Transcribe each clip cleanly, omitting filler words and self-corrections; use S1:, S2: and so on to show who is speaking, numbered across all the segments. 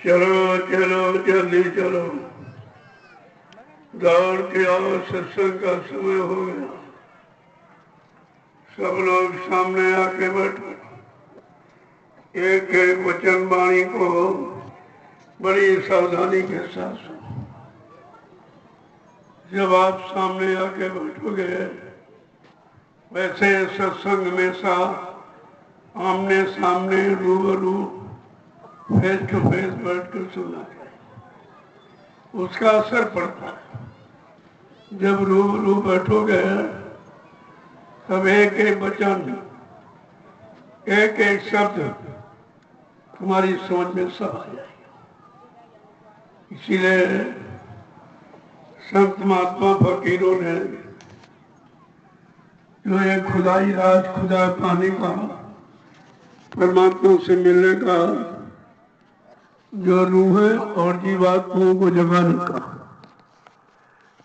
S1: चलो चलो जल्दी चलो, दौड़ के आओ, सत्संग का समय हो गया। सब लोग सामने आके बैठो। एक एक वचन वाणी को बड़ी सावधानी के साथ सुनो। जब आप सामने आके बैठोगे, वैसे सत्संग में सा आमने सामने रूबरू फेस टू फेस बैठ कर सुनना चाहिए, उसका असर पड़ता है। जब रूबरू बैठोगे तब एक एक वचन, एक एक शब्द तुम्हारी समझ में सब आ जाएगा। इसीलिए संत महात्मा फकीरों ने जो है खुदाई राज, खुदा पाने का, परमात्मा से मिलने का जो रूह है और जीवात्माओं को जगाने का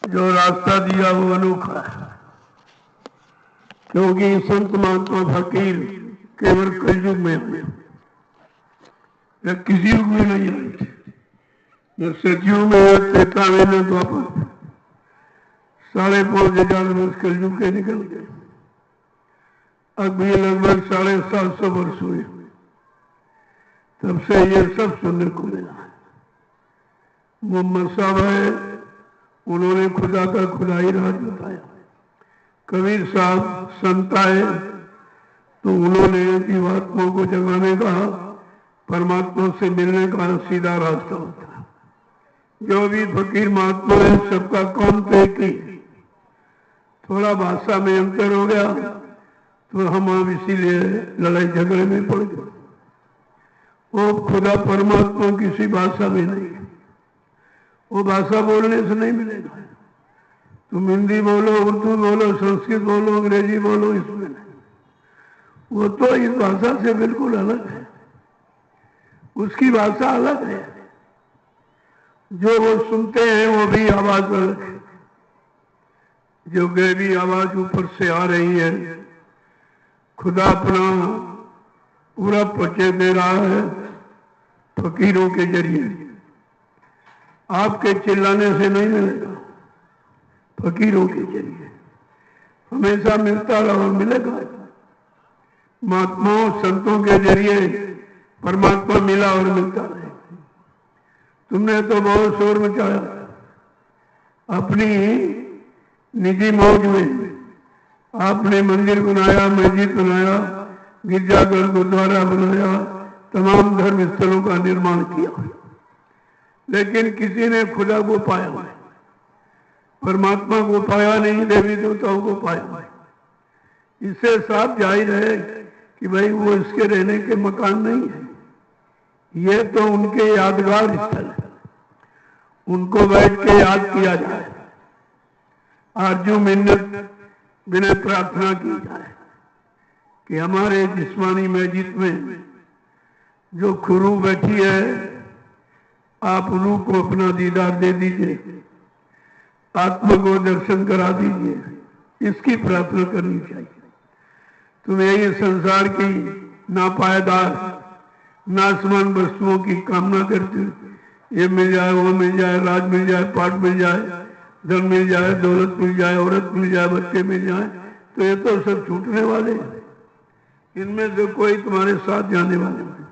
S1: जो रास्ता दिया वो अनोखा है। क्योंकि संत महात्मा फकीर केवल कलयुग में हुए, या किसी युग में नहीं आए थे। न सतयुग में, त्रेता में, न द्वापर। 5,500 वर्ष कलयुग के निकल गए। अब भी लगभग 750 वर्ष हुए, तब से ये सब सुनने को मिला है। मोहम्मद साहब है, उन्होंने खुदा का खुदाई राज बताया। कबीर साहब संत आए तो उन्होंने जीवात्मा को जगाने का, परमात्मा से मिलने का सीधा रास्ता बताया। जो भी फकीर महात्मा है सबका काम तो एक ही। थोड़ा भाषा में अंतर हो गया तो हम अब इसीलिए लड़ाई झगड़े में पड़ गए। वो खुदा परमात्मा किसी भाषा में नहीं है, वो भाषा बोलने से नहीं मिलेगा। तुम हिंदी बोलो, उर्दू बोलो, संस्कृत बोलो, अंग्रेजी बोलो, इसमें नहीं। वो तो इस भाषा से बिल्कुल अलग है, उसकी भाषा अलग है। जो वो सुनते हैं वो भी आवाज अलग है। जो गहरी आवाज ऊपर से आ रही है, खुदा अपना पूरा परिचय दे रहा है फकीरों के जरिए। आपके चिल्लाने से नहीं मिलेगा, फकीरों के जरिए हमेशा मिलता रहा और मिलेगा। महात्माओं संतों के जरिए परमात्मा मिला और मिलता रहे। तुमने तो बहुत शोर मचाया अपनी निजी मौज में। आपने मंदिर बनाया, मस्जिद बनाया, गिरजाघर, गुरुद्वारा बनाया, तमाम धर्म स्थलों का निर्माण किया, लेकिन किसी ने खुदा को पाया नहीं, परमात्मा को पाया नहीं, देवी देवताओं को पाया नहीं। इससे साफ जाहिर है कि भाई वो इसके रहने के मकान नहीं है, ये तो उनके यादगार स्थल है। उनको बैठ के याद किया जाए, आरजू मिन्नत बिना प्रार्थना की जाए कि हमारे जिस्मानी मस्जिद में जो खुरू बैठी है, आप रूह को अपना दीदार दे दीजिए, आत्मा को दर्शन करा दीजिए। इसकी प्रार्थना करनी चाहिए। तुम्हें यही संसार की नापायदार, नासमान वस्तुओं की कामना करते, ये मिल जाए, वो मिल जाए, राज मिल जाए, पाठ मिल जाए, धन मिल जाए, दौलत मिल जाए, औरत मिल जाए, बच्चे मिल जाए, तो ये तो सब छूटने वाले हैं। इनमें से कोई तुम्हारे साथ जाने वाले नहीं,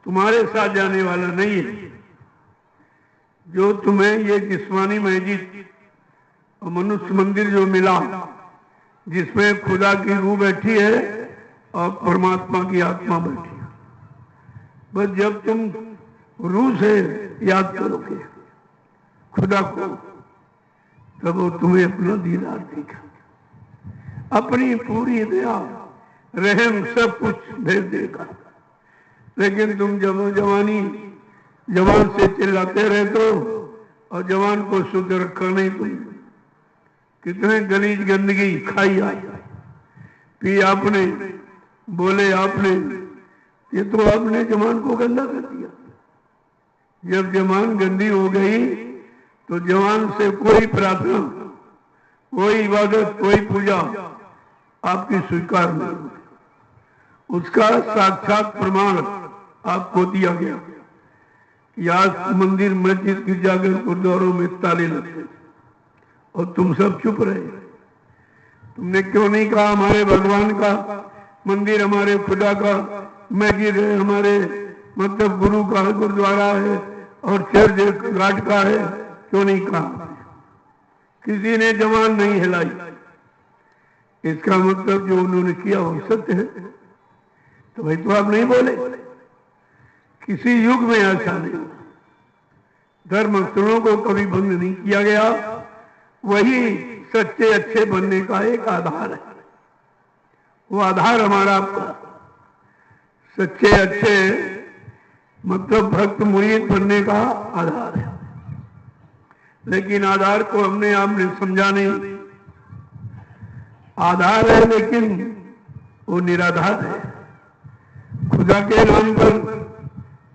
S1: तुम्हारे साथ जाने वाला नहीं है। जो तुम्हें ये जिस्मानी मस्जिद और मनुष्य मंदिर जो मिला, जिसमें खुदा की रूह बैठी है और परमात्मा की आत्मा बैठी है, बस जब तुम रूह से याद करोगे खुदा को, तब वो तुम्हें अपना दीदार देगा, अपनी पूरी दया, रहम सब कुछ भेज देगा। लेकिन तुम जवान से चिल्लाते रहते हो और जवान को शुद्ध रखा नहीं। तुम कितने गलीज गंदगी खाई आई, पी आपने, बोले आपने, ये तो आपने जवान को गंदा कर दिया। जब जवान गंदी हो गई तो जवान से कोई प्रार्थना, कोई इबादत, कोई पूजा आपकी स्वीकार नहीं होगी। उसका साक्षात प्रमाण आपको दिया गया कि आज मंदिर मस्जिद गिरजाघर गुरुद्वारों में ताले लगते और तुम सब चुप रहे। तुमने क्यों नहीं कहा हमारे भगवान का मंदिर, हमारे खुदा का मस्जिद है, हमारे मतलब गुरु का गुरुद्वारा है और चर्च घाट का है? क्यों नहीं कहा? किसी ने जबान नहीं हिलाई। इसका मतलब जो उन्होंने किया वो सत्य है। तो भाई तो आप नहीं बोले। किसी युग में ऐसा नहीं, धर्म स्थलों को कभी भंग नहीं किया गया। वही सच्चे अच्छे बनने का एक आधार है। वो आधार हमारा आपका सच्चे अच्छे मतलब भक्त मुरीद बनने का आधार है। लेकिन आधार को हमने आपने समझा नहीं। आधार है लेकिन वो निराधार है। खुदा के नाम पर,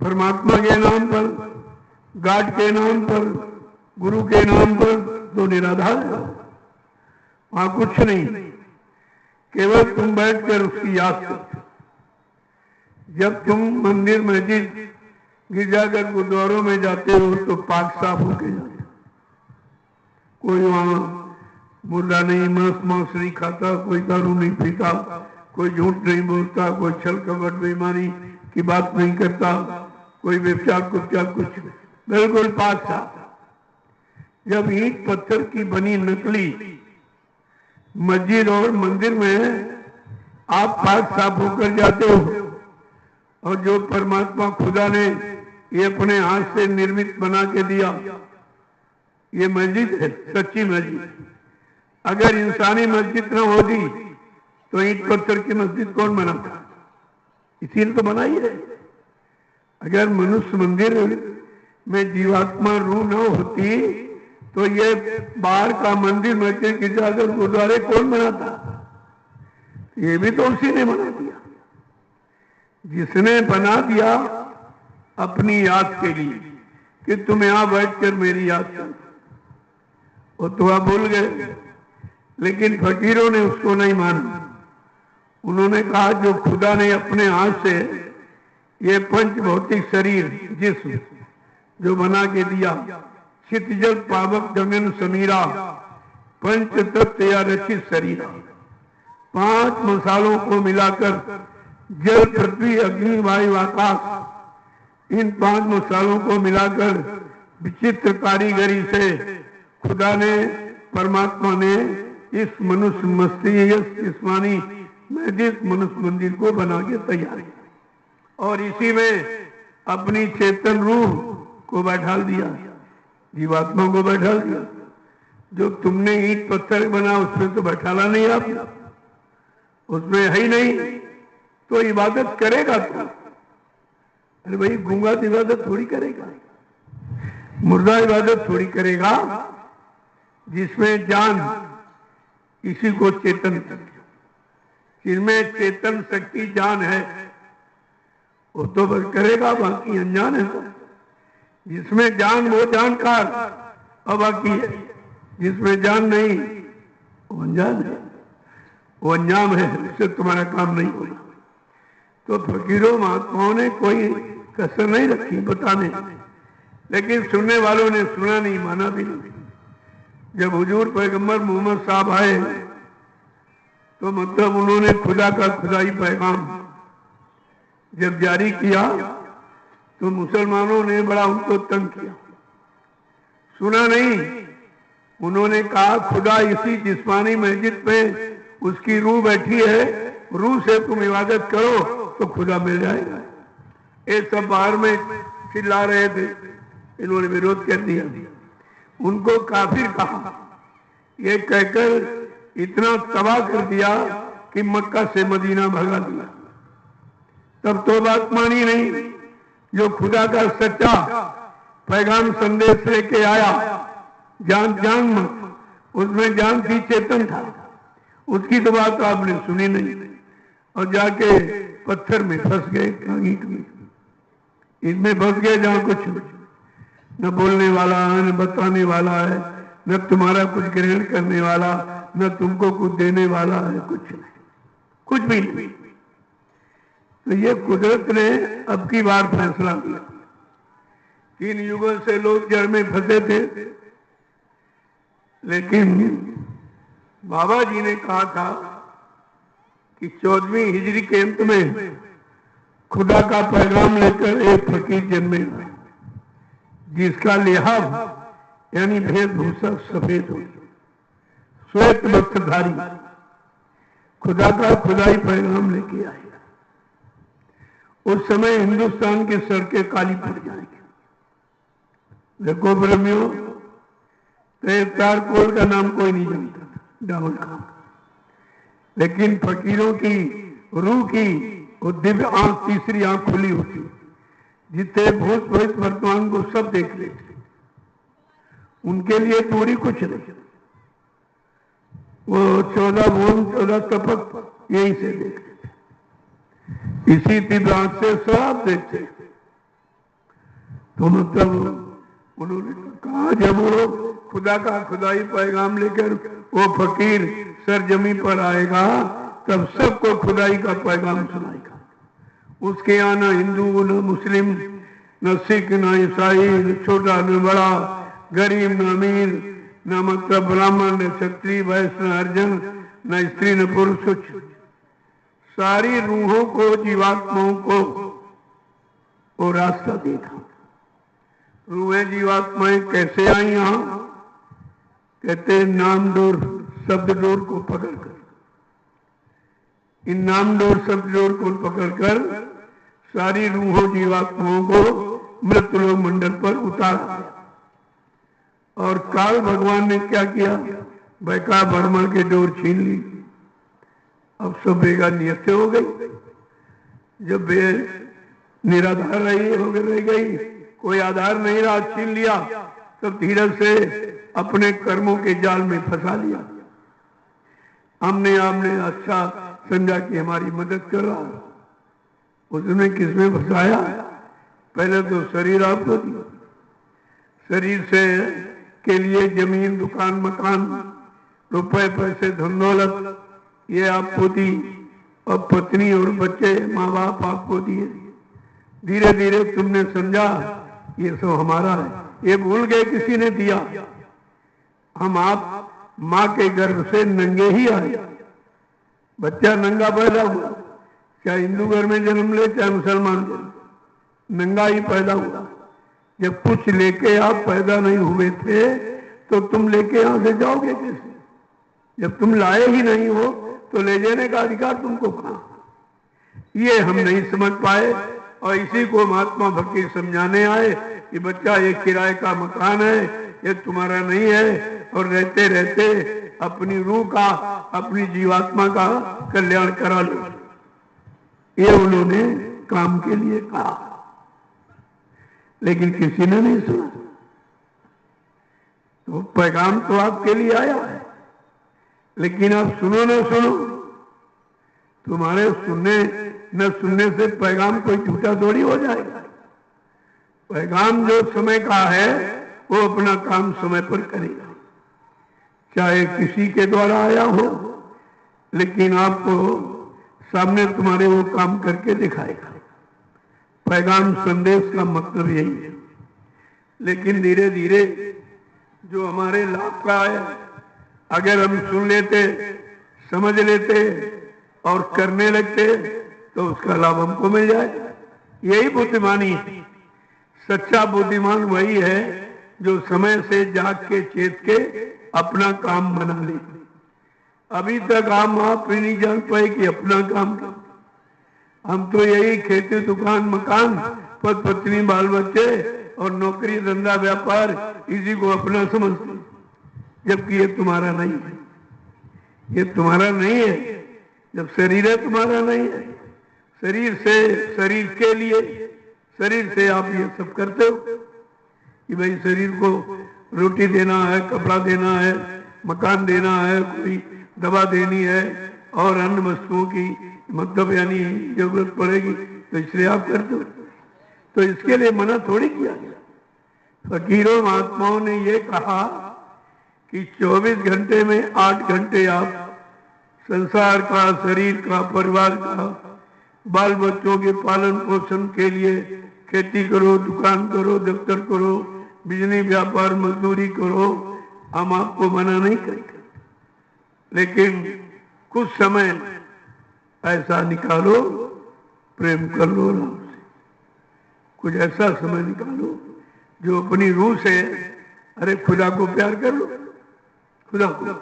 S1: परमात्मा के नाम पर, गाड के नाम पर, गुरु के नाम पर तो निराधार है। वहां कुछ नहीं, केवल तुम बैठकर उसकी याद करते। जब तुम मंदिर मस्जिद गिरजाघर गुरुद्वारों में जाते हो तो पाक साफ होके जाते। कोई वहां मुर्दा नहीं, मांस नहीं खाता, कोई दारू नहीं पीता, कोई झूठ नहीं बोलता, कोई छल कपट बेईमानी की बात नहीं करता, कोई व्यवचार कुत्या कुछ नहीं, बिल्कुल पाक साफ। जब ईंट पत्थर की बनी नकली मस्जिद और मंदिर में आप पाक साफ होकर जाते हो और जो परमात्मा खुदा ने ये अपने हाथ से निर्मित बना के दिया, ये मस्जिद है, सच्ची मस्जिद। अगर इंसानी मस्जिद न होती तो ईंट पत्थर की मस्जिद कौन बनाता? इसीलिए तो बनाई है। अगर मनुष्य मंदिर में जीवात्मा रूह न होती तो ये बाहर का मंदिर मस्जिद गिरजाघर गुरुद्वारे कौन बनाता? ये भी तो उसी ने बना दिया। जिसने बना दिया अपनी याद के लिए कि तुम यहां बैठकर मेरी याद करो, वो तो आप भूल गए। लेकिन फकीरों ने उसको नहीं माना। उन्होंने कहा जो खुदा ने अपने हाथ से ये पंच भौतिक शरीर जिस्म जो बना के दिया, क्षितिजल पावक गगन समीरा पंच तत्व या रचित शरीर, 5 मसालों को मिलाकर जल पृथ्वी अग्नि वायु आकाश, इन 5 मसालों को मिलाकर विचित्र कारीगरी से खुदा ने, परमात्मा ने इस मनुष्य मस्तिष्क जिस्मानी मस्जिद मनुष्य मंदिर को बना के तैयार किया और इसी में अपनी चेतन रूह को बैठा दिया, जीवात्मा को बैठा दिया। जो तुमने ईंट पत्थर बना उसमें तो बैठाला नहीं आप, उसमें है ही नहीं, तो इबादत करेगा तो? अरे भाई गूंगा इबादत थोड़ी करेगा, मुर्दा इबादत थोड़ी करेगा। जिसमें जान इसी को चेतन, जिनमें चेतन शक्ति जान है वो तो बस करेगा, बाकी अनजान है। जिसमें जान वो जानकार और बाकी है, जिसमें जान नहीं वो अनजान है, वो अंजाम है, इससे तुम्हारा काम नहीं होगा। तो फकीरों महात्माओं ने कोई कसर नहीं रखी बताने, लेकिन सुनने वालों ने सुना नहीं, माना भी नहीं। जब हुजूर पैगंबर मोहम्मद साहब आए तो मतलब उन्होंने खुदा का खुदाई पैगाम जब जारी किया तो मुसलमानों ने बड़ा उनको तंग किया। सुना नहीं, उन्होंने कहा खुदा इसी जिस्मानी मस्जिद में उसकी रूह बैठी है, रूह से तुम इबादत करो तो खुदा मिल जाएगा। ये सब बाहर में चिल्ला रहे थे, इन्होंने विरोध कर दिया, उनको काफिर कहा। ये कहकर इतना तबाह कर दिया कि मक्का से मदीना भगा दिया। तब तो बात मानी नहीं। जो खुदा का सच्चा पैगाम संदेश लेके आया, जान मत, उसमें जान थी, चेतन था, उसकी तो बात आपने सुनी नहीं और जाके पत्थर में फंस गए, ईंट में, इसमें फंस गए जहां कुछ न बोलने वाला है, न बताने वाला है, न तुम्हारा कुछ ग्रहण करने वाला, न तुमको कुछ देने वाला है, कुछ नहीं, कुछ भी नहीं। तो ये कुदरत ने अब की बार फैसला किया। 3 युगों से लोग जड़ में फंसे थे, लेकिन बाबा जी ने कहा था कि 14वीं हिजरी के अंत में खुदा का पैगाम लेकर एक फकीर जन्मे, जिसका लिहाज यानी वेशभूषा सफेद हो, श्वेत वस्त्रधारी, खुदा का खुदाई पैगाम लेके आए। उस समय हिंदुस्तान की सड़कें काली पड़ जाएंगी। देखो प्रेमियों, तेजतार कोल का नाम कोई नहीं जानता था, डाउन खान, लेकिन फकीरों की रूह की वो दिव्य आंख, तीसरी आंख खुली होती, जितने भूत भविष्य वर्तमान को सब देख लेते। उनके लिए दूरी कुछ नहीं, वो 14 भुवन 14 तपक यही से देख लेते, इसी दिव्य आंख से सब देखते। तो मतलब उन्होंने कहा, जब वो खुदा का खुदाई पैगाम लेकर वो फकीर सरजमी पर आएगा, तब सबको खुदाई का पैगाम सुनाएगा। उसके यहाँ न हिंदू, न मुस्लिम, न सिख, न ईसाई, न छोटा न बड़ा, गरीब न अमीर, न मतलब ब्राह्मण, न क्षत्रिय, वैश्य, न हरिजन, न स्त्री, न पुरुष, कुछ सारी रूहों को, जीवात्माओं को वो रास्ता देखा। रूहें जीवात्माएं कैसे आई यहां? कहते नाम डोर शब्द डोर को पकड़कर, इन नाम डोर शब्द डोर को पकड़कर सारी रूहों जीवात्माओं को मृत्युलोक मंडल पर उतारा। और काल भगवान ने क्या किया? बैका बर्मा के डोर छीन ली। अब सब बेगानियत हो गई। जब निराधार रह गई, कोई आधार नहीं रहा, छीन लिया, तब धीरज से अपने कर्मों के जाल में फंसा लिया। हमने अच्छा समझा कि हमारी मदद कर रहा, उसने किसमें फंसाया? पहले तो शरीर आपको दिया, शरीर से के लिए जमीन, दुकान, मकान, रुपए, पैसे, धन दौलत ये आपको दी, और पत्नी और बच्चे, माँ बाप आपको दिए। धीरे धीरे तुमने समझा ये सब हमारा है, ये भूल गए किसी ने दिया। हम आप माँ के गर्भ से नंगे ही आए, बच्चा नंगा पैदा हुआ, चाहे हिंदू घर में जन्म ले चाहे मुसलमान जन्म, नंगा ही पैदा हुआ। जब कुछ लेके आप पैदा नहीं हुए थे तो तुम लेके यहां से जाओगे कैसे? जब तुम लाए ही नहीं हो तो ले जाने का अधिकार तुमको कहां? ये हम नहीं समझ पाए, और इसी को महात्मा फकीर समझाने आए कि बच्चा ये किराए का मकान है, ये तुम्हारा नहीं है, और रहते रहते अपनी रूह का, अपनी जीवात्मा का कल्याण करा लो। ये उन्होंने काम के लिए कहा, लेकिन किसी ने नहीं सुना। तो पैगाम तो आपके लिए आया है, लेकिन आप सुनो ना सुनो, तुम्हारे सुनने न सुनने से पैगाम कोई झूठा थोड़ी हो जाएगा। पैगाम जो समय का है वो अपना काम समय पर करेगा, चाहे किसी के द्वारा आया हो, लेकिन आपको सामने तुम्हारे वो काम करके दिखाएगा। पैगाम संदेश का मतलब यही है। लेकिन धीरे धीरे जो हमारे लाभ का है, अगर हम सुन लेते, समझ लेते और करने लगते तो उसका लाभ हमको मिल जाएगा। यही बुद्धिमानी है। सच्चा बुद्धिमान वही है जो समय से जाग के, चेत के अपना काम बना ले। अभी तक आप ही नहीं जान पाए कि अपना काम क्या। हम तो यही खेती, दुकान, मकान, पद पत्नी, बाल बच्चे और नौकरी, धंधा, व्यापार, इसी को अपना समझते, जबकि ये तुम्हारा नहीं है। ये तुम्हारा नहीं है। जब शरीर है तुम्हारा नहीं है, शरीर से, शरीर के लिए, शरीर से आप ये सब करते हो कि भाई शरीर को रोटी देना है, कपड़ा देना है, मकान देना है, कोई दवा देनी है और अन्य वस्तुओं की मतलब यानी जरूरत पड़ेगी, तो इसलिए आप करते हो। तो इसके लिए मना थोड़ी किया गया। फकीरों महात्माओं ने ये कहा कि 24 घंटे में 8 घंटे आप संसार का, शरीर का, परिवार का बाल बच्चों के पालन पोषण के लिए खेती करो, दुकान करो, दफ्तर करो, बिजली व्यापार मजदूरी करो, हम आपको मना नहीं करते, लेकिन कुछ समय ऐसा निकालो, प्रेम कर लो राम से। कुछ ऐसा समय निकालो जो अपनी रूह से, अरे खुदा को प्यार कर लो, खुदा को।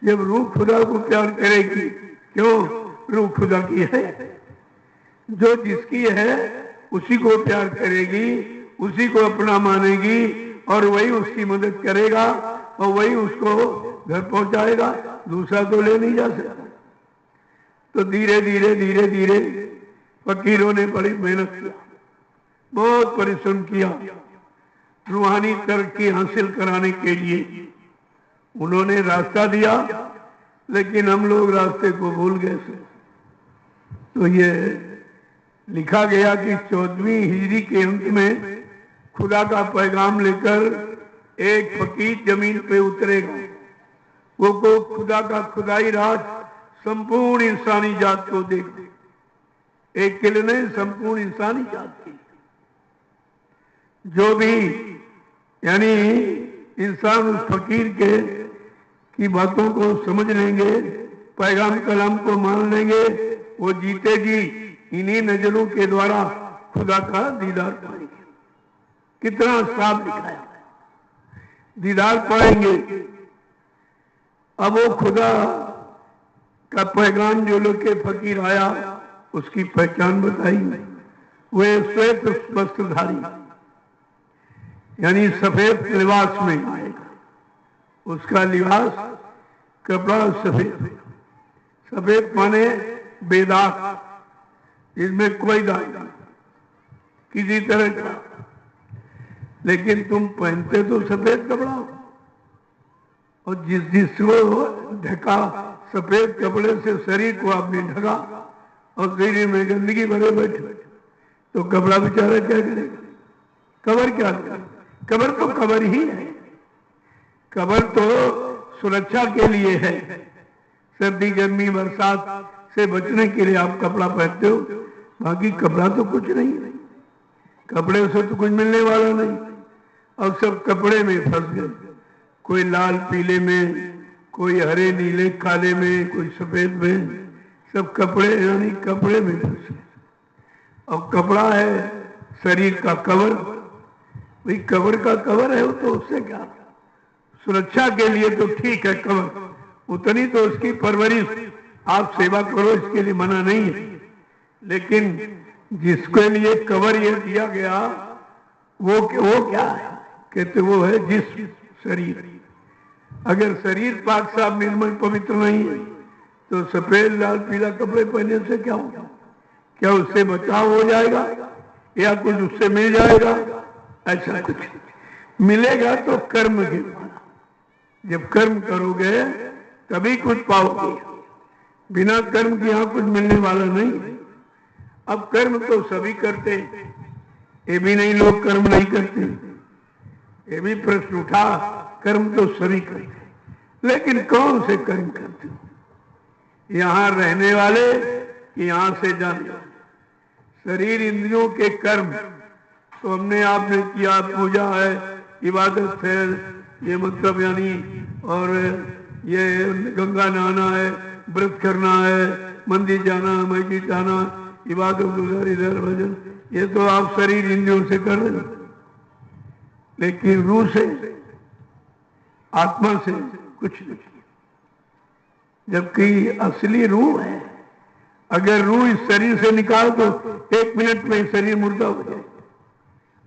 S1: जब रूह खुदा को प्यार करेगी, क्यों? रूह खुदा की है, जो जिसकी है उसी को प्यार करेगी, उसी को अपना मानेगी, और वही उसकी मदद करेगा और वही उसको घर पहुंचाएगा, दूसरा तो ले नहीं जा सकता। तो धीरे धीरे धीरे धीरे फकीरों ने बड़ी मेहनत किया, बहुत परिश्रम किया रूहानी तरक्की हासिल कराने के लिए। उन्होंने रास्ता दिया, लेकिन हम लोग रास्ते को भूल गए थे। तो ये लिखा गया कि 14वीं हिजरी के अंत में खुदा का पैगाम लेकर एक फकीर जमीन पे उतरेगा। वो को खुदा का खुदाई राज संपूर्ण इंसानी जात को देगा, एक के लिए नहीं, संपूर्ण इंसानी जात की। जो भी यानी इंसान उस फकीर के की बातों को समझ लेंगे, पैगाम कलाम को मान लेंगे, वो जीते जी इन्हीं नजरों के द्वारा खुदा का दीदार पाएंगे। कितना साफ लिखा है, दीदार पाएंगे। अब वो खुदा का पैगाम जो लोग के फकीर आया, उसकी पहचान बताई। वे श्वेत वस्त्रधारी यानी सफेद लिबास में आएगा। उसका लिबास कपड़ा सफेद, सफेद माने बेदाग, इसमें कोई दाग नहीं किसी तरह का। लेकिन तुम पहनते तो सफेद कपड़ा हो, और जिसको ढका सफेद कपड़े से शरीर को आपने ढका और शरीर में गंदगी भरे बैठे, तो कपड़ा बेचारा क्या करेगा? कवर क्या करेगा? कवर तो कवर ही है। कवर तो सुरक्षा के लिए है, सर्दी गर्मी बरसात से बचने के लिए आप कपड़ा पहनते हो, बाकी कपड़ा तो कुछ नहीं है। कपड़े से तो कुछ मिलने वाला नहीं, और सब कपड़े में फंस गए। कोई लाल पीले में, कोई हरे नीले काले में, कोई सफेद में, सब कपड़े यानी कपड़े में फंसे। और कपड़ा है शरीर का कवर, भाई कवर का कवर है वो, तो उससे क्या, सुरक्षा के लिए तो ठीक है कवर, उतनी तो उसकी परवरिश आप सेवा करो, इसके लिए मना नहीं है। लेकिन जिसके लिए कवर ये दिया गया वो क्या है? कहते वो है जिस्म, शरीर। अगर शरीर पाक साफ निर्मल पवित्र नहीं है, तो सफेद लाल पीला कपड़े पहनने से क्या होगा? क्या उससे बचाव हो जाएगा या कुछ उससे मिल जाएगा? ऐसा कुछ मिलेगा तो कर्म के द्वारा। जब कर्म करोगे तभी कुछ पाओगे, बिना कर्म के यहाँ कुछ मिलने वाला नहीं। अब कर्म तो सभी करते, ये भी नहीं लोग कर्म नहीं करते, ये भी प्रश्न उठा। कर्म तो सभी करते, लेकिन कौन से कर्म करते? यहाँ रहने वाले कि यहाँ से जाने वाले? शरीर इंद्रियों के कर्म तो हमने आपने किया, पूजा है, इबादत है, ये मतलब यानी, और ये गंगा नहाना है, व्रत करना है, मंदिर जाना, मस्जिद जाना, इबादत उधर इधर भजन, ये तो आप शरीर इंद्रियों से कर रहे हो। लेकिन रूह से, आत्मा से कुछ नहीं। जबकि असली रूह है, अगर रूह इस शरीर से निकाल दो 1 मिनट में शरीर मुर्दा हो जाए।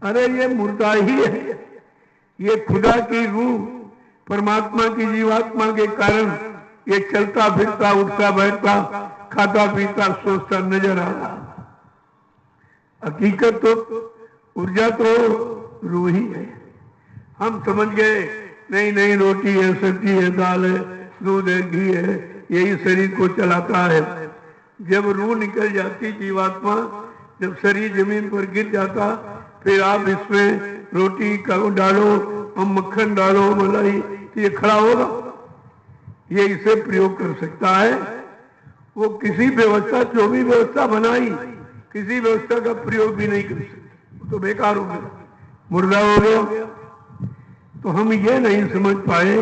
S1: अरे ये मुर्दा ही है, ये खुदा की रूह परमात्मा की जीवात्मा के कारण ये चलता फिरता, उठता बैठता, खाता पीता, सोचता नजर आ रहा। हकीकत तो ऊर्जा तो रूह ही है। हम समझ गए नहीं नहीं, रोटी है, सब्जी है, दाल है, दूध है, घी है, यही शरीर को चलाता है। जब रूह निकल जाती जीवात्मा, जब शरीर जमीन पर गिर जाता, फिर आप इसमें रोटी का डालो और मक्खन डालो, मलाई, तो ये खड़ा होगा? ये इसे प्रयोग कर सकता है। वो किसी व्यवस्था, जो भी व्यवस्था बनाई, किसी व्यवस्था का प्रयोग भी नहीं कर सकते, वो तो बेकार हो गया, मुर्दा हो गया। तो हम ये नहीं समझ पाए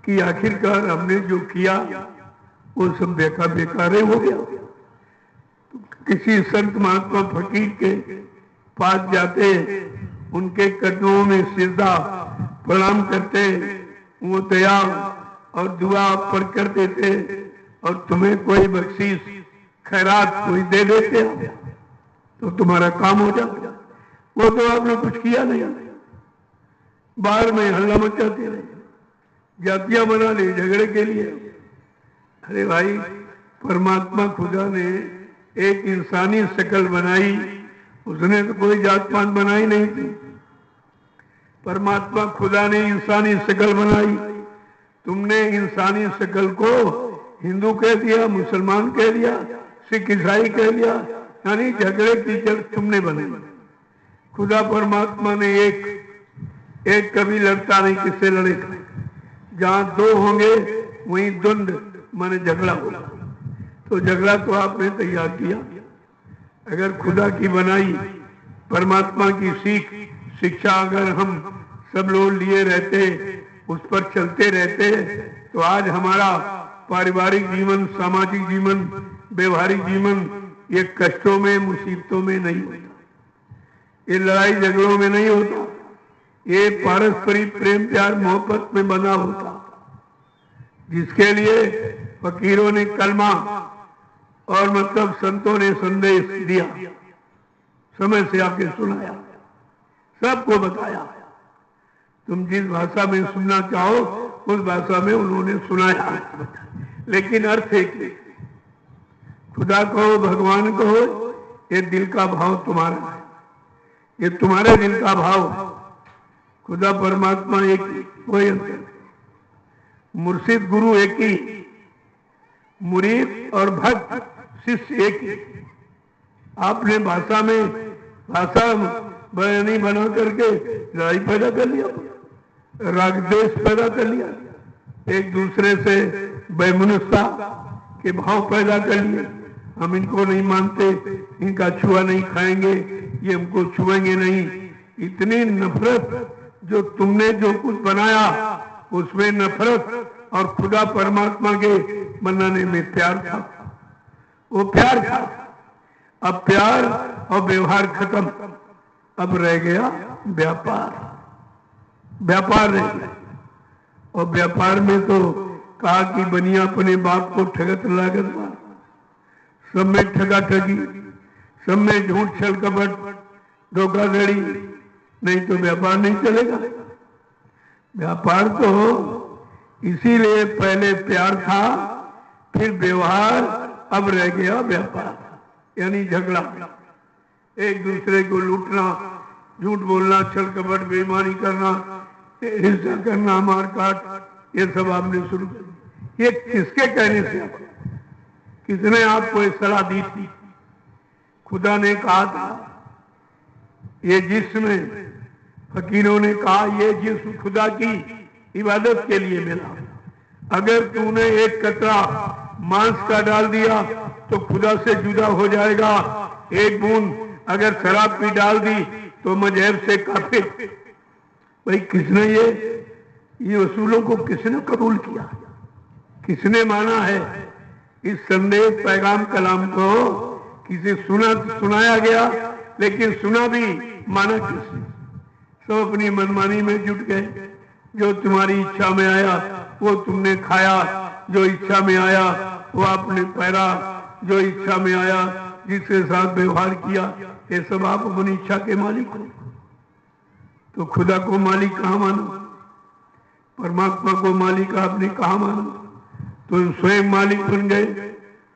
S1: कि आखिरकार हमने जो किया वो सब बेकार हो गया। तो किसी संत महात्मा फकीर के पास जाते, उनके कदमों में सिजदा प्रणाम करते, वो दया और दुआ पढ़ कर देते और तुम्हें कोई बख्शीश खैरात कोई दे देते तो तुम्हारा काम हो जाता। वो तो आपने कुछ किया नहीं, बाहर में हल्ला मचाते रहे, जातियां बना ली झगड़े के लिए। अरे भाई, परमात्मा खुदा ने एक इंसानी शक्ल बनाई, उसने तो कोई जात पात बनाई नहीं थी। परमात्मा खुदा ने इंसानी शक्ल बनाई, तुमने इंसानी शक्ल को हिंदू कह दिया, मुसलमान कह दिया, सिख ईसाई कह दिया, यानी झगड़े की जड़ तुमने बनाई। खुदा परमात्मा ने एक कभी लड़ता नहीं, किससे लड़ेगा? जहां दो होंगे वहीं द्वंद माने झगड़ा होगा। तो झगड़ा तो आपने तैयार किया। अगर खुदा की बनाई परमात्मा की शिक्षा अगर हम सब लोग लिए रहते, उस पर चलते रहते, तो आज हमारा पारिवारिक जीवन, सामाजिक जीवन, व्यवहारिक जीवन ये कष्टों में, मुसीबतों में नहीं होता, ये लड़ाई झगड़ों में नहीं होता, ये पारस्परिक प्रेम प्यार मोहब्बत में बना होता, जिसके लिए फकीरों ने कलमा और मतलब संतों ने संदेश दिया, समय से आके सुनाया, सबको बताया। तुम जिस भाषा में सुनना चाहो उस भाषा में उन्होंने सुनाया, लेकिन अर्थ एक ही। खुदा कहो, भगवान कहो, ये दिल का भाव तुम्हारा है, ये तुम्हारे दिल का भाव। खुदा परमात्मा एक ही, कोई अंतर नहीं। मुर्शिद गुरु एक ही, मुरीद और भक्त शिष्य एक ही। आपने भाषा बयानी बना करके लड़ाई पैदा कर लिया, राग द्वेष पैदा कर लिया, एक दूसरे से वैमनस्यता के भाव पैदा कर लिए। हम इनको नहीं मानते, इनका छुआ नहीं खाएंगे, ये हमको छुएंगे नहीं। इतनी नफरत, जो तुमने जो कुछ बनाया उसमें नफरत, और खुदा परमात्मा के बनाने में प्यार था, वो प्यार था। अब प्यार और व्यवहार खत्म, अब रह गया व्यापार। व्यापार रह गया, और व्यापार में तो कहा कि बनिया अपने बाप को ठगत लागत मार, सब में ठगा ठगी, सब में झूठ छल कपट धोखाधड़ी, नहीं तो व्यापार नहीं चलेगा। व्यापार तो इसीलिए पहले प्यार था, फिर व्यवहार, अब रह गया व्यापार, यानी झगड़ा, एक दूसरे को लूटना, झूठ बोलना, छल कपट बेईमानी करना, हिंसा करना, मारकाट, ये सब आपने शुरू कर दिया। ये किसके कहने से? किसने आपको ये सलाह दी थी? खुदा ने कहा था, ये जिस्म, फकीरों ने कहा ये जिस्म खुदा की इबादत के लिए मिला। अगर तूने एक कतरा मांस का डाल दिया तो खुदा से जुदा हो जाएगा। एक बूंद अगर शराब की डाल दी तो मजहब से काफिर। भाई, किसने ये उसूलों को किसने कबूल किया? किसने माना है? इस संदेश पैगाम कलाम को किसी सुनाया गया, लेकिन सुना भी माना किसने? सब अपनी मनमानी में जुट गए। जो तुम्हारी इच्छा में आया वो तुमने खाया, जो इच्छा में आया वो आपने पहरा, जो इच्छा में आया जिसके साथ व्यवहार किया, ये सब आप अपनी इच्छा के मालिक हो। तो खुदा को मालिक कहाँ मानो? परमात्मा को मालिक आपने कहाँ मानो? तुम स्वयं मालिक बन गए,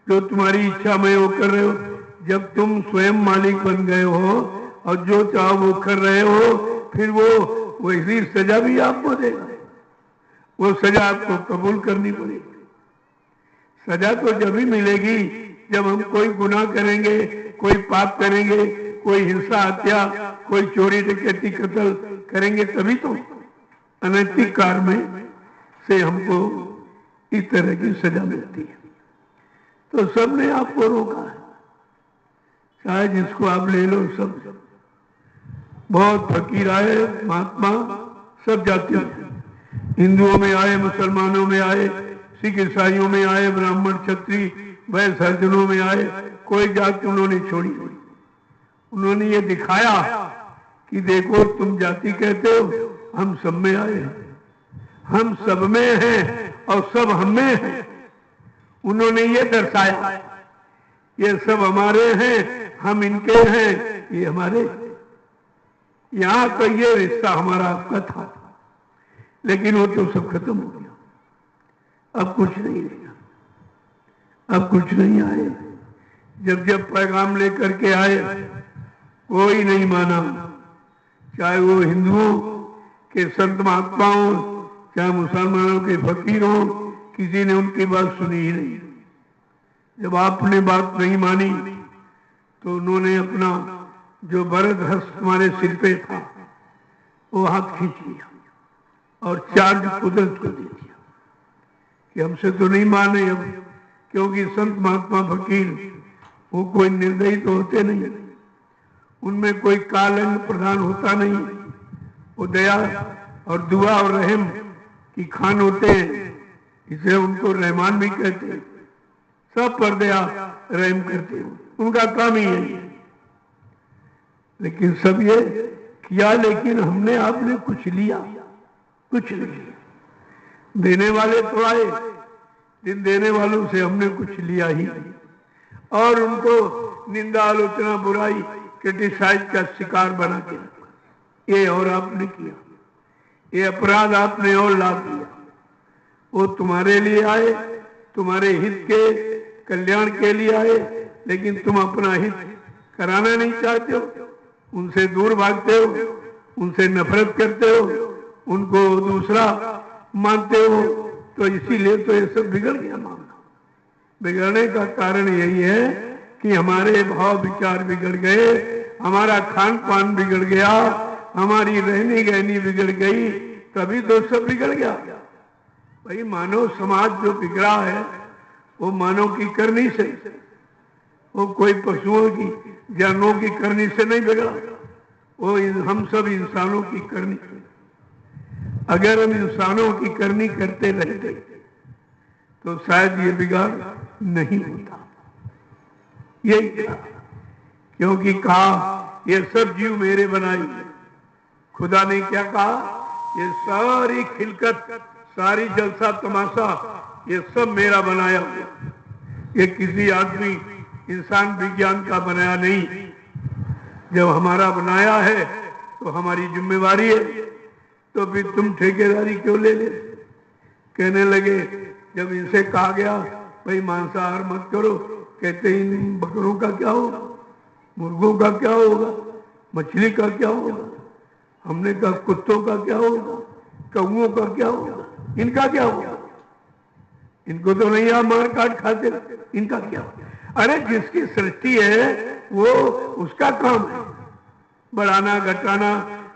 S1: जो तुम्हारी इच्छा में वो कर रहे हो। जब तुम स्वयं मालिक बन गए हो और जो चाहो वो कर रहे हो, फिर वो वैसी सजा भी आपको देगा। वो सजा आपको कबूल करनी पड़ेगी। सजा तो जब ही मिलेगी जब हम कोई गुनाह करेंगे, कोई पाप करेंगे, कोई हिंसा, हत्या, कोई चोरी डकैती, कत्ल करेंगे, तभी तो अनैतिक कार्य में से हमको इस तरह की सजा मिलती है। तो सबने आपको रोका है, चाहे जिसको आप ले लो। सब बहुत फकीर आए, महात्मा सब जाति, हिंदुओं में आए, मुसलमानों में आए, सिख ईसाइयों में आए, ब्राह्मण क्षत्रिय वैश्य हरिजनों में आए, कोई जाति उन्होंने छोड़ी नहीं। उन्होंने ये दिखाया कि देखो तुम जाति कहते हो, हम सब में आए हैं, हम सब में हैं और सब हम में हैं। उन्होंने ये दर्शाया ये सब हमारे हैं, हम इनके हैं, ये हमारे। यहां तो ये रिश्ता हमारा आपका था, लेकिन वो तो सब खत्म हो गया। अब कुछ नहीं रहेगा, अब कुछ नहीं आए। जब जब पैगाम लेकर के आए कोई नहीं माना, चाहे वो हिंदुओं के संत महात्माओं, चाहे मुसलमानों के फकीरों, किसी ने उनकी बात सुनी ही नहीं। जब आपने बात नहीं मानी तो उन्होंने अपना जो वरद हस्त तुम्हारे सिर पे था वो हाथ खींच लिया और चार्ज कुदरत को दे दिया कि हमसे तो नहीं माने अब, क्योंकि संत महात्मा फकीर वो कोई निर्दयी तो होते नहीं, उनमें कोई कालंग प्रधान होता नहीं, वो दया और दुआ और रहम की खान होते हैं, इसे उनको रहमान भी कहते हैं। सब पर दया रहम करते हो, उनका काम ही है। लेकिन सब ये किया, लेकिन हमने आपने कुछ लिया, कुछ नहीं। देने वाले तो आए, जिन देने वालों से हमने कुछ लिया ही नहीं, और उनको निंदा आलोचना बुराई क्रिटिसाइज का शिकार बना के रखा। ये और आपने किया, ये अपराध आपने और ला दिया। वो तुम्हारे लिए आए, तुम्हारे हित के कल्याण के लिए आए, लेकिन तुम अपना हित कराना नहीं चाहते हो, उनसे दूर भागते हो, उनसे नफरत करते हो, उनको दूसरा मानते हो। तो इसीलिए तो ये सब बिगड़ गया मामला। बिगड़ने का कारण यही है कि हमारे भाव विचार बिगड़ गए, हमारा खान पान बिगड़ गया, हमारी रहनी गहनी बिगड़ गई, तभी तो सब बिगड़ गया। भाई मानव समाज जो बिगड़ा है वो मानव की करनी से, वो कोई पशुओं की जानवरों की करनी से नहीं बिगड़ा, वो हम सब इंसानों की करनी से। अगर हम इंसानों की करनी करते रहते तो शायद ये बिगाड़ नहीं होता। यही क्योंकि कहा ये सब जीव मेरे बनाई। खुदा ने क्या कहा? ये सारी खिलकत, सारी जलसा तमाशा, ये सब मेरा बनाया हुआ। ये किसी आदमी इंसान विज्ञान का बनाया नहीं। जब हमारा बनाया है तो हमारी जिम्मेवारी है, तो फिर तुम ठेकेदारी क्यों ले ले? कहने लगे जब इनसे कहा गया भाई मांसाहार मत करो, कहते इन बकरों का क्या होगा, मुर्गों का क्या होगा, मछली का क्या होगा? हमने कहा कुत्तों का क्या होगा, कौओं का क्या होगा, इनका क्या होगा? इनको तो नहीं आप मार काट खाते, इनका क्या होगा? अरे जिसकी सृष्टि है वो उसका काम है, बढ़ाना घटाना,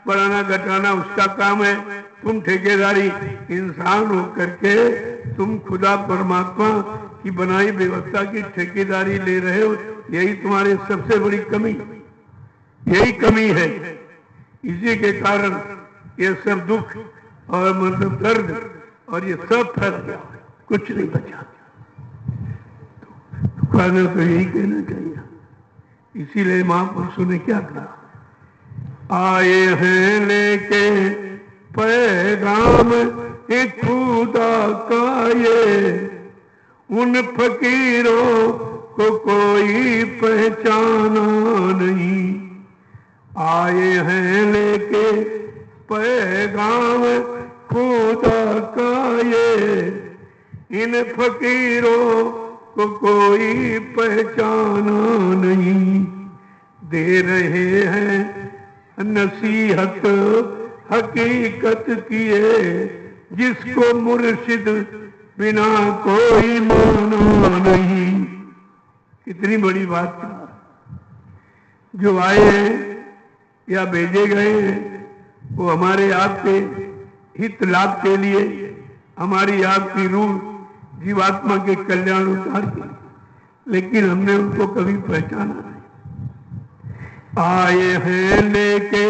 S1: बढ़ाना घटाना उसका काम है। तुम ठेकेदारी इंसान हो करके तुम खुदा परमात्मा की बनाई व्यवस्था की ठेकेदारी ले रहे हो। यही तुम्हारी सबसे बड़ी कमी, यही कमी है। इसी के कारण ये सब दुख और मतलब दर्द और ये सब फैल गया, कुछ नहीं बचा। तो कहना तो यही कहना चाहिए। इसीलिए महापुरुषों ने क्या कहा? आए हैं लेके पैगाम एक खुदा का ये, उन फकीरों को कोई पहचाना नहीं। आए हैं लेके पैगाम खुदा का ये, इन फकीरों को कोई पहचाना नहीं। दे रहे हैं नसीहत हकीकत किए, जिसको मुर्शिद बिना कोई माना नहीं। कितनी बड़ी बात है। जो आए हैं या भेजे गए हैं वो हमारे आपके हित लाभ के लिए, हमारी आपकी रूह जीवात्मा के कल्याण उतार के, लेकिन हमने उनको कभी पहचाना नहीं। आए हैं लेके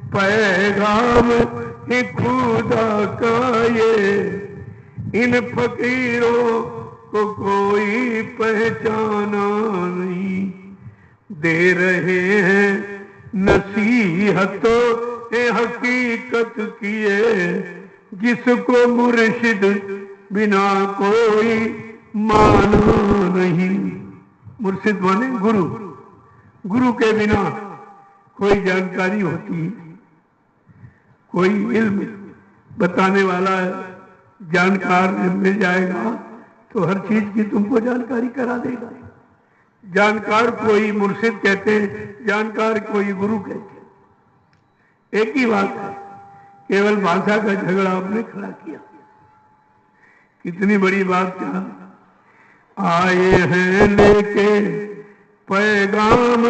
S1: पैगाम ही खुदा का ये, इन फकीरों को कोई पहचाना नहीं। दे रहे हैं नसीहतों हकीकत किए, जिसको मुर्शिद बिना कोई माना नहीं। मुर्शिद माने गुरु, गुरु के बिना कोई जानकारी होती है, कोई इल्म बताने वाला जानकार मिल जाएगा तो हर चीज की तुमको जानकारी करा देगा। जानकार कोई मुर्शिद कहते हैं, जानकार कोई गुरु कहते हैं। एक ही बात है, केवल भाषा का झगड़ा आपने खड़ा किया। कितनी बड़ी बात कहा, आए हैं लेके पैगाम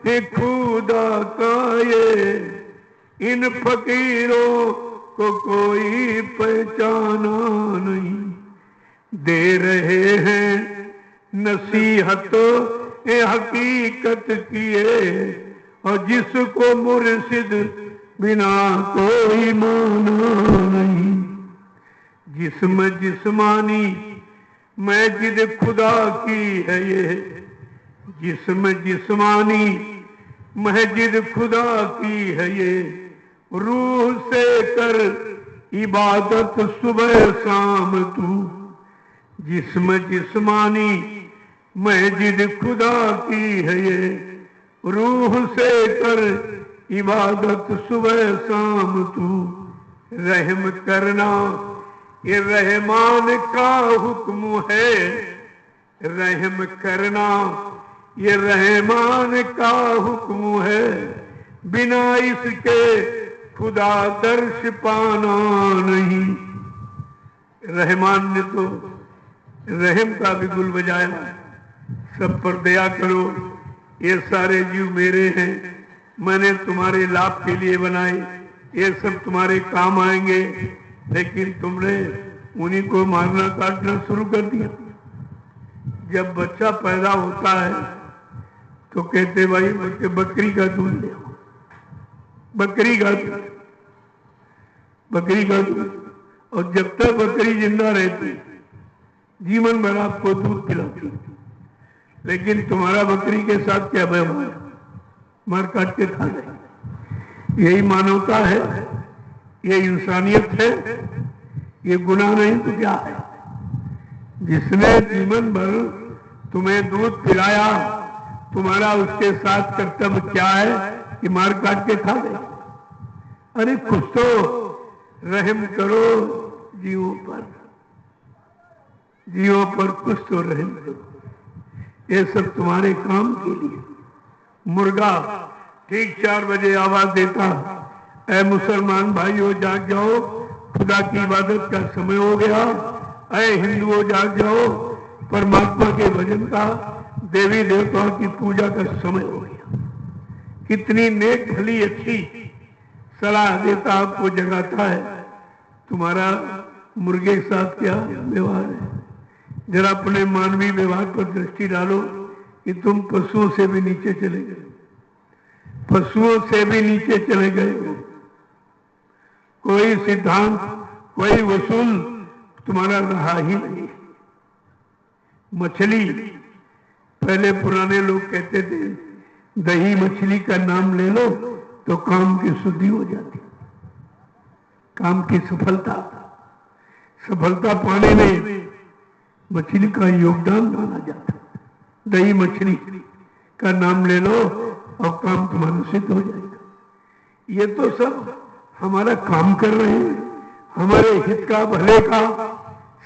S1: है खुदा का ये, इन फकीरों को कोई पहचाना नहीं। दे रहे हैं नसीहतों हकीकत किए, और जिसको मुर्शिद बिना कोई माना नहीं। जिस्म जिस्मानी मस्जिद खुदा की है ये, जिस्म जिस्मानी मस्जिद खुदा की है ये, रूह से कर इबादत सुबह शाम तू। जिस्म जिस्मानी मस्जिद खुदा की है ये, रूह से कर इबादत सुबह शाम तू। रहम करना ये रहमान का हुक्म है, रहम करना ये रहमान का हुक्म है, बिना इसके खुदा दर्श पाना नहीं। रहमान ने तो रहम का भी गुल बजाया, सब पर दया करो, ये सारे जीव मेरे हैं, मैंने तुम्हारे लाभ के लिए बनाए, ये सब तुम्हारे काम आएंगे। लेकिन तुमने उन्हीं को मारना काटना शुरू कर दिया। जब बच्चा पैदा होता है तो कहते भाई बकरी का दूध ले, बकरी का दूध, बकरी का दूध। और जब तक बकरी जिंदा रहती जीवन भर आपको दूध पिलाती, लेकिन तुम्हारा बकरी के साथ क्या व्यवहार, मार काट के खा जाए। यही मानवता है, ये इंसानियत है, ये गुनाह नहीं तो क्या है। जिसने जीवन भर तुम्हें दूध पिलाया, तुम्हारा उसके साथ कर्तव्य क्या है कि मार काट के खा गए। अरे कुछ तो रहम करो जीवों पर, जीवों पर कुछ तो रहम करो। ये सब तुम्हारे काम के लिए। मुर्गा ठीक 4 बजे आवाज देता, ऐ मुसलमान भाइयों जाग जाओ, खुदा की इबादत का समय हो गया। ऐ हिंदुओं जाग जाओ, परमात्मा के भजन का, देवी देवताओं की पूजा का समय हो गया। कितनी नेक भली अच्छी सलाह देता, आपको जगाता है। तुम्हारा मुर्गे के साथ क्या व्यवहार है? जरा अपने मानवीय व्यवहार पर दृष्टि डालो कि तुम पशुओं से भी नीचे चले गए, पशुओं से भी नीचे चले गए हो। कोई सिद्धांत, कोई वसूल तुम्हारा रहा ही नहीं। मछली, पहले पुराने लोग कहते थे दही मछली का नाम ले लो तो काम की शुद्धि हो जाती, काम की सफलता, सफलता पाने में मछली का योगदान माना जाता। दही मछली का नाम ले लो और काम तुम्हारा सिद्ध हो जाएगा। ये तो सब हमारा काम कर रहे हैं, हमारे हित का, भले का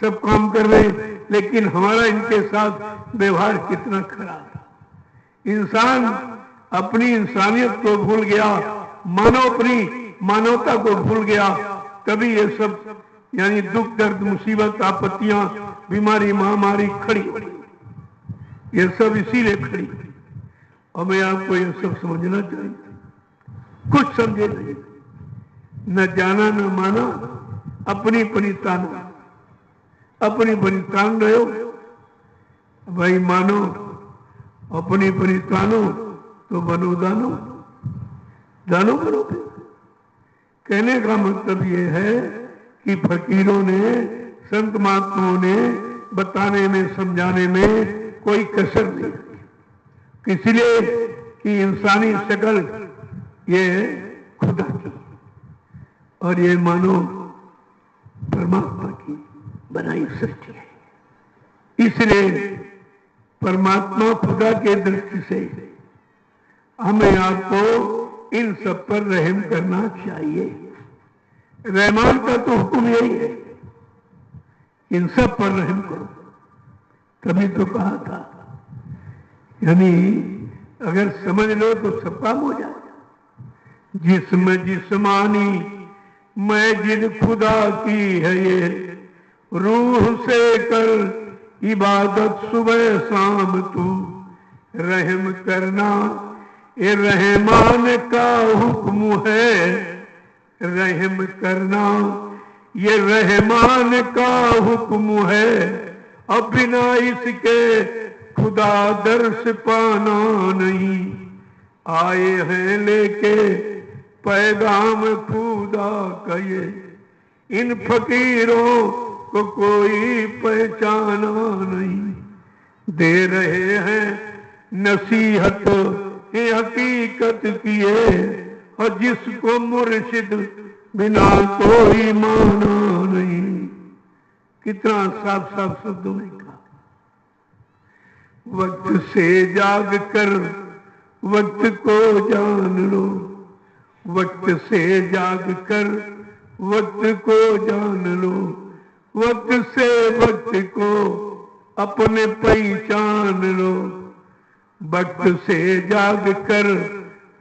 S1: सब काम कर रहे हैं, लेकिन हमारा इनके साथ व्यवहार कितना खराब है। इंसान अपनी इंसानियत को भूल गया, मानव अपनी मानवता को भूल गया, तभी ये सब यानी दुख दर्द मुसीबत आपत्तियां बीमारी महामारी खड़ी हो रही। ये सब इसीलिए खड़ी। और मैं आपको ये सब समझना चाहिए, कुछ समझे नहीं, न जाना न माना, अपनी अपनी ताना, अपनी अपनी तान रहे हो। भाई मानो अपनी परितानो तो बनो दानो, दानो बनो। कहने का मतलब ये है कि फकीरों ने, संत महात्माओं ने बताने में, समझाने में कोई कसर नहीं, इसलिए कि इंसानी शक्ल ये खुदा की और ये मानो परमात्मा की बनाई सृष्टि है। इसलिए परमात्मा खुदा के दृष्टि से हमें आपको इन सब पर रहम करना चाहिए। रहमान का तो हुक्म यही है, इन सब पर रहम करो। तभी तो कहा था, यानी अगर समझ लो तो सब काम हो जाएगा। जिस्म जिस्मानी मैं जिन खुदा की है ये, रूह से कर इबादत सुबह शाम तू, रहम करना ये रहमान का हुक्म है, रहम करना ये रहमान का हुक्म है, अब बिना इसके खुदा दर्श पाना नहीं, आए हैं लेके पैगाम खुदा का ये, इन फकीरों को कोई पहचाना नहीं, दे रहे हैं नसीहत ये हकीकत किए, और जिसको मुर्शिद बिना कोई माना नहीं। कितना साफ साफ शब्दों में कहा, वक्त से जाग कर वक्त को जान लो, वक्त से जाग कर वक्त को जान लो, वक्त से वक्त को अपने पहचान लो, वक्त से जाग कर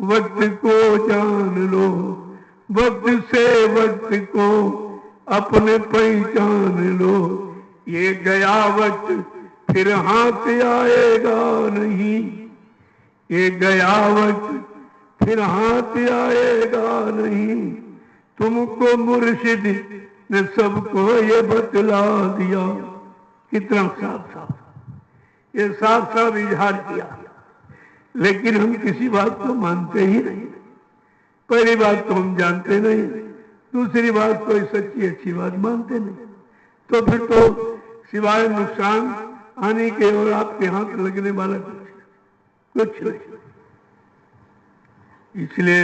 S1: वक्त को जान लो, वक्त से वक्त को अपने पहचान लो, ये गया वक्त फिर हाथ आएगा नहीं, ये गया वक्त फिर हाथ आएगा नहीं, तुमको मुर्शिद ने सबको ये बतला दिया। कितना साफ साफ, ये साफ साफ इजहार किया, लेकिन हम किसी बात को मानते ही नहीं। पहली बात तो हम जानते नहीं, दूसरी बात कोई सच्ची अच्छी बात मानते नहीं, तो फिर तो सिवाय नुकसान आने के और आपके हाथ लगने वाला कुछ नहीं। इसलिए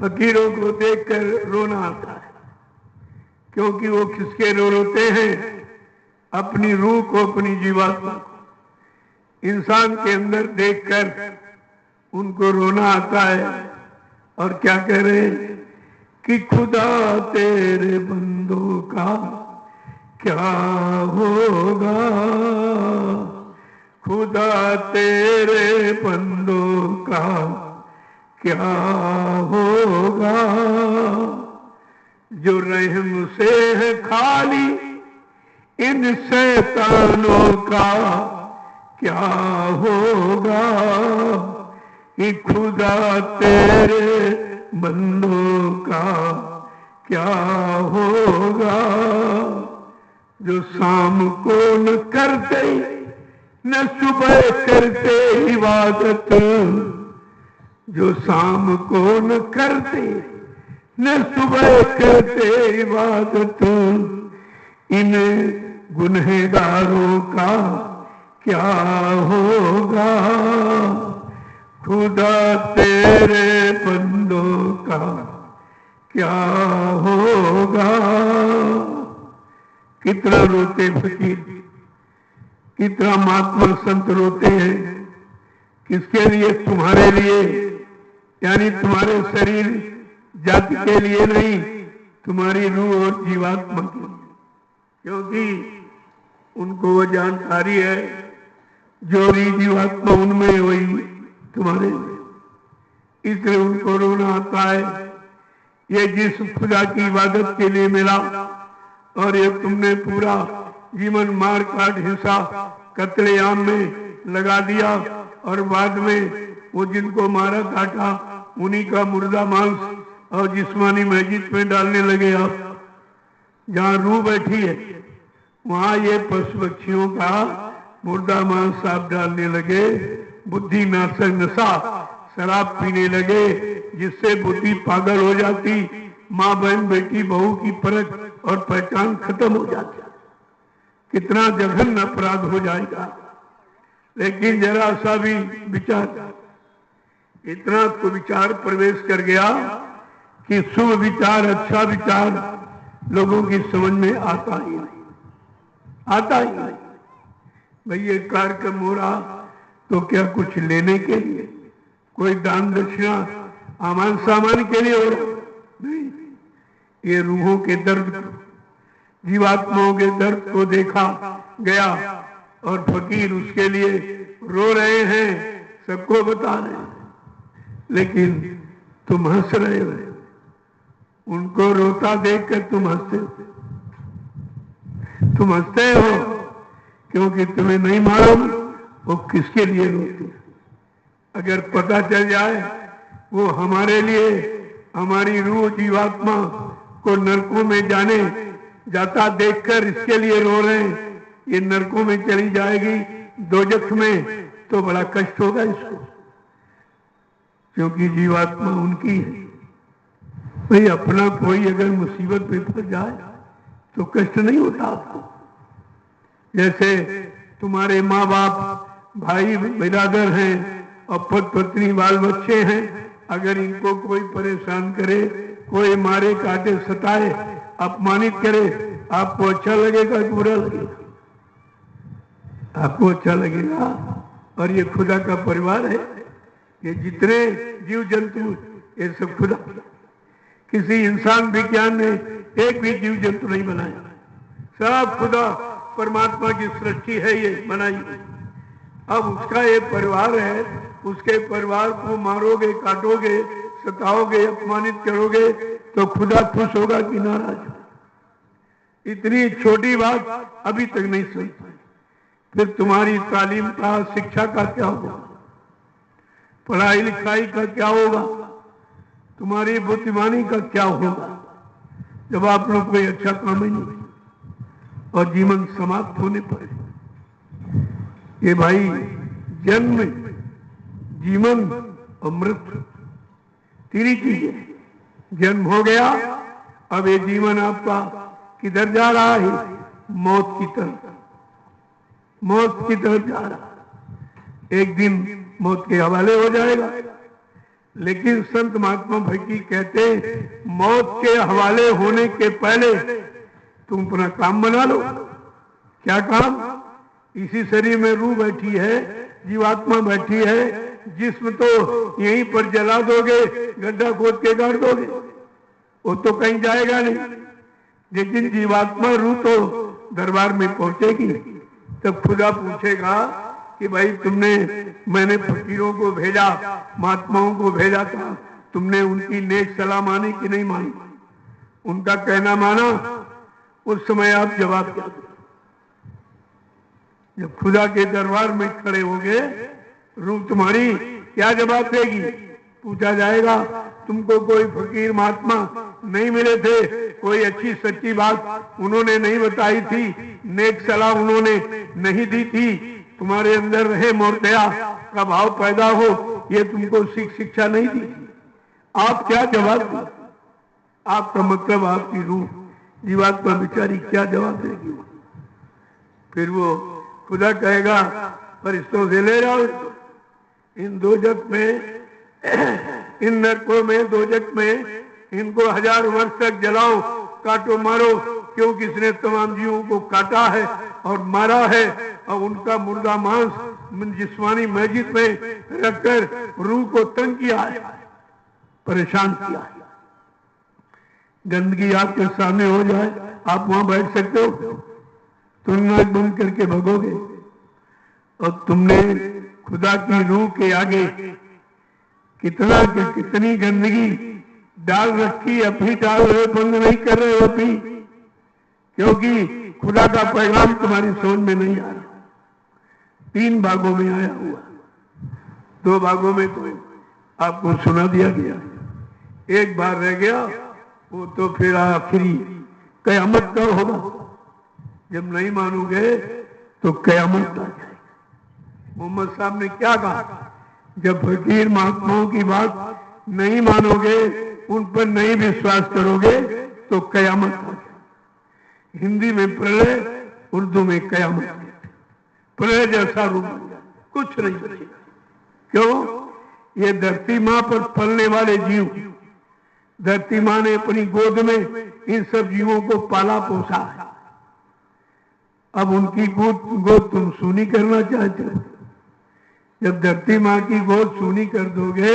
S1: फकीरों को देखकर रोना आता है, क्योंकि वो किसके रोते हैं? अपनी रूह को, अपनी जीवात्मा को इंसान के अंदर देखकर उनको रोना आता है। और क्या कह रहे हैं कि खुदा तेरे बंदों का क्या होगा, खुदा तेरे बंदों का क्या होगा, जो रहम से है खाली इन शैतानों का क्या होगा, कि खुदा तेरे बंदों का क्या होगा, जो शाम को न करते न सुबह करते इबादत, जो शाम को न करते न सुबह करते इबादत, इन गुनहगारों का क्या होगा, खुदा तेरे बंदों का क्या होगा। कितना रोते फकीर, कितना महात्मा संत रोते हैं, किसके लिए? तुम्हारे लिए, यानी तुम्हारे शरीर जाति के लिए नहीं, तुम्हारी रूह और जीवात्मा के लिए, क्योंकि उनको वो जानकारी है जो जीवात्मा उनमें वही तुम्हारे लिए, इसलिए उनको रोना आता है। ये जिस खुदा की इबादत के लिए मिला और ये तुमने पूरा जीवन मार काट हिंसा कत्लेआम में लगा दिया, और बाद में वो जिनको मारा काटा उन्हीं का मुर्दा मांस और जिस्मानी मस्जिद में डालने लगे। आप जहाँ रूह बैठी है वहां ये पशु पक्षियों का मुर्दा मांस साफ डालने लगे, बुद्धि नाशक नशा शराब पीने लगे, जिससे बुद्धि पागल हो जाती, माँ बहन बेटी बहू की परख और पहचान खत्म हो जाती, कितना जघन्य अपराध हो जाएगा। लेकिन जरा सा भी विचार, इतना तो विचार प्रवेश कर गया कि शुभ विचार, अच्छा विचार लोगों की समझ में आता ही नहीं, आता ही नहीं। भाई ये कार्यक्रम हो रहा तो क्या कुछ लेने के लिए, कोई दान दक्षिणा आमान सामान के लिए हो रहा? नहीं, ये रूहों के दर्द, जीवात्माओं के दर्द को देखा गया और फकीर उसके लिए रो रहे हैं, सबको बता रहे हैं। लेकिन तुम हंस रहे हो, उनको रोता देखकर तुम हंसते हो, तुम हंसते हो क्योंकि तुम्हें नहीं मालूम वो किसके लिए रोती है। अगर पता चल जाए वो हमारे लिए, हमारी रूह जीवात्मा को नरकों में जाने जाता देखकर इसके लिए रो रहे हैं, ये नरकों में चली जाएगी दोजख में, तो बड़ा कष्ट होगा इसको, क्योंकि जीवात्मा उनकी है। भाई अपना कोई अगर मुसीबत में फंस जाए तो कष्ट नहीं होता आपको। जैसे तुम्हारे माँ बाप, भाई बिरादर हैं और पति पत्नी बाल बच्चे हैं, अगर इनको कोई परेशान करे, कोई मारे काटे सताए अपमानित करे, आपको अच्छा लगेगा कि बुरा लगेगा? आपको अच्छा लगेगा। और ये खुदा का परिवार है, ये जितने जीव जंतु ये सब खुदा, किसी इंसान विज्ञान ने एक भी जीव जंतु नहीं बनाया, सब खुदा परमात्मा की सृष्टि है ये बनाई। अब उसका ये परिवार है, उसके परिवार को मारोगे, काटोगे, सताओगे, अपमानित करोगे तो खुदा खुश होगा कि नाराज? इतनी छोटी बात अभी तक नहीं सुन पाई, फिर तुम्हारी तालीम का, शिक्षा का क्या होगा? पढ़ाई लिखाई का क्या होगा? तुम्हारी बुद्धिमानी का क्या होगा जब आप लोग कोई अच्छा काम ही नहीं और जीवन समाप्त होने पर? ये भाई जन्म, जीवन और मृत्यु तीन ही चीजें। जन्म हो गया, अब ये जीवन आपका किधर जा रहा है? मौत की तरफ, मौत की तरफ जा रहा। एक दिन मौत के हवाले हो जाएगा। लेकिन संत महात्मा भक्ति कहते हैं मौत के हवाले होने के पहले तुम अपना काम बना लो। क्या काम? इसी शरीर में रूह बैठी है, जीवात्मा बैठी है, जिस्म तो यहीं पर जला दोगे, गड्ढा खोद के गाड़ दोगे, वो तो कहीं जाएगा नहीं। लेकिन जीवात्मा रूह तो दरबार में पहुंचेगी। तब खुदा पूछेगा कि भाई तुमने, मैंने फकीरों को भेजा, महात्माओं को भेजा था, तुमने उनकी नेक सलाह मानी कि नहीं मानी? उनका कहना माना? उस समय आप जवाब क्या दो? जब खुदा के दरबार में खड़े होंगे, रूह तुम्हारी क्या जवाब देगी? पूछा जाएगा तुमको कोई फकीर महात्मा नहीं मिले थे, कोई अच्छी सच्ची बात उन्होंने नहीं बताई थी, नेक सलाह उन्होंने नहीं दी थी, तुम्हारे अंदर रहे मोरदया का भाव पैदा हो, ये तुमको शिक्षा नहीं दी थी? आप क्या जवाब दो? आपका मतलब आपकी रूह जीवात्मा बेचारी क्या जवाब देगी? फिर वो खुदा कहेगा फरिश्तों से ले जाओ इन दोजख में, इन नरकों में, दोजख में, इनको 1000 वर्ष तक जलाओ, काटो, मारो, क्योंकि इसने तमाम जीवों को काटा है और मारा है और उनका मुर्दा मांस जिस्मानी मस्जिद में रखकर रूह को तंग किया है, परेशान किया है। गंदगी आपके सामने हो जाए, आप वहां बैठ सकते हो? तुम नाक बंद करके भगोगे। और तुमने खुदा की रूह के आगे कितनी गंदगी डाल रखी, अभी डाल रहे, बंद नहीं कर रहे हो अभी, क्योंकि खुदा का पैगाम तुम्हारी समझ में नहीं आ रहा। 3 भागों में आया हुआ, 2 भागों में तो आपको सुना दिया गया, एक बार रह गया, वो तो फिर आखिरी कयामत का होगा। जब नहीं मानोगे तो कयामत आ जाएगी। मोहम्मद साहब ने क्या कहा, जब फकीर महात्माओं की बात नहीं मानोगे, उन पर नहीं विश्वास करोगे तो कयामत आ जाए। हिंदी में प्रलय, उर्दू में कयामत। प्रलय जैसा रूप बन जाए, कुछ नहीं बचेगा। क्यों? ये धरती माँ पर पलने वाले जीव, धरती माँ ने अपनी गोद में इन सब जीवों को पाला पोसा है। अब उनकी गोद तुम सूनी करना चाहते हो। जब धरती माँ की गोद सूनी कर दोगे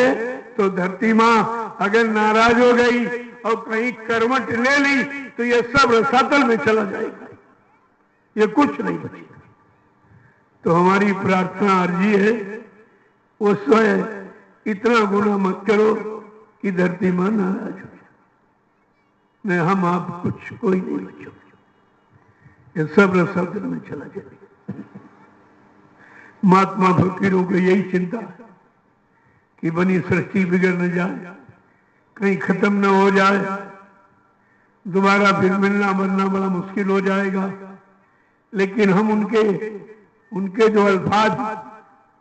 S1: तो धरती माँ अगर नाराज हो गई और कहीं करवट ले ली तो ये सब रसातल में चला जाएगा, ये कुछ नहीं बचेगा। तो हमारी प्रार्थना अर्जी है, वो स्वयं इतना गुनाह मत करो कि धरती माँ नाराज हो जाए। नहीं, हम आप कुछ कोई नहीं बचोगे, ये सब रसातल में चला जाएगा। महात्मा फकीरों को यही चिंता है कि बनी सृष्टि बिगड़ न जाए, कहीं खत्म न हो जाए, दोबारा फिर मिलना मरना बड़ा मुश्किल हो जाएगा। लेकिन हम उनके जो अल्फाज,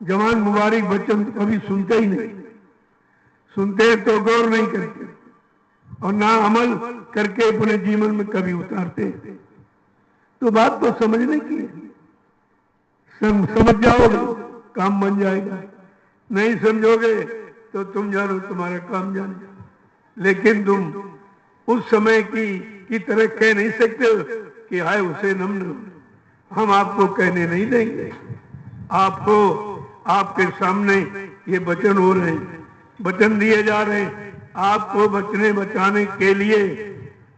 S1: जवान मुबारक बच्चन कभी सुनते ही नहीं, सुनते तो गौर नहीं करते और ना अमल करके अपने जीवन में कभी उतारते। तो बात तो समझने की है, समझ जाओगे काम बन जाएगा, नहीं समझोगे तो तुम जानो तुम्हारा काम जान जाए। लेकिन तुम उस समय की तरह कह नहीं सकते कि हाय उसे नमन, हम आपको कहने नहीं देंगे। आपको आपके सामने ये वचन हो रहे हैं, वचन दिए जा रहे हैं, आपको बचने बचाने के लिए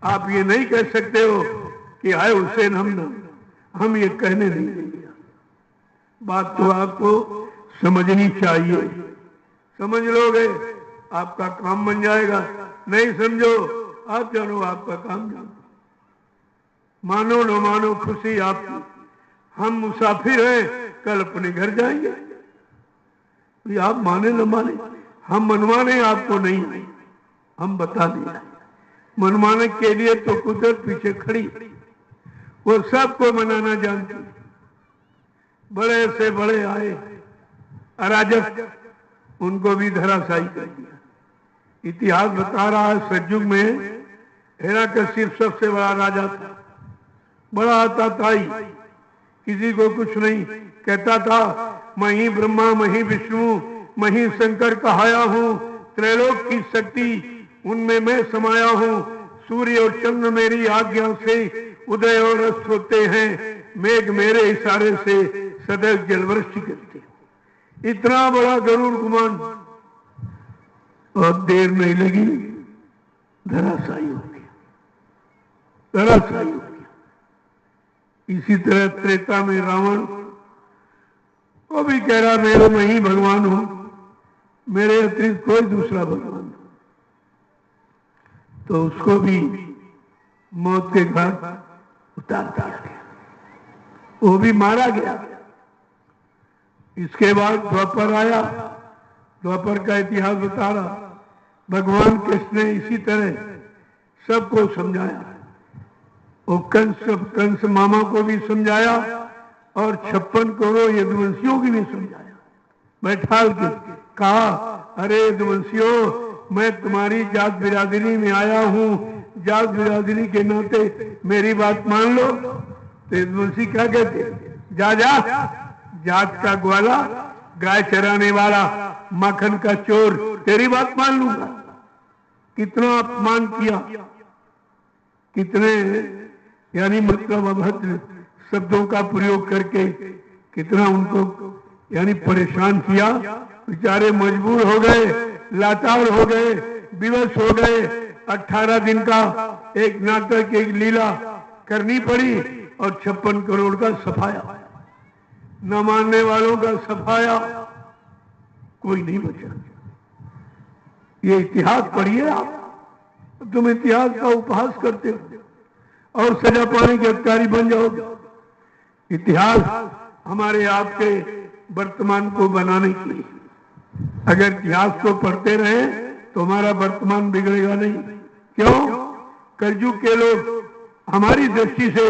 S1: आप ये नहीं कह सकते हो कि हाय उसे नमन, हम ये कहने नहीं देंगे। बात तो आपको समझनी चाहिए, समझ लोगे आपका काम बन जाएगा, नहीं समझो आप जानो आपका काम जानो। मानो न मानो खुशी आपकी, हम मुसाफिर हैं, कल अपने घर जाएंगे। आप माने न माने, हम मनवाने आपको नहीं, हम बता दिया। मनवाने के लिए तो कुदरत पीछे खड़ी, वो सबको मनाना जानती। बड़े से बड़े आए अराजक, उनको भी धराशायी कर दिया। इतिहास बता रहा है सतयुग में हिरण्यकशिप सबसे बड़ा राजा था, बड़ा आताताई, किसी को कुछ नहीं, कहता था मैं ही ब्रह्मा, मैं ही विष्णु, मैं ही शंकर कहाया हूँ, त्रैलोक की शक्ति उनमें मैं समाया हूँ, सूर्य और चंद्र मेरी आज्ञा से उदय और अस्त होते हैं, मेघ मेरे इशारे से सदैव जलवृष्टि करते। इतना बड़ा गरुड़ गुमान, और देर नहीं लगी धराशायी हो गया, धराशायी हो गया। इसी तरह त्रेता में रावण वो भी कह रहा मैं ही भगवान हूं, मेरे अतिरिक्त कोई दूसरा भगवान नहीं। तो उसको भी मौत के घाट उतार दिया गया, वो भी मारा गया। इसके बाद द्वापर आया, द्वापर का इतिहास बता रहा, भगवान कृष्ण ने इसी तरह सबको समझाया। वो कंस मामा को भी समझाया और 56 करोड़ यदुवंशियों की भी समझाया। बैठाल के कहा अरे यदुवंशियों, मैं तुम्हारी जात बिरादरी में आया हूं, जात बिरादरी के नाते मेरी बात मान लो। तो यदुवंशी क्या कहते, जा जा, जात का ग्वाला, गाय चराने वाला, माखन का चोर, तेरी बात मान लूंगा। कितना अपमान किया, कितने यानी मतलब अभद्र शब्दों का प्रयोग करके कितना उनको यानी परेशान किया। बेचारे मजबूर हो गए, लाचार हो गए, विवश हो गए। 18 दिन का एक नाटक, एक लीला करनी पड़ी और 56 करोड़ का सफाया, न मानने वालों का सफाया, कोई नहीं बचा। ये इतिहास पढ़िए आप, तुम इतिहास का उपहास करते हो और सजा पाने के अधिकारी बन जाओगे। इतिहास हमारे आपके वर्तमान को बनाने के लिए, अगर इतिहास को पढ़ते रहे तो हमारा वर्तमान बिगड़ेगा नहीं। क्यों? कलयुग के लोग हमारी दृष्टि से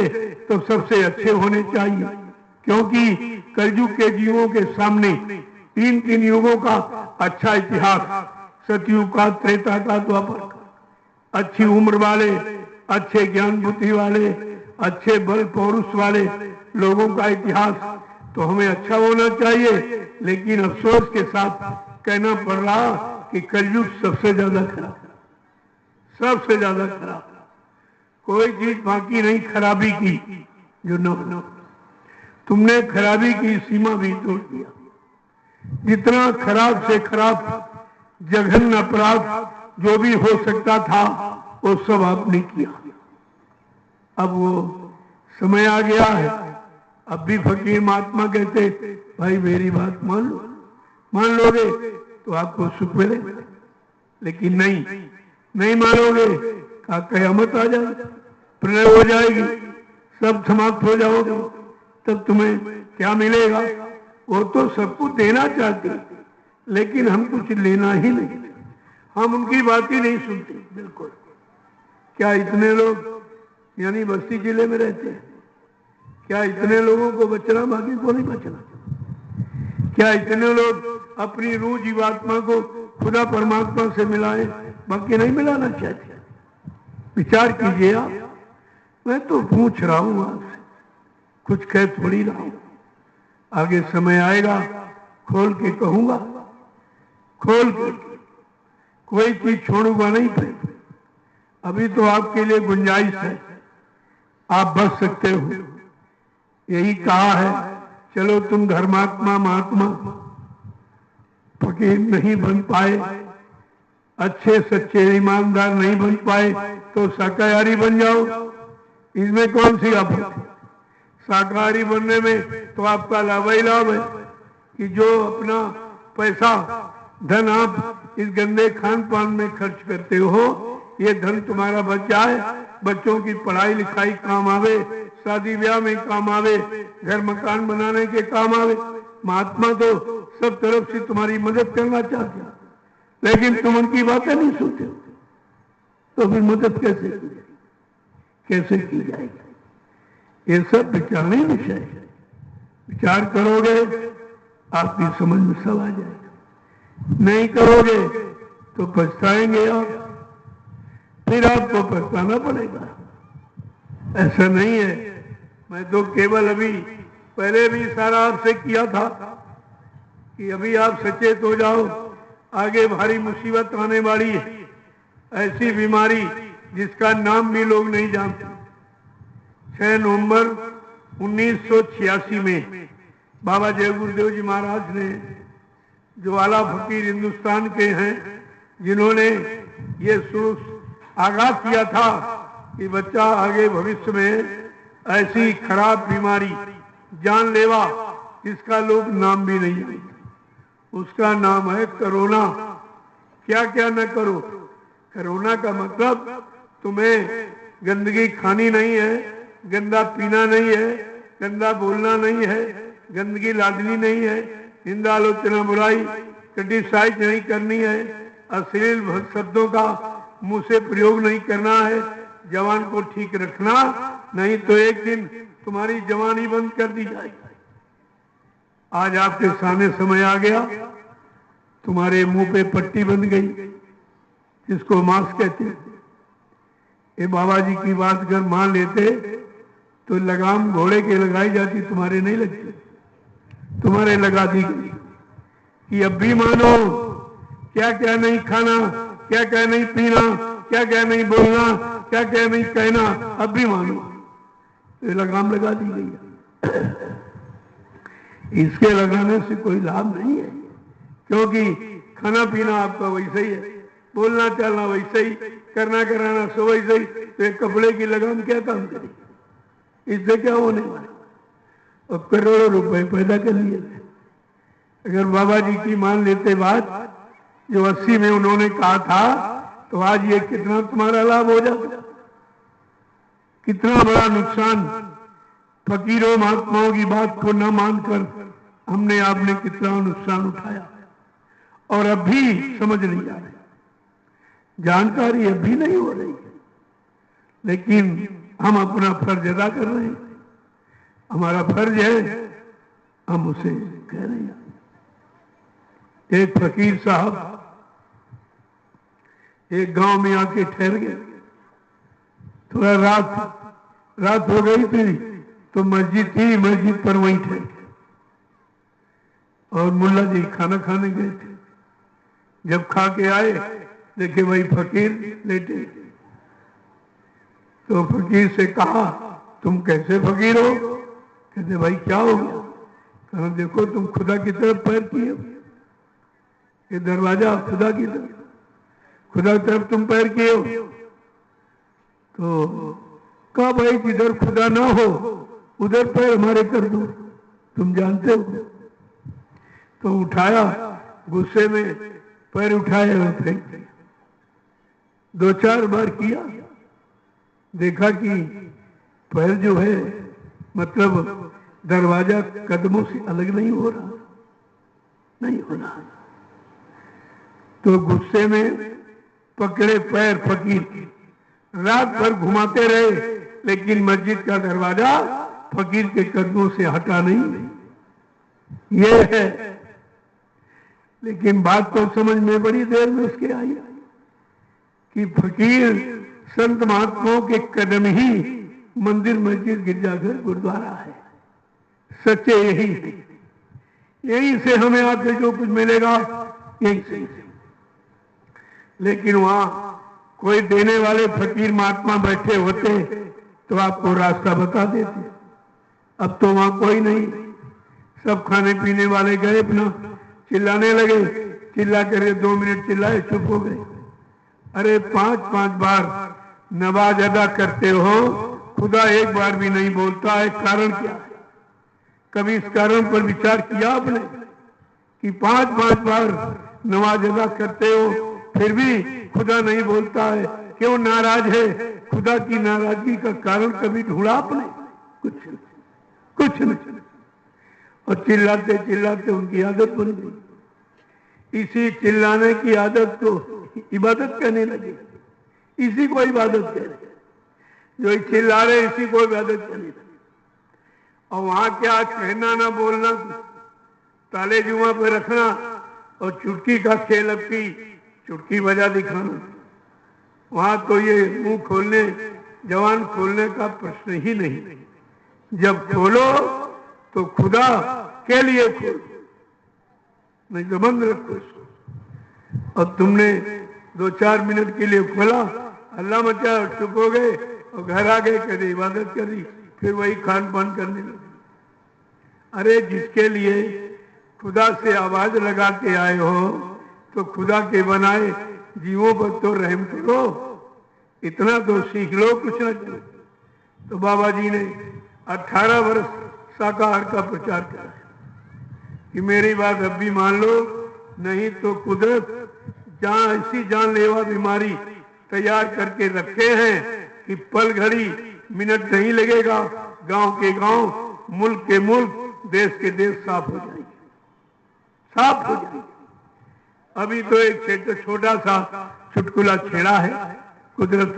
S1: तो सबसे अच्छे होने चाहिए, क्योंकि कलयुग के जीवों के सामने तीन तीन युगों का अच्छा इतिहास, सतयुग का, त्रेता का, द्वापर का, अच्छी उम्र वाले, अच्छे ज्ञान बुद्धि वाले, अच्छे बल पौरुष वाले लोगों का इतिहास, तो हमें अच्छा होना चाहिए। लेकिन अफसोस के साथ कहना पड़ रहा कि कलयुग सबसे ज्यादा खराब, सबसे ज्यादा खराब। कोई चीज बाकी नहीं खराबी की जो न, तुमने खराबी की सीमा भी तोड़ दिया। जितना खराब से खराब जघन्य अपराध जो भी हो सकता था वो सब आपने किया। अब वो समय आ गया है। अब भी फकीर महात्मा कहते भाई मेरी बात मान लो, मान लोगे तो आपको सुख मिले, लेकिन नहीं, नहीं मानोगे का कयामत आ जाए, प्रलय हो जाएगी, सब समाप्त हो जाओगे, तब तुम्हें क्या मिलेगा? वो तो सब कुछ देना चाहते, लेकिन हम कुछ लेना ही नहीं, हम उनकी बात ही नहीं सुनते बिल्कुल। क्या इतने लोग यानी बस्ती जिले में रहते हैं? क्या इतने लोगों को बचना, बाकी को नहीं बचना? क्या इतने लोग अपनी रूह जीवात्मा को खुदा परमात्मा से मिलाए, बाकी नहीं मिलाना चाहते? विचार कीजिए आप। मैं तो पूछ रहा हूं आपसे, कुछ कह थोड़ी रहा हूं। आगे समय आएगा खोल के कहूंगा, खोल के, कोई चीज छोड़ूंगा नहीं पे। अभी तो आपके लिए गुंजाइश है, आप बच सकते हो। यही कहा है, चलो तुम धर्मात्मा महात्मा फकीर नहीं बन पाए, अच्छे सच्चे ईमानदार नहीं बन पाए, तो शाकाहारी बन जाओ। इसमें कौन सी आफत है? शाकाहारी बनने में तो आपका लाभ ही लाभ है कि जो अपना पैसा धन आप इस गंदे खान पान में खर्च करते हो, ये धन तुम्हारा बच जाए, बच्चों की पढ़ाई लिखाई काम आवे, शादी ब्याह में काम आवे, घर मकान बनाने के काम आवे। महात्मा तो सब तरफ से तुम्हारी मदद करना चाहते हैं, लेकिन तुम उनकी बातें नहीं सुनते, तो फिर मदद कैसे की जाएगी, कैसे की जाएगी? ये सब विचारने विषय है। विचार करोगे आपकी समझ में सब आ जाएगा, नहीं करोगे तो पछताएंगे आप, फिर आपको पछताना पड़ेगा। ऐसा नहीं है। मैं तो केवल अभी पहले भी इशारा आपसे किया था कि अभी आप सचेत हो जाओ, आगे भारी मुसीबत आने वाली है। ऐसी बीमारी जिसका नाम भी लोग नहीं जानते। 6 नवंबर 1986 में बाबा जय गुरुदेव जी महाराज ने, जो आला फकीर हिंदुस्तान के हैं, जिन्होंने ये शुरू आगाज किया था कि बच्चा आगे भविष्य में ऐसी खराब बीमारी जानलेवा जिसका लोग नाम भी नहीं जानते, उसका नाम है कोरोना। क्या क्या न करो। कोरोना का मतलब तुम्हें गंदगी खानी नहीं है, गंदा पीना नहीं है, गंदा बोलना नहीं है, गंदगी लादनी नहीं है, निंदा आलोचना बुराई क्रिटिसाइज नहीं करनी है, अश्लील शब्दों का मुंह से प्रयोग नहीं करना है, जवान को ठीक रखना, नहीं तो एक दिन तुम्हारी जवानी बंद कर दी जाएगी। आज आपके सामने समय आ गया, तुम्हारे मुंह पे पट्टी बंध गई जिसको मास्क कहते हैं। ये बाबा जी की बात अगर मान लेते तो लगाम घोड़े के लगाई जाती, तुम्हारे नहीं लगती, तुम्हारे लगा दी गई कि अब भी मानो, क्या क्या नहीं खाना, क्या क्या नहीं पीना, क्या क्या नहीं बोलना, क्या क्या नहीं कहना, अब भी मानो, ये लगाम लगा दी गई है। इसके लगाने से कोई लाभ नहीं है, क्योंकि खाना पीना आपका वैसे ही है, बोलना चलना वैसे ही, करना कराना सब वैसे ही, तो एक कपड़े की लगाम क्या काम करेगी? इससे क्या होने वाला? और करोड़ों रुपए पैदा कर लिए थे। अगर बाबा जी की मान लेते बात जो 80 में उन्होंने कहा था, तो आज ये कितना तुम्हारा लाभ हो जाता, कितना बड़ा नुकसान। फकीरों महात्माओं की बात को न मानकर हमने आपने कितना नुकसान उठाया, और अब भी समझ नहीं आ रही, जानकारी अभी नहीं हो रही है, लेकिन हम अपना फर्ज अदा कर रहे हैं। हमारा फर्ज है हम उसे कह रहे हैं। एक फकीर साहब एक गांव में आके ठहर गए। थोड़ा रात हो गई थी तो मस्जिद थी, मस्जिद पर वहीं ठहर गए और मुल्ला जी खाना खाने गए थे। जब खा के आए देखे वही फकीर लेटे। तो फकीर से कहा, तुम कैसे फकीर हो? कहते भाई क्या हो गया? कहा देखो तुम खुदा की तरफ पैर किए, ये दरवाजा खुदा की तरफ तुम पैर किए हो। तो कहा भाई जिधर खुदा ना हो उधर पैर हमारे कर दो, तुम जानते हो। तो उठाया, गुस्से में पैर उठाया और फेंक दिया। 2-4 बार किया, देखा कि पैर जो है मतलब दरवाजा कदमों से अलग नहीं हो रहा। तो गुस्से में पकड़े पैर फकीर, रात भर घुमाते रहे लेकिन मस्जिद का दरवाजा फकीर के कदमों से हटा नहीं। ये है, लेकिन बात तो समझ में बड़ी देर में उसके आई कि फकीर संत महात्माओं के कदम ही मंदिर, मस्जिद, गिरजाघर, गुरुद्वारा है। सच्चे यही है, यही से हमें आके जो कुछ मिलेगा यही से। लेकिन वहां कोई देने वाले फकीर महात्मा बैठे होते तो आपको रास्ता बता देते। अब तो वहां कोई नहीं, सब खाने पीने वाले गए, अपना चिल्लाने लगे। चिल्ला करे 2 मिनट चिल्लाए, चुप हो गए। अरे 5-5 बार नमाज अदा करते हो, खुदा एक बार भी नहीं बोलता है, कारण क्या है? कभी इस कारण पर विचार किया आपने कि 5-5 बार नमाज अदा करते हो फिर भी खुदा नहीं बोलता है? क्यों नाराज है? खुदा की नाराजगी का कारण कभी ढूंढा आपने? कुछ नहीं। और चिल्लाते चिल्लाते उनकी आदत बन गई। इसी चिल्लाने की आदत को इबादत कहने लगे। इसी को इबादत कह रहे, जो चिल्ला रहे इसी को इबादत कहने लगे। और वहां क्या कहना ना बोलना, ताले जुमा पे रखना और चुटकी का खेल, अब की चुटकी बजा दिखाना। वहां तो ये मुंह खोलने, जवान खोलने का प्रश्न ही नहीं। जब खोलो तो खुदा के लिए खोलो, नहीं तो बंद रखो इसको। और तुमने 2-4 मिनट के लिए खोला, अल्लाह मचा, चुप हो गए और घर आ गए, कभी इबादत करी, फिर वही खान पान करने लगे। अरे जिसके लिए खुदा से आवाज लगा के आए हो तो खुदा के बनाए जीवों पर तो रहम करो, इतना तो सीख लो, कुछ न करो। तो बाबा जी ने 18 वर्ष शाकाहार का प्रचार करा कि मेरी बात अब भी मान लो, नहीं तो कुदरत जहां ऐसी जानलेवा बीमारी तैयार करके रखे हैं कि पल घड़ी मिनट नहीं लगेगा, गांव के गांव, मुल्क के मुल्क, देश के देश साफ हो जाएंगे, साफ हो जाएंगे। अभी तो एक छोटा सा चुटकुला छेड़ा है, कुदरत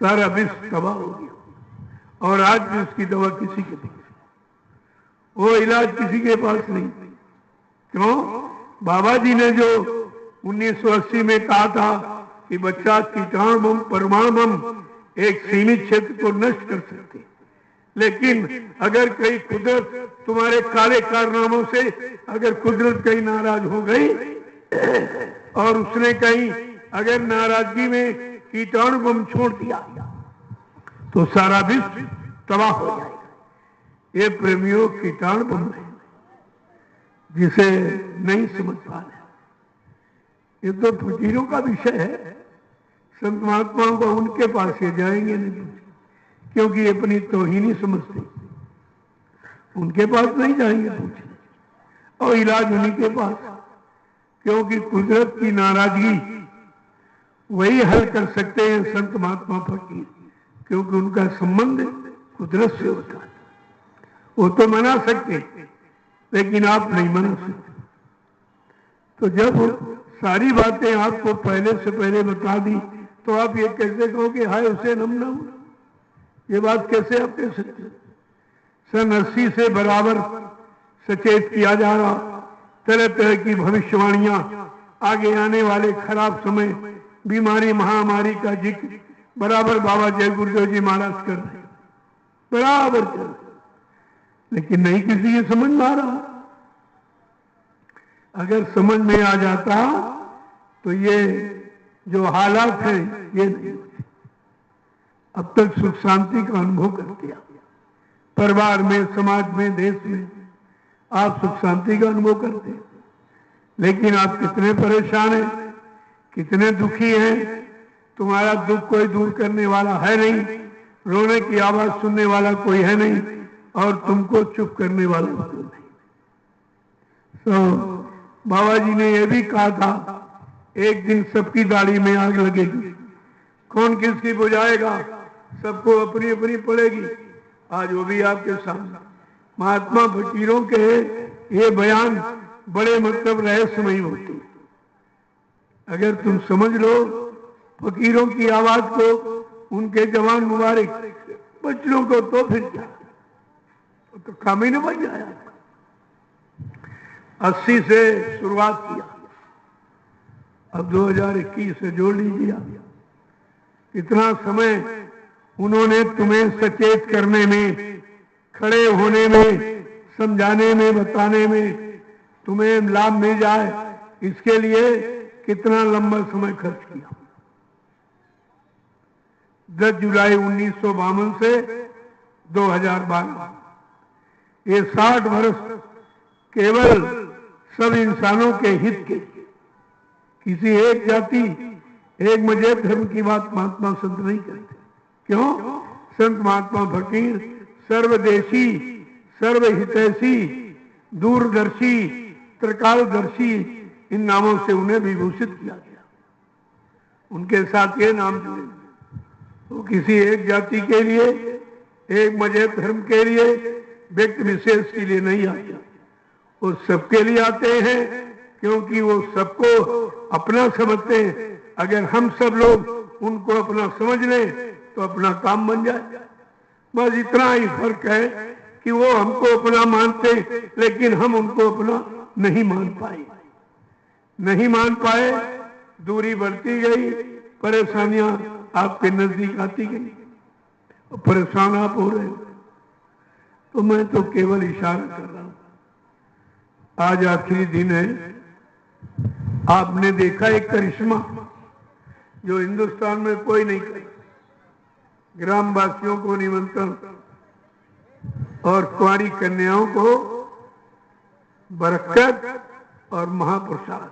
S1: सारा विश्व तबाह हो गया और आज भी उसकी दवा किसी के पास, वो इलाज किसी के पास नहीं। क्यों? बाबा जी ने जो 1980 में कहा था कि बच्चा कीटाणु बम, परमाणु बम एक सीमित क्षेत्र को नष्ट कर सकते, लेकिन अगर कहीं कुदरत तुम्हारे काले कारनामों से अगर कुदरत कहीं नाराज हो गई और उसने कहीं अगर नाराजगी में कीटाणु बम छोड़ दिया तो सारा विश्व तबाह हो जाएगा। ये प्रेमियों कीटाणु बम है जिसे नहीं समझ पा रहे। ये तो फकीरों का विषय है, संत महात्माओं को उनके पास ये जाएंगे नहीं, क्योंकि ये अपनी तौहीन ही समझते, उनके पास नहीं जाएंगे पूछने, और इलाज उन्हीं के पास, क्योंकि कुदरत की नाराजगी वही हल कर सकते हैं संत महात्मा फकीर, क्योंकि उनका संबंध कुदरत से होता है। वो तो मना सकते लेकिन आप नहीं मना सकते। तो जब सारी बातें आपको पहले से पहले बता दी तो आप ये कैसे कहोगे हाय उसे नम नम? ये बात कैसे आप कह सकते? सन 80 से बराबर सचेत किया जा रहा, तरह तरह की भविष्यवाणियां, आगे आने वाले खराब समय, बीमारी, महामारी का जिक्र बराबर बाबा जय गुरुदेव जी महाराज कर रहे, बराबर कर रहे, लेकिन नहीं किसी के समझ में आ रहा। अगर समझ में आ जाता तो ये जो हालात हैं ये नहीं होते। अब तक सुख शांति का अनुभव करते आप, परिवार में, समाज में, देश में आप सुख शांति का अनुभव करते हैं, लेकिन आप कितने परेशान हैं, कितने दुखी हैं। तुम्हारा दुख कोई दूर करने वाला है नहीं, रोने की आवाज सुनने वाला कोई है नहीं, और तुमको चुप करने वाला कोई नहीं। तो बाबा जी ने यह भी कहा था, एक दिन सबकी दाढ़ी में आग लगेगी, कौन किसकी बुझाएगा, सबको अपनी अपनी पड़ेगी। आज वो भी आपके सामने। महात्मा फकीरों के ये बयान बड़े मतलब रहस्यमयी होते हैं। अगर तुम समझ लो फकीरों की आवाज को, उनके जवान मुबारक बच्चों को, तो फिर क्या, तो काम ही न बन जाया। 80 से शुरुआत किया, अब 2021 से जोड़ लीजिए। कितना समय उन्होंने तुम्हें सचेत करने में, खड़े होने में, समझाने में, बताने में, तुम्हें लाभ मिल जाए, इसके लिए कितना लंबा समय खर्च किया। 10 जुलाई 1952 से 2012, ये 60 वर्ष केवल सब इंसानों के हित के, किसी एक जाति, एक मजहब, धर्म की बात महात्मा संत नहीं करते। क्यों? संत महात्मा फकीर सर्वदेशी, सर्वहितैषी, दूरदर्शी, त्रिकालदर्शी, इन नामों से उन्हें विभूषित किया गया। उनके साथ ये नाम जुड़े। वो किसी एक जाति के लिए, एक मजहब धर्म के लिए, व्यक्ति विशेष के लिए नहीं आते, वो सबके लिए आते हैं, क्योंकि वो सबको अपना समझते हैं। अगर हम सब लोग उनको अपना समझ लें तो अपना काम बन जाए। बस इतना ही फर्क है कि वो हमको अपना मानते, लेकिन हम उनको अपना नहीं मान पाए। नहीं मान पाए, दूरी बढ़ती गई, परेशानियां आपके नजदीक आती गई, परेशान आप हो रहे हो। तो मैं तो केवल इशारा कर रहा हूं। आज आखिरी दिन है। आपने देखा एक करिश्मा जो हिंदुस्तान में कोई नहीं करे। ग्रामवासियों को निमंत्रण और कुंवारी कन्याओं को बरकत और महाप्रसाद,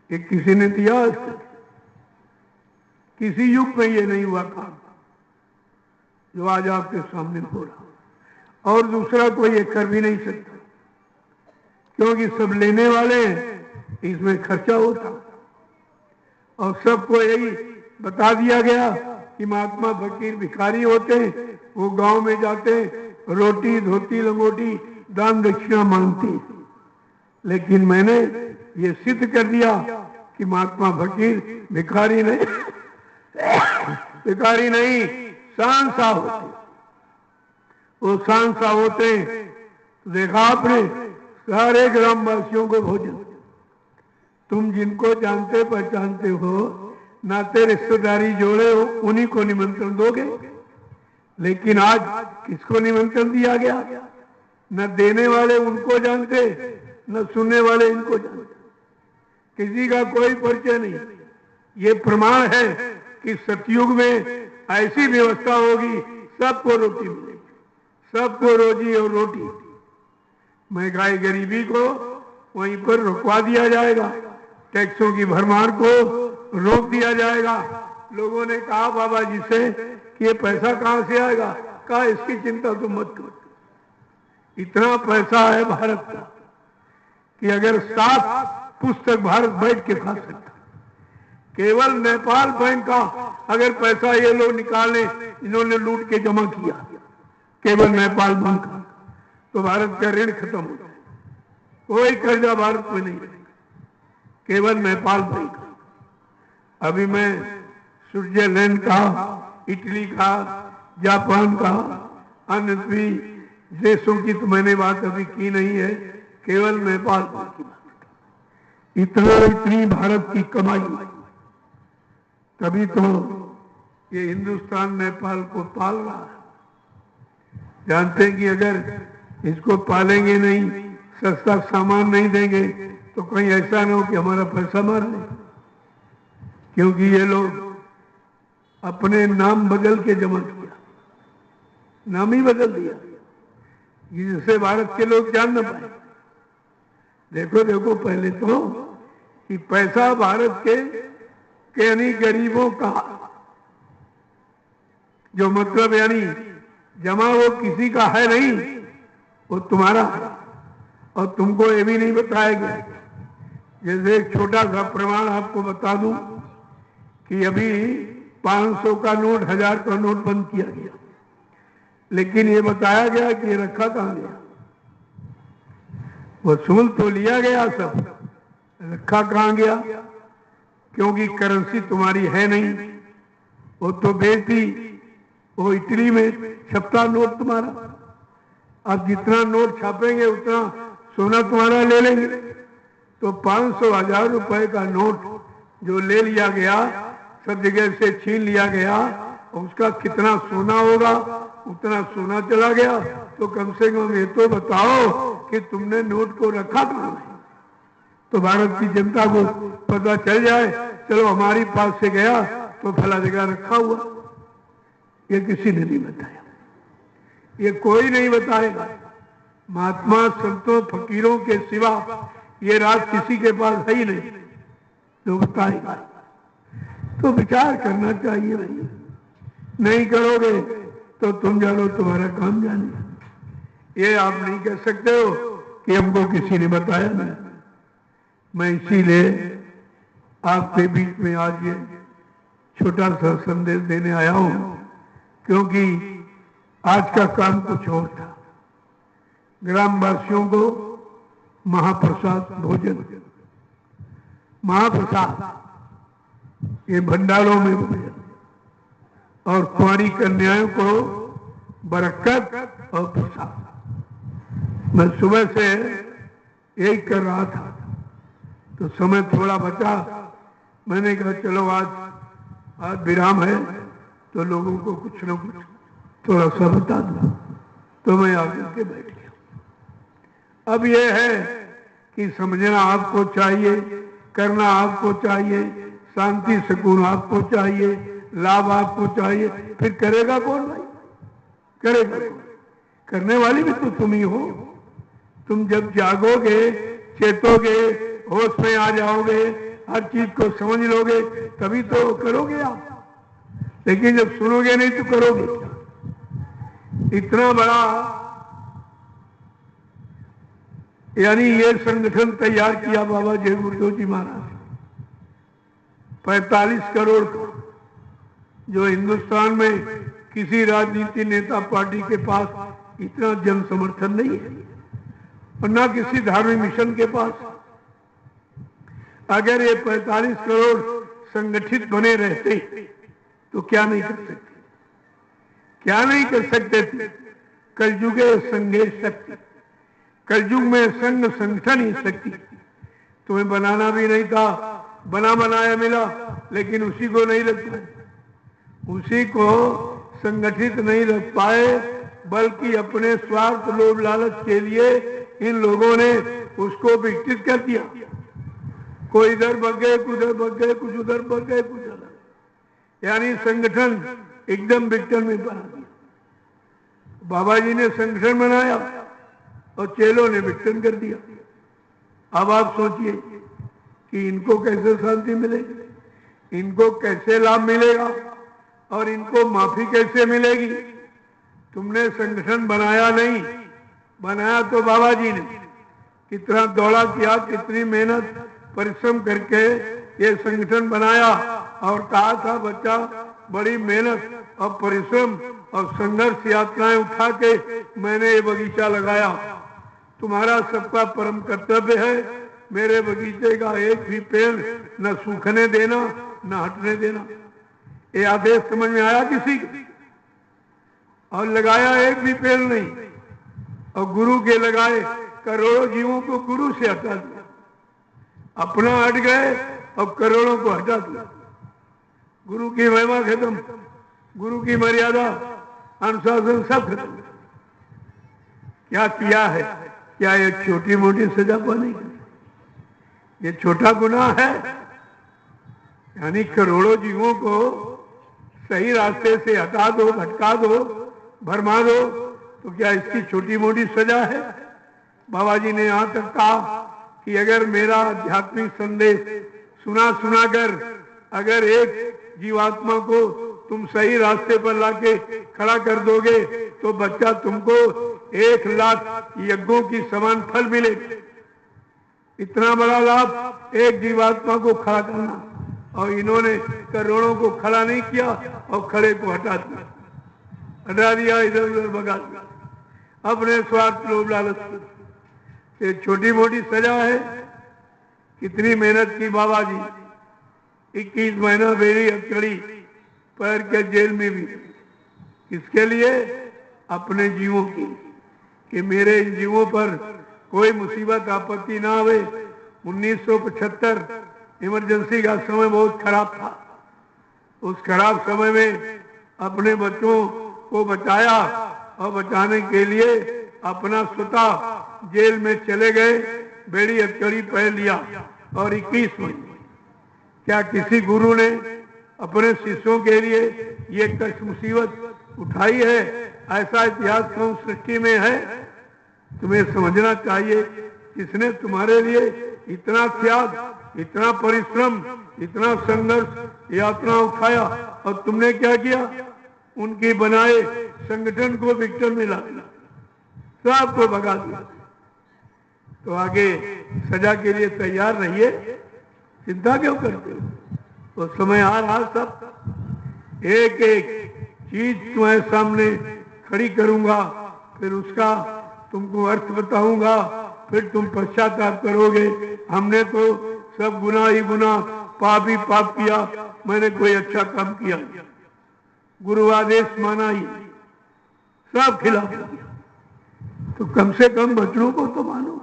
S1: ये किसी ने दिया आज तक? किसी युग में ये नहीं हुआ काम जो आज आपके सामने हो रहा। और दूसरा कोई ये कर भी नहीं सकता, क्योंकि सब लेने वाले हैं, इसमें खर्चा होता। और सबको यही बता दिया गया कि महात्मा फकीर भिखारी होते हैं, वो गांव में जाते हैं, रोटी धोती लंगोटी दान दक्षिणा मांगती। लेकिन मैंने ये सिद्ध कर दिया कि महात्मा फकीर भिखारी नहीं, भिखारी नहीं, शानशाह होते। वो शानशाह होते हैं। तो देखा आपने, सारे ग्रामवासियों को भोजन। तुम जिनको जानते पहचानते हो, नाते रिश्तेदारी जोड़े हो, उन्हीं को निमंत्रण दोगे। लेकिन आज किसको निमंत्रण दिया गया? न देने वाले उनको जानते, न सुनने वाले इनको जानते, किसी का कोई परिचय नहीं। ये प्रमाण है कि सतयुग में ऐसी व्यवस्था होगी, सबको रोटी मिलेगी, सबको रोजी और रोटी। महंगाई गरीबी को वहीं पर रुकवा दिया जाएगा, टैक्सों की भरमार को रोक दिया जाएगा। लोगों ने कहा बाबा जी से कि ये पैसा कहां से आएगा? कहा इसकी चिंता तो मत करो, इतना पैसा है भारत का कि अगर 7 पुस्तक भारत बैठ के खा सकता। केवल नेपाल बैंक का अगर पैसा ये लोग निकाले, इन्होंने लूट के जमा किया, केवल नेपाल बैंक का, तो भारत का ऋण खत्म हो जाए। कोई कर्जा भारत में नहीं, केवल नेपाल बैंक का। अभी मैं स्विट्जरलैंड का, इटली का, जापान का, अन्य भी देशों की तो मैंने बात अभी की नहीं है, केवल नेपाल की बात। इतनी भारत की कमाई, तभी तो ये हिंदुस्तान नेपाल को पाल रहा है। जानते हैं कि अगर इसको पालेंगे नहीं, सस्ता सामान नहीं देंगे, तो कहीं ऐसा ना हो कि हमारा पैसा मार ले। क्योंकि ये लोग अपने नाम बदल के जमा किया, नाम ही बदल दिया, जिससे भारत के लोग जान न पाए। देखो देखो, पहले तो कि पैसा भारत के यानी गरीबों का, जो मतलब यानी जमा वो किसी का है नहीं, वो तुम्हारा है। और तुमको ये भी नहीं बताया गया। जैसे एक छोटा सा प्रमाण आपको बता दूं कि अभी 500 का नोट, 1000 का नोट बंद किया गया, लेकिन ये बताया गया कि ये रखा कहां गया। वसूल तो लिया गया, सब रखा कहां गया? क्योंकि करेंसी तुम्हारी है नहीं, वो तो बेटी वो इटली में छपता नोट तुम्हारा। अब जितना नोट छापेंगे उतना सोना तुम्हारा ले लेंगे। तो 500 1000 रुपए का नोट जो ले लिया गया, सब जगह से छीन लिया गया, उसका कितना सोना होगा? उतना सोना चला गया। तो कम से कम ये तो बताओ कि तुमने नोट को रखा कहां है, तो भारत की जनता को पता चल जाए, चलो हमारी पास से गया तो फला जगह रखा हुआ। ये किसी ने नहीं बताया, ये कोई नहीं बताएगा। महात्मा संतों फकीरों के सिवा ये राज किसी के पास है ही नहीं जो बताएगा। तो विचार करना चाहिए भाई। नहीं करोगे तो तुम जानो, तुम्हारा काम जाने। ये आप नहीं कह सकते हो कि हमको किसी ने बताया नहीं। मैं इसीलिए आपके बीच में आज ये छोटा सा संदेश देने आया हूं, क्योंकि आज का काम कुछ और था। ग्रामवासियों को महाप्रसाद भोजन, महाप्रसाद ये भंडारों में भोजन, और कुंवारी कन्याओं को बरकत और प्रसाद। मैं सुबह से यही कर रहा था, तो समय थोड़ा बचा। मैंने कहा चलो आज विराम है, तो लोगों को कुछ न कुछ थोड़ा सा बता दूं। तो मैं आकर के बैठ गया। अब यह है कि समझना आपको चाहिए, करना आपको चाहिए, शांति सुकून आपको चाहिए, लाभ आपको चाहिए। फिर करेगा कौन भाई? करेगा कौन? करने वाली भी तो तुम ही हो। तुम जब जागोगे, चेतोगे, होश में आ जाओगे, हर चीज को समझ लोगे, तभी तो करोगे आप। लेकिन जब सुनोगे नहीं तो करोगे क्या? इतना बड़ा यानी ये संगठन तैयार किया बाबा जय गुरुदेव जी महाराज, 45 करोड़ का, जो हिंदुस्तान में किसी राजनीति नेता पार्टी के पास इतना जन समर्थन नहीं है, और ना किसी धार्मिक मिशन के पास। अगर ये 45 करोड़ संगठित बने रहते तो क्या नहीं कर सकते? क्या नहीं कर सकते थे? कलयुगे संघे शक्ति, कलयुग में संघ संगठन ही शक्ति। तुम्हें बनाना भी नहीं था, बना बनाया मिला, लेकिन उसी को नहीं रख पाए, उसी को संगठित नहीं रख पाए, बल्कि अपने स्वार्थ लोभ लालच के लिए इन लोगों ने उसको विकसित कर दिया। कोई इधर भग गए, कुछ उधर भग गए, कुछ उधर भग गए, कुछ उधर, यानी संगठन एकदम विकटन में बना दिया। बाबा जी ने संगठन बनाया और चेलों ने विकटन कर दिया। अब आप सोचिए कि इनको कैसे शांति मिलेगी, इनको कैसे लाभ मिलेगा, और इनको माफी कैसे मिलेगी? तुमने संगठन बनाया नहीं, बनाया तो बाबा जी ने। कितना दौड़ा किया, कितनी मेहनत परिश्रम करके ये संगठन बनाया, और कहा था बच्चा बड़ी मेहनत और परिश्रम और संघर्ष यात्राएं उठा के मैंने ये बगीचा लगाया। तुम्हारा सबका परम कर्तव्य है मेरे बगीचे का एक भी पेड़ न सूखने देना, न हटने देना। ये आदेश समझ में आया किसी को? और लगाया एक भी पेड़ नहीं। और गुरु के लगाए करोड़ों जीवों को गुरु से हटा दिया, अपना हट गए और करोड़ों को हटा दिया। गुरु की महिमा खत्म, गुरु की मर्यादा अनुशासन सब खत्म। क्या किया है? क्या ये छोटी मोटी सजा पाने की? ये छोटा गुनाह है? यानी करोड़ों जीवों को सही रास्ते से हटा दो, भटका दो, भरमा दो, तो क्या इसकी छोटी मोटी सजा है? बाबा जी ने यहां तक कहा कि अगर मेरा आध्यात्मिक संदेश सुना कर अगर एक जीवात्मा को तुम सही रास्ते पर लाके खड़ा कर दोगे तो बच्चा तुमको 1,00,000 यज्ञों की समान फल मिलेगा। इतना बड़ा लाभ एक जीवात्मा को खड़ा करना, और इन्होंने करोड़ों को खड़ा नहीं किया और खड़े को हटा दिया, इधर उधर भगा दिया अपने स्वार्थ लोभ लालच। ये छोटी मोटी सजा है? कितनी मेहनत की बाबा जी, 21 महीना बेड़ी हथकड़ी पैर के जेल में भी, किसके लिए? अपने जीवों की, कि मेरे इन जीवों पर कोई मुसीबत आपत्ति ना आवे। 1975 इमरजेंसी का समय बहुत खराब था। उस खराब समय में अपने बच्चों को बचाया और बचाने के लिए अपना स्वतः जेल में चले गए, बेड़ी हथकड़ी पहन लिया और 21 महीने। क्या किसी गुरु ने अपने शिष्यों के लिए ये कष्ट मुसीबत उठाई है? ऐसा इतिहास कौन सृष्टि में है? तुम्हें समझना चाहिए, किसने तुम्हारे लिए इतना त्याग, इतना परिश्रम, इतना संघर्ष यात्रा उठाया, और तुमने क्या किया? उनके बनाए संगठन को विक्टर में ला दिया, सबको भगा दिया। तो आगे सजा के लिए तैयार रहिए, चिंता क्यों करते हो? तो समय आ रहा, सब एक एक चीज तुम्हारे सामने खड़ी करूंगा, फिर उसका तुमको अर्थ बताऊंगा, फिर तुम पश्चाताप करोगे। हमने तो सब गुनाह ही गुनाह, पाप ही पाप किया, मैंने कोई अच्छा काम किया? गुरु आदेश माना ही, सब खिलाफ दिया। तो कम से कम वचनों को तो मानो,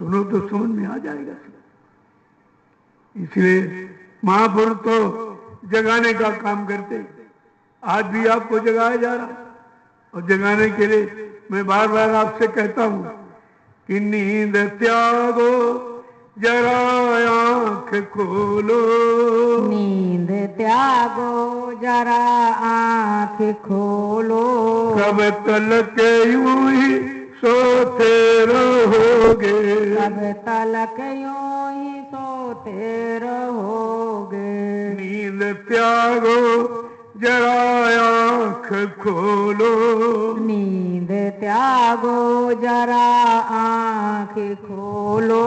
S1: सुनो तो समझ में आ जाएगा। इसलिए महापुरुष तो जगाने का काम करते, आज भी आपको जगाया जा रहा, और जगाने के लिए मैं बार बार आपसे कहता हूं कि नींद त्यागो जरा आंख खोलो,
S2: नींद त्यागो जरा आंख खोलो,
S1: कब तलक यूं ही सोते रहोगे,
S2: कब तलक यूं ही सोते रहोगे।
S1: नींद त्यागो जरा आंख खोलो,
S2: नींद त्यागो जरा आंख खोलो,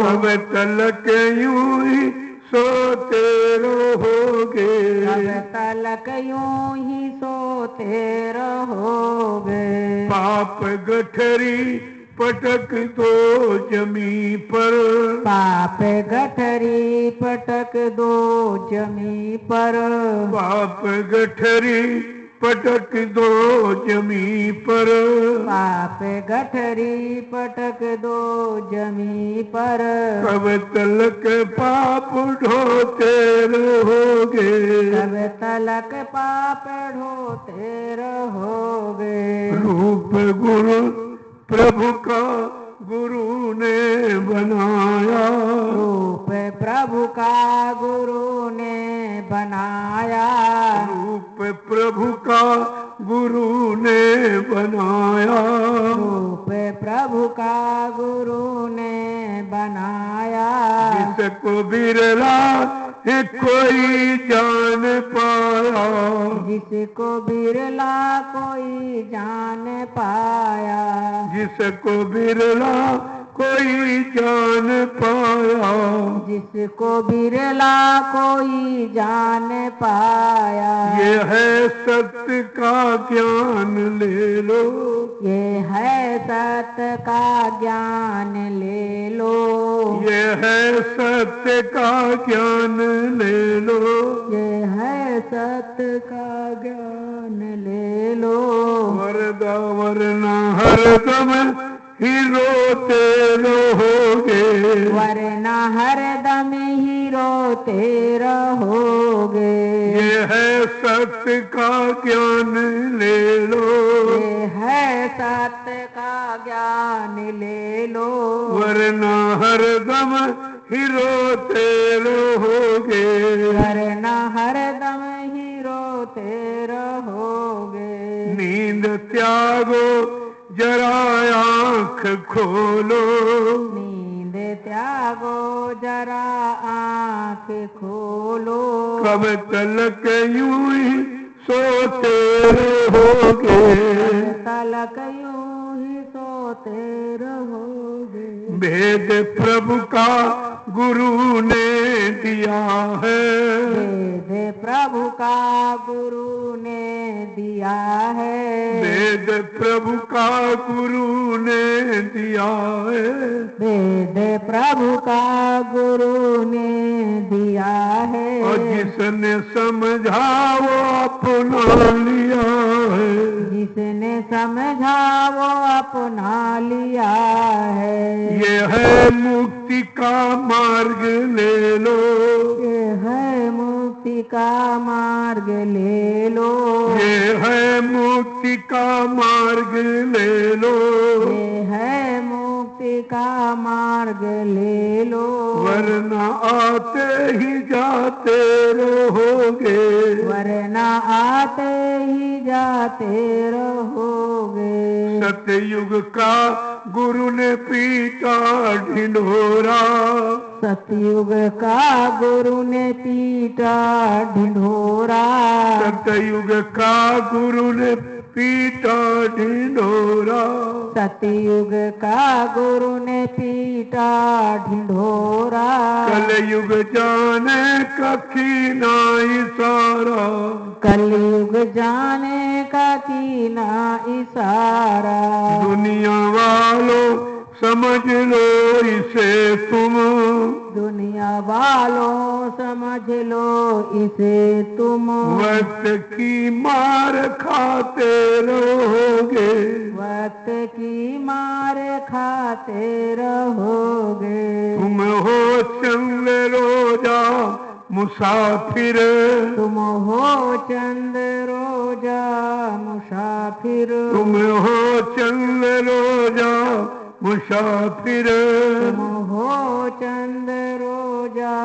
S1: कब तलक यूं ही सोते रहोगे,
S2: कब तलक यूं ही सोते रहोगे।
S1: पाप गठरी पटक दो जमी पर,
S2: पाप गठरी पटक दो जमी पर,
S1: पाप गठरी पटक दो जमी पर,
S2: पाप गठरी पटक दो जमी पर,
S1: कब तलक पाप ढोते रहोगे,
S2: कब तलक पाप ढोते रहोगे।
S1: रूप गुरु प्रभु का गुरु ने बनाया,
S2: रूप प्रभु का गुरु ने बनाया,
S1: रूप प्रभु का गुरु ने बनाया,
S2: रूप प्रभु का गुरु ने बनाया।
S1: जिसको बिरला है कोई जान पाया,
S2: जिसको बिरला कोई जान पाया,
S1: जिसको बिरला कोई जान पाया,
S2: जिसको बिरला कोई जान पाया।
S1: ये है सत्य का ज्ञान ले लो,
S2: ये है सत्य का ज्ञान ले लो,
S1: ये है सत्य का ज्ञान ले लो,
S2: ये है सत्य का ज्ञान ले लो।
S1: वरना हरदम ही रोते रहोगे।
S2: वरना हरदम ही रोते रहोगे।
S1: ये है सत्य का ज्ञान ले लो।
S2: ये है सत्य का ज्ञान ले लो।
S1: वरना हरदम ही रोते रहोगे।
S2: वरना हरदम ही रोते रहोगे।
S1: नींद त्यागो जरा आंख खोलो।
S2: नींद त्यागो जरा आँख खोलो।
S1: कब तलक यूं ही सोते रहोगे।
S2: तलक यूं ही सोते रहोगे।
S1: भेद प्रभु का गुरु ने दिया है।
S2: वेद प्रभु का गुरु ने दिया है।
S1: वेद प्रभु का गुरु ने दिया है।
S2: वेद प्रभु का गुरु ने दिया है।
S1: और जिसने समझा वो अपना लिया है।
S2: जिसने समझा वो अपना लिया है।
S1: ये है मुक्ति का मार्ग ले लो।
S2: ये है मुक्ति का मार्ग ले लो।
S1: ये है मुक्ति का मार्ग ले लो।
S2: ये है मुक्ति का मार्ग ले लो।
S1: वरना आते ही जाते रहोगे।
S2: वरना आते ही जाते रहोगे।
S1: सतयुग का गुरु ने पीटा ढिंढोरा।
S2: सतयुग का गुरु ने पीटा ढिंढोरा।
S1: सतयुग का गुरु ने पीटा ढिंढोरा।
S2: सतयुग का गुरु ने पीटा ढिंढोरा।
S1: कलयुग जाने कखी ना इशारा।
S2: कलयुग जाने का कीना इशारा।
S1: दुनिया वालों समझ लो इसे तुम।
S2: दुनिया वालों समझ लो इसे तुम।
S1: वक्त की मार खाते रहोगे।
S2: वक्त की मार खाते रहोगे।
S1: तुम हो चंद रोजा मुसाफिर।
S2: तुम हो चंद रोजा मुसाफिर।
S1: तुम हो चंद रोजा मुसाफिर।
S2: तुम हो चंद रोजा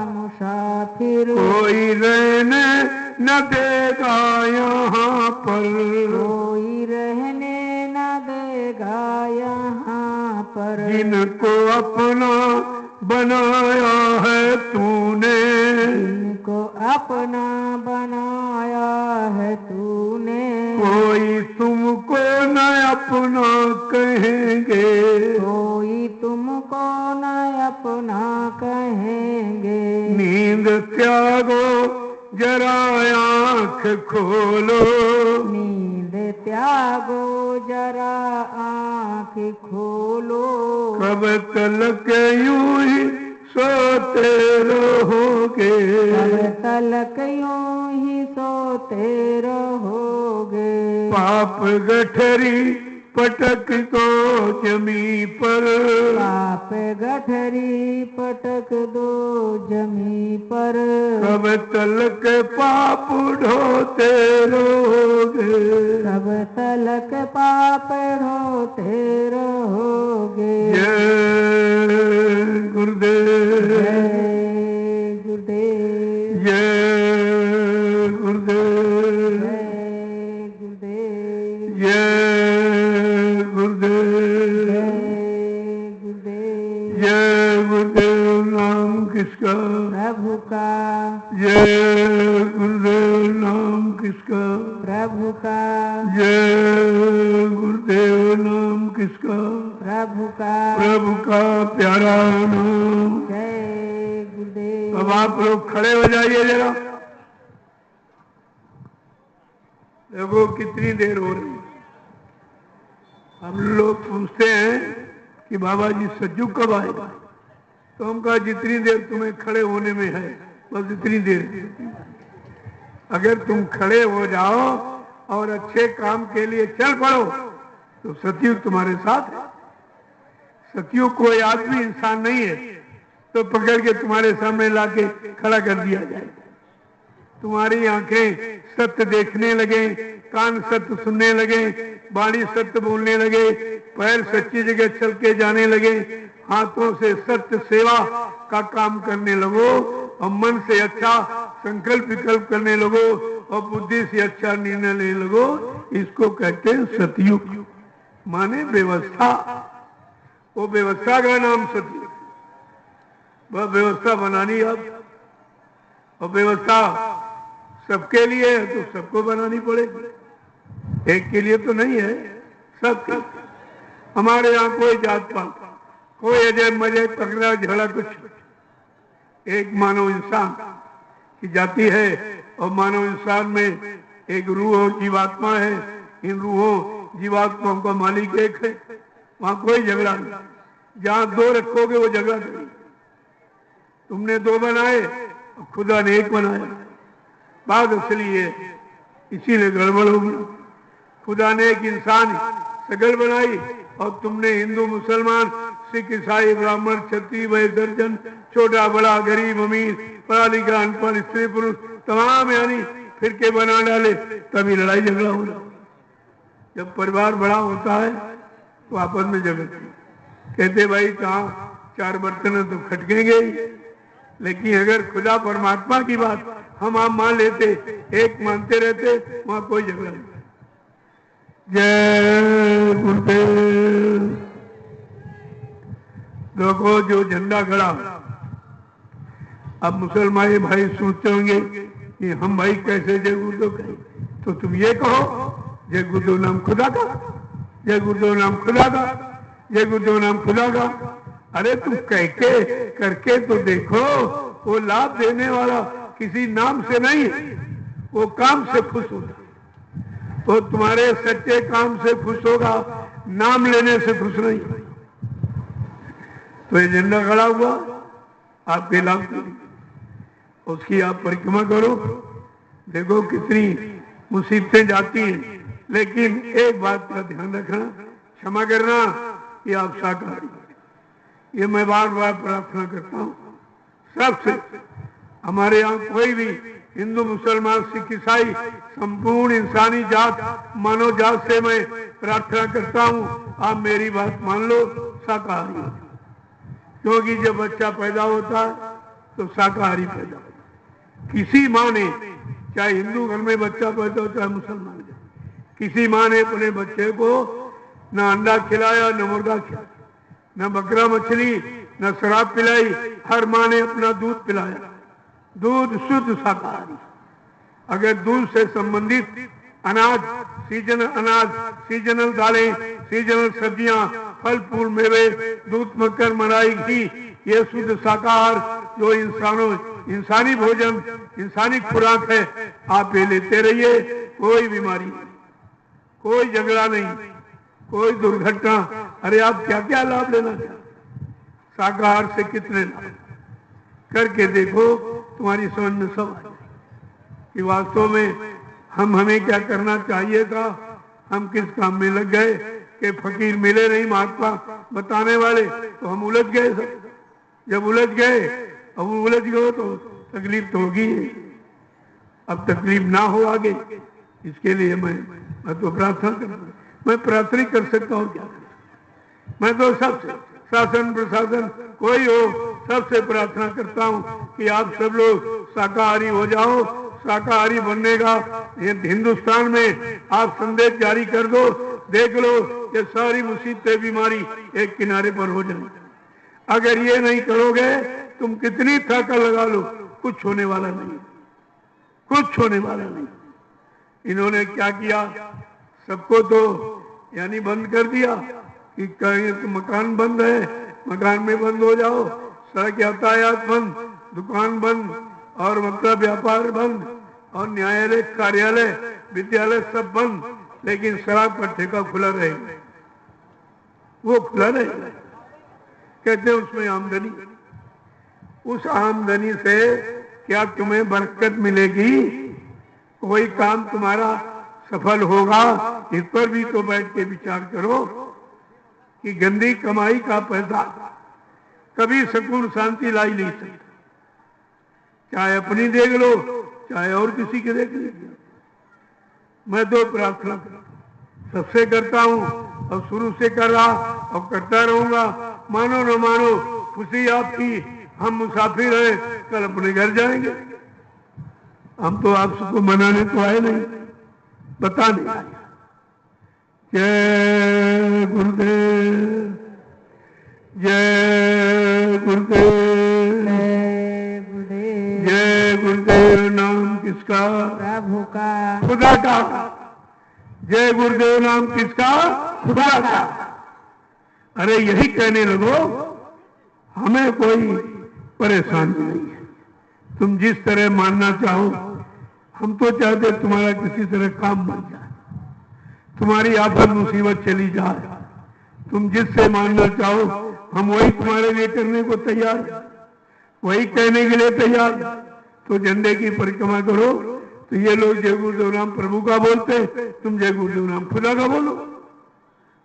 S2: मुसाफिर।
S1: कोई रहने न देगा यहाँ पर।
S2: कोई रहने न देगा यहाँ पर।
S1: जिनको अपना बनाया है तूने।
S2: जिनको अपना बनाया है तूने।
S1: कोई तुमको न अपना कहेंगे।
S2: कोई तुमको न अपना कहेंगे।
S1: नींद त्यागो जरा आंख खोलो।
S2: नींद त्यागो जरा आँख खोलो।
S1: कब तलक यूं ही सोते रहोगे।
S2: कब तलक यूं ही सोते रहोगे।
S1: पाप गठरी पटक दो जमी पर।
S2: पाप गठरी पटक दो जमी पर।
S1: कब तलक पाप ढोते रहोगे।
S2: कब तलक पाप ढोते रहोगे।
S1: जय गुरुदेव।
S2: जय गुरुदेव।
S1: जय गुरुदेव।
S2: जय गुरुदेव।
S1: जय गुरुदेव।
S2: जय गुरुदेव।
S1: जय गुरुदेव नाम किसका।
S2: प्रभु का।
S1: जय गुरुदेव नाम किसका।
S2: प्रभु का।
S1: जय गुरुदेव नाम किसका।
S2: प्रभु का।
S1: प्रभु का प्यारा नाम।
S2: जय गुरुदेव।
S1: अब आप लोग खड़े हो जाइए जरा। देखो कितनी देर हो रही। हम लोग पूछते हैं कि बाबा जी सज्जू कब आएगा। तो हम कहा जितनी देर तुम्हें खड़े होने में है बस इतनी देर। अगर तुम खड़े हो जाओ और अच्छे काम के लिए चल पड़ो तो सतयुग तुम्हारे साथ है। सतयुग कोई आदमी इंसान नहीं है तो पकड़ के तुम्हारे सामने लाके खड़ा कर दिया जाए। तुम्हारी आंखें सत्य देखने लगे, कान सत्य सुनने लगे, वाणी सत्य बोलने लगे, पैर सच्ची जगह चल के जाने लगे, हाथों से सत्य सेवा का काम करने लगो और मन से अच्छा संकल्प विकल्प करने लगो और बुद्धि से अच्छा निर्णय लेने लगो। इसको कहते हैं सतयुग, माने व्यवस्था। वो व्यवस्था का नाम सतयुग। वह व्यवस्था बनानी अब, और व्यवस्था सबके लिए है तो सबको बनानी पड़ेगी, एक के लिए तो नहीं है, सबके। हमारे यहाँ कोई जात पात, कोई अजय मजे पकड़ा झगड़ा कुछ, एक मानव इंसान की जाति है और मानव इंसान में एक रूह और जीवात्मा है। इन रूहों जीवात्माओं का मालिक एक है, वहां कोई झगड़ा नहीं। जहां दो रखोगे वो झगड़ा करेगी। तुमने दो बनाए, खुदा ने एक बनाया, बात असली है, इसीलिए गड़बड़ होगी। खुदा ने एक इंसान शकल बनाई और तुमने हिंदू मुसलमान सिख ईसाई ब्राह्मण क्षत्रिय वैश्य दर्जन छोटा बड़ा गरीब अमीर पढ़ा लिखा अनपढ़ स्त्री पुरुष तमाम यानी फिर के बना डाले, तभी लड़ाई झगड़ा हो रहा। जब परिवार बड़ा होता है तो आपस में झगड़ते, कहते भाई कहाँ चार बर्तन तो खटकेंगे, लेकिन अगर खुदा परमात्मा की बात हम आप मान लेते, एक मानते रहते, वहां कोई झगड़ा नहीं। जय गुरुदेव। देखो जो झंडा खड़ा, अब मुसलमान भाई सोचते होंगे कि हम भाई कैसे जय गुरुदेव कहें, तो तुम ये कहो जय गुरुदेव नाम खुदा का, जय गुरुदेव नाम खुदा का, जय गुरुदेव नाम खुदा का। अरे तुम कह के करके तो देखो, वो लाभ देने वाला किसी नाम से नहीं है, वो काम से खुश होगा। वो तुम्हारे सच्चे काम से खुश होगा, नाम लेने से खुश नहीं। तो ये झंडा खड़ा हुआ, आपके लाभ करेंगे, उसकी आप परिक्रमा करो, देखो कितनी मुसीबतें जाती हैं। लेकिन एक बात का ध्यान रखना, क्षमा करना कि आप शाकाहारी। ये मैं बार बार प्रार्थना करता हूँ सबसे। हमारे यहाँ कोई भी हिंदू मुसलमान सिख ईसाई संपूर्ण इंसानी जात मानव जात से मैं प्रार्थना करता हूँ, आप मेरी बात मान लो, शाकाहारी हो। क्योंकि जब बच्चा पैदा होता है तो शाकाहारी पैदा होता है। किसी माँ ने, चाहे हिंदू घर में बच्चा पैदा हो चाहे मुसलमान, किसी माँ ने अपने बच्चे को न अंडा खिलाया, न मुर्गा खिलाया, न बकरा मछली, न शराब पिलाई। हर माँ ने अपना दूध पिलाया, दूध शुद्ध शाकाहारी। अगर दूध से संबंधित अनाज, सीजनल दालें, सीजनल सब्जियां, फल फूल मेवे, दूध मक्खन मलाई घी, ये शुद्ध शाकाहार जो इंसानी भोजन, इंसानी खुराक है, आप ये लेते रहिए। कोई बीमारी नहीं, कोई झगड़ा नहीं, कोई दुर्घटना। अरे आप क्या क्या लाभ लेना चाहते, शाकाहार से कितने लाभ, करके देखो, तुम्हारी समझ में सब आ जाए कि वास्तव में हमें क्या करना चाहिए था। हम किस काम में लग गए कि फकीर मिले नहीं महात्मा बताने वाले, तो हम उलझ गए सब। जब उलझ गए, अब उलझ गए तो तकलीफ तो होगी। अब तकलीफ ना हो आगे, इसके लिए मैं तो प्रार्थना करता हूँ। मैं प्रार्थना कर सकता हूँ क्या, मैं तो सबसे, शासन प्रशासन कोई हो, सबसे प्रार्थना करता हूँ कि आप सब लोग शाकाहारी हो जाओ। शाकाहारी बनने का ये हिंदुस्तान में आप संदेश जारी कर दो, देख लो ये सारी मुसीबतें बीमारी एक किनारे पर हो जाए। अगर ये नहीं करोगे, तुम कितनी ताकत लगा लो, कुछ होने वाला नहीं, कुछ होने वाला नहीं। इन्होंने क्या किया, सबको तो यानी बंद कर दिया कि कहीं तो मकान बंद है, मकान में बंद हो जाओ, सड़क यातायात बंद, दुकान बंद, और मतलब व्यापार बंद, और न्यायालय, कार्यालय, विद्यालय सब बंद, लेकिन शराब का ठेका खुला रहेगा, वो खुला रहेगा। कहते हैं उसमें आमदनी, उस आमदनी से क्या तुम्हें बरकत मिलेगी? कोई काम तुम्हारा सफल होगा, इस पर भी तो बैठ के विचार करो कि गंदी कमाई का पैसा कभी सुकून शांति ला ही नहीं सकता। चाहे अपनी देख लो, चाहे और किसी की देख लीजिए। मैं तो प्रार्थना सबसे करता हूँ और शुरू से कर रहा और करता रहूंगा। मानो न मानो, खुशी आपकी, हम मुसाफिर हैं, कल अपने घर जाएंगे। हम तो आप सबको मनाने तो आए नहीं, बताने आए। जय गुरुदेव, जय गुरुदेव,
S2: जय गुरुदेव।
S1: जय गुरुदेव। नाम किसका?
S2: प्रभु का।
S1: खुदा का। जय गुरुदेव। नाम किसका? खुदा का। अरे यही कहने लगो, हमें कोई परेशानी नहीं है। तुम जिस तरह मानना चाहो, हम तो चाहते तुम्हारा किसी तरह काम बन जाए, तुम्हारी आफत मुसीबत चली जाए। तुम जिससे मानना चाहो, हम वही तुम्हारे लिए करने को तैयार, वही कहने के लिए तैयार। तो झंडे की परिक्रमा करो, तो ये लोग जय गुरुदेव नाम प्रभु का बोलते, तुम जय गुरुदेव नाम खुदा का बोलो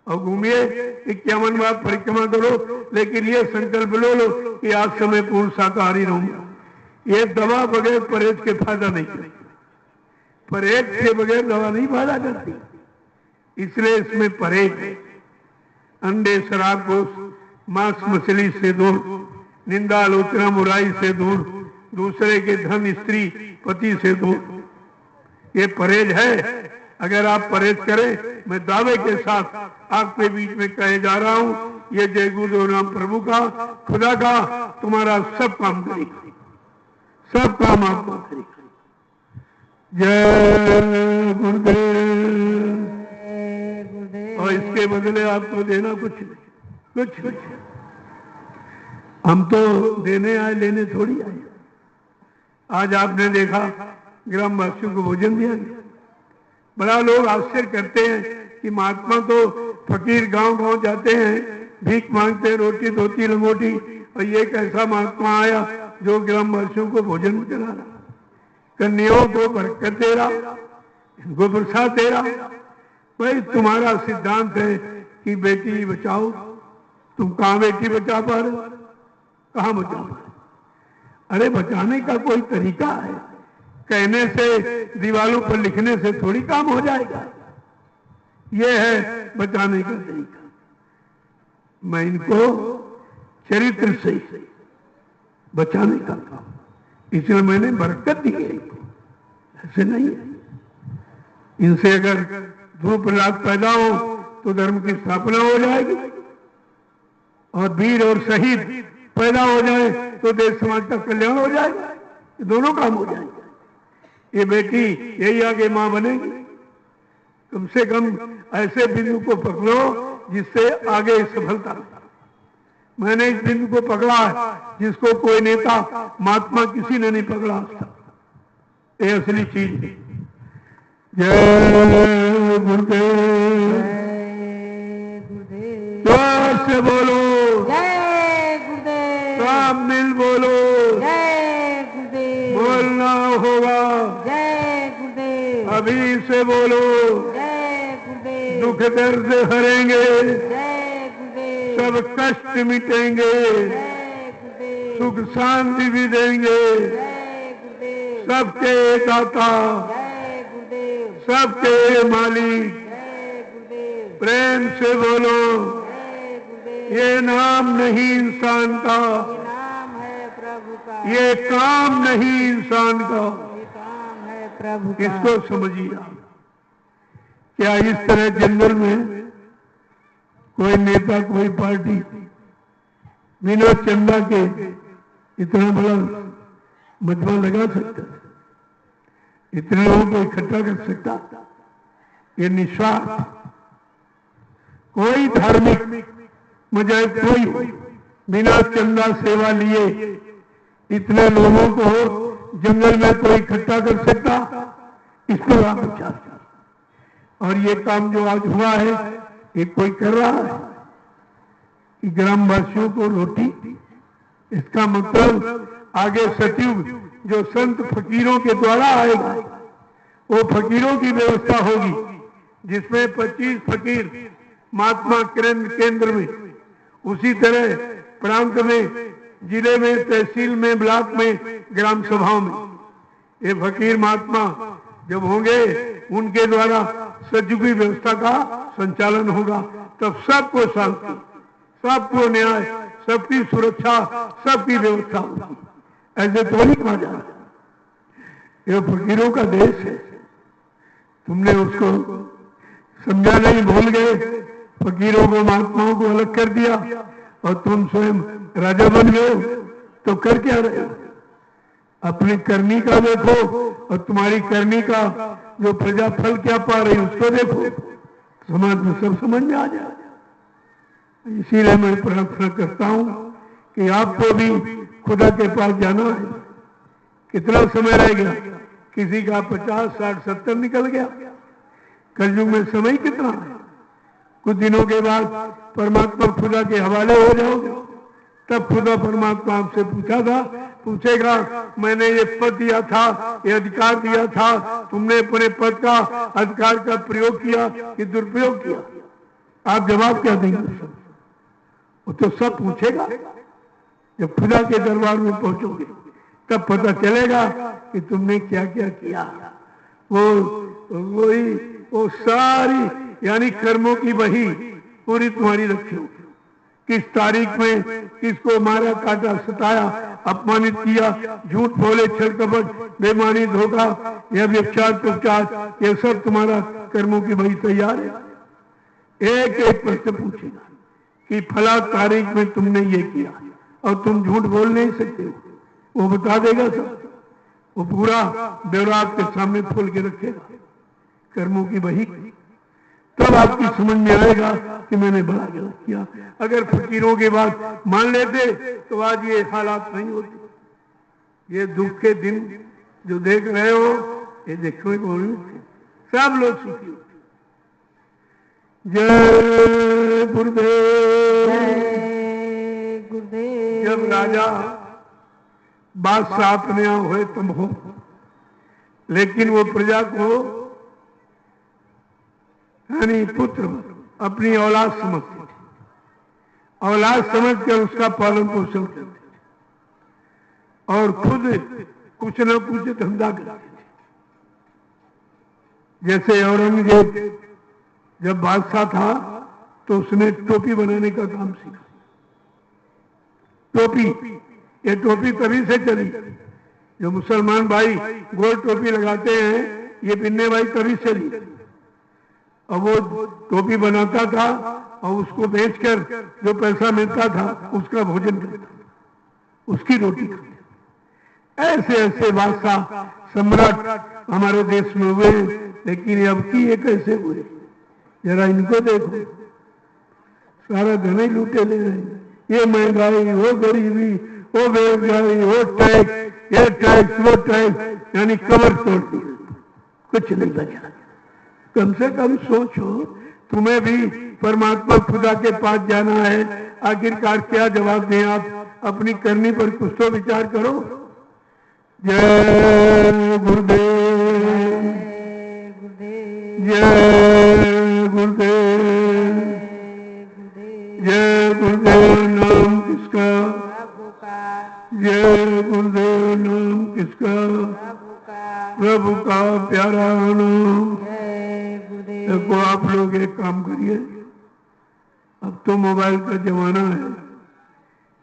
S1: और घूमिए 51 बार परिक्रमा करो। लेकिन ये संकल्प लो कि आज से मैं पूर्ण शाकाहारी रहूंगा। ये दवा बगैर परहेज के फायदा नहीं करती, परहेज के बगैर दवा नहीं फायदा करती, इसलिए इसमें परहेज है। अंडे शराब को, मांस मछली से दूर, निंदा आलोचना बुराई से दूर, दूसरे के धन स्त्री पति से दूर, ये परहेज है। अगर आप परहेज करें, मैं दावे के साथ आपके बीच में कहे जा रहा हूं, ये जय गुरुदेव नाम प्रभु का, खुदा का तुम्हारा सब काम करेगा, सब काम आपको करेगा। जय गुरुदेव।
S2: जय गुरुदेव।
S1: और इसके बदले आपको देना कुछ नहीं, कुछ। हम तो देने आए, लेने थोड़ी आए। आज आपने देखा ग्रामवासियों को भोजन दिया गया। बड़ा लोग आश्चर्य करते हैं कि महात्मा तो फकीर गांव गांव जाते हैं, भीख मांगते हैं, रोटी धोती लंगोटी, और ये कैसा महात्मा आया जो ग्रामवासियों को भोजन करा रहा, कन्याओं को बरकत दे रहा, इनको प्रसाद दे रहा। भाई तुम्हारा सिद्धांत है कि बेटी बचाओ, तुम कहाँ बेटी बचा पा रहे हो? कहाँ बचा पा रहे? अरे बचाने का कोई तरीका है, कहने से, दीवारों पर लिखने से थोड़ी काम हो जाएगा। ये है बचाने का तरीका। मैं इनको चरित्र से बचाने का काम, इसलिए मैंने बरकत दी है इनको, ऐसे नहीं है। इनसे अगर धूप रात पैदा हो तो धर्म की स्थापना हो जाएगी, और वीर और शहीद पैदा हो जाए तो देश समाज का कल्याण हो जाएगा, ये दोनों काम हो जाएंगे। ये बेटी यही आगे मां बनेगी। कम से कम ऐसे बिंदु को पकड़ो जिससे आगे सफलता। मैंने इस बिंदु को पकड़ा है जिसको कोई नेता, महात्मा किसी ने नहीं पकड़ा था। ये असली चीज है। जय गुरुदेव।
S2: जय गुरुदेव।
S1: जोर से बोलो,
S2: जय गुरुदेव।
S1: सब मिल बोलो,
S2: जय गुरुदेव।
S1: बोलना होगा,
S2: जय गुरुदेव।
S1: अभी से बोलो,
S2: जय गुरुदेव।
S1: दुख दर्द हरेंगे,
S2: जय गुरुदेव।
S1: सब कष्ट मिटेंगे,
S2: जय गुरुदेव।
S1: सुख शांति भी देंगे,
S2: जय गुरुदेव।
S1: सबके दाता,
S2: जय गुरुदेव।
S1: सबके मालिक।
S2: जय गुरुदेव।
S1: प्रेम से बोलो,
S2: जय गुरुदेव।
S1: ये नाम नहीं इंसान का,
S2: ये नाम है प्रभु का।
S1: ये काम नहीं इंसान का।
S2: ये काम है प्रभु का।
S1: इसको समझिए। क्या इस तरह जंगल में कोई नेता, कोई पार्टी बिना चंदा के इतना बड़ा मजमा लगा सकता, इतने लोगों को इकट्ठा कर सकता? ये निस्वार्थ, कोई धार्मिक मुझे कोई बिना चंदा सेवा लिए इतने लोगों को जंगल में कोई इकट्ठा कर सकता? इसको आप विचार। और ये काम जो आज हुआ है, ये कोई कर रहा है कि ग्रामवासियों को रोटी, इसका मतलब आगे सचिव जो संत फकीरों के द्वारा आएगा, वो फकीरों की व्यवस्था होगी जिसमें 25 फकीर महात्मा केंद्र में, उसी तरह प्रांत में, जिले में, तहसील में, ब्लॉक में, ग्राम सभाओं में ये फकीर महात्मा जब होंगे उनके द्वारा सदयुगी व्यवस्था का संचालन होगा। तब सबको शांति, सबको न्याय, सबकी सुरक्षा, सबकी व्यवस्था होगी। ऐसे तो नहीं कहा जा रहा। ये फकीरों का देश है, तुमने उसको समझा नहीं, भूल गए। फकीरों को महात्माओं को अलग कर दिया और तुम स्वयं राजा बन गए। तो कर क्या रहे हो? अपनी करनी का देखो और तुम्हारी करनी का जो प्रजा फल क्या पा रही उसको देखो, समाज में सब समझ में आ जाए। इसीलिए मैं प्रार्थना करता हूं कि आपको भी खुदा के पास जाना है। कितना समय रह गया? किसी का 50, 60, 70 निकल गया। कलयुग में समय कितना है? कुछ दिनों के बाद परमात्मा खुदा के हवाले हो जाओगे। तब खुदा परमात्मा आपसे पूछेगा मैंने ये पद दिया था, ये अधिकार दिया था, तुमने अपने पद का, अधिकार का प्रयोग किया कि दुरुपयोग किया? आप जवाब क्या देंगे? वो तो सब पूछेगा। जब खुदा के दरबार में पहुंचोगे तब पता चलेगा कि तुमने क्या क्या किया। वो सारी यानी कर्मों की वही पूरी तुम्हारी रखी होगी। किस तारीख में किसको मारा, काटा, सताया, अपमानित किया, झूठ बोले, छल कपट, बेईमानी, धोखा, यह व्यभिचार, प्रचार, ये सब तुम्हारा कर्मों की वही तैयार है। एक एक प्रश्न पूछेगा कि फला तारीख में तुमने ये किया और तुम झूठ बोल नहीं सकते हो, वो बता देगा सब। वो पूरा ब्यौरा आपके सामने खोल के रखेगा कर्मों की वही। तब आपकी समझ में आएगा कि मैंने बड़ा गलत किया। अगर फकीरों की बात मान लेते तो आज ये हालात नहीं होते। ये दुख के दिन जो देख रहे हो ये देखने को नहीं मिलते। सब लोग सुखी होते। जय गुरुदेव।
S2: जय गुरुदेव।
S1: जब राजा बादशाह अपने यहाँ हुए तुम हो, लेकिन वो प्रजा को यानी पुत्र अपनी औलाद समझते थे, औलाद समझकर उसका पालन पोषण करते थे और खुद कुछ न कुछ धंधा करते थे। जैसे औरंगजेब जब बादशाह था तो उसने टोपी बनाने का काम सीखा। टोपी, ये टोपी तभी से चली। जो मुसलमान भाई गोल टोपी लगाते हैं ये बिन्ने भाई तभी चली। और वो टोपी बनाता था और उसको बेचकर जो पैसा मिलता था उसका भोजन करता, उसकी रोटी खाते। ऐसे ऐसे बादशाह सम्राट हमारे देश में हुए, लेकिन अब की ये कैसे हुए? जरा इनको देखो, सारा धन ही लूटे ले रहे हैं। ये महंगाई, वो गरीबी, वो बेरोजगारी, वो टैक्स, ये टैक्स, वो टैक्स, यानी कमर तोड़ दी, कुछ नहीं बचा। कम से कम सोचो, तुम्हें भी परमात्मा खुदा के पास जाना है। आखिरकार क्या जवाब दें आप? अपनी करनी पर कुछ तो विचार करो। जय गुरुदेव। जय गुरुदेव। जय गुरुदेव। नाम किसका? जय गुरुदेव। नाम किसका? प्रभु का प्यारा नाम। देखो आप लोग एक काम करिए, अब तो मोबाइल का जमाना है,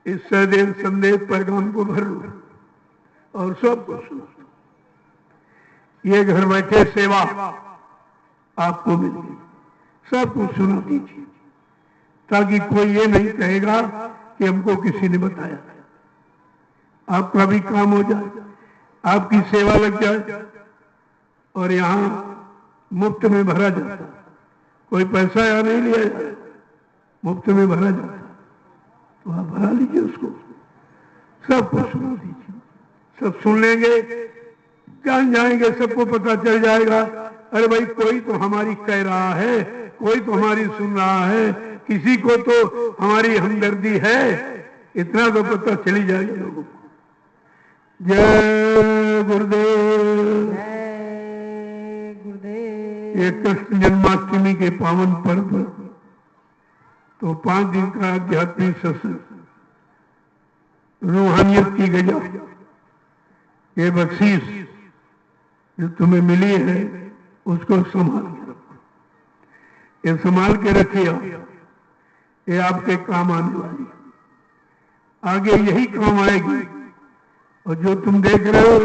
S1: इस सदैव संदेश पैगाम को भर लो और सब कुछ सुनो। ये घर बैठे सेवा आपको मिलेगी, सब कुछ सुना दीजिए ताकि कोई ये नहीं कहेगा कि हमको किसी ने बताया। आपका भी काम हो जाए, आपकी सेवा लग जाए और यहाँ मुफ्त में भरा जाता। कोई पैसा यहाँ नहीं लिया जाता, मुफ्त में भरा जाता। तो आप भरा लीजिए उसको, सबको सुना दीजिए, सब सुन लेंगे, जान जाएंगे, सबको पता चल जाएगा। अरे भाई कोई तो हमारी कह रहा है, कोई तो हमारी सुन रहा है, किसी को तो हमारी हमदर्दी है, इतना तो पता चली जाएगा लोगों को। जय गुरुदेव। ये कृष्ण जन्माष्टमी के पावन पर्व पर तो 5 दिन का आध्यात्मिक सत्संग, रूहानियत की गजा, ये बख्शीश जो तुम्हें मिली है उसको संभाल के रखो, ये संभाल के रखिए, ये आपके काम आने वाली है, आगे यही काम आएगी। और जो तुम देख रहे हो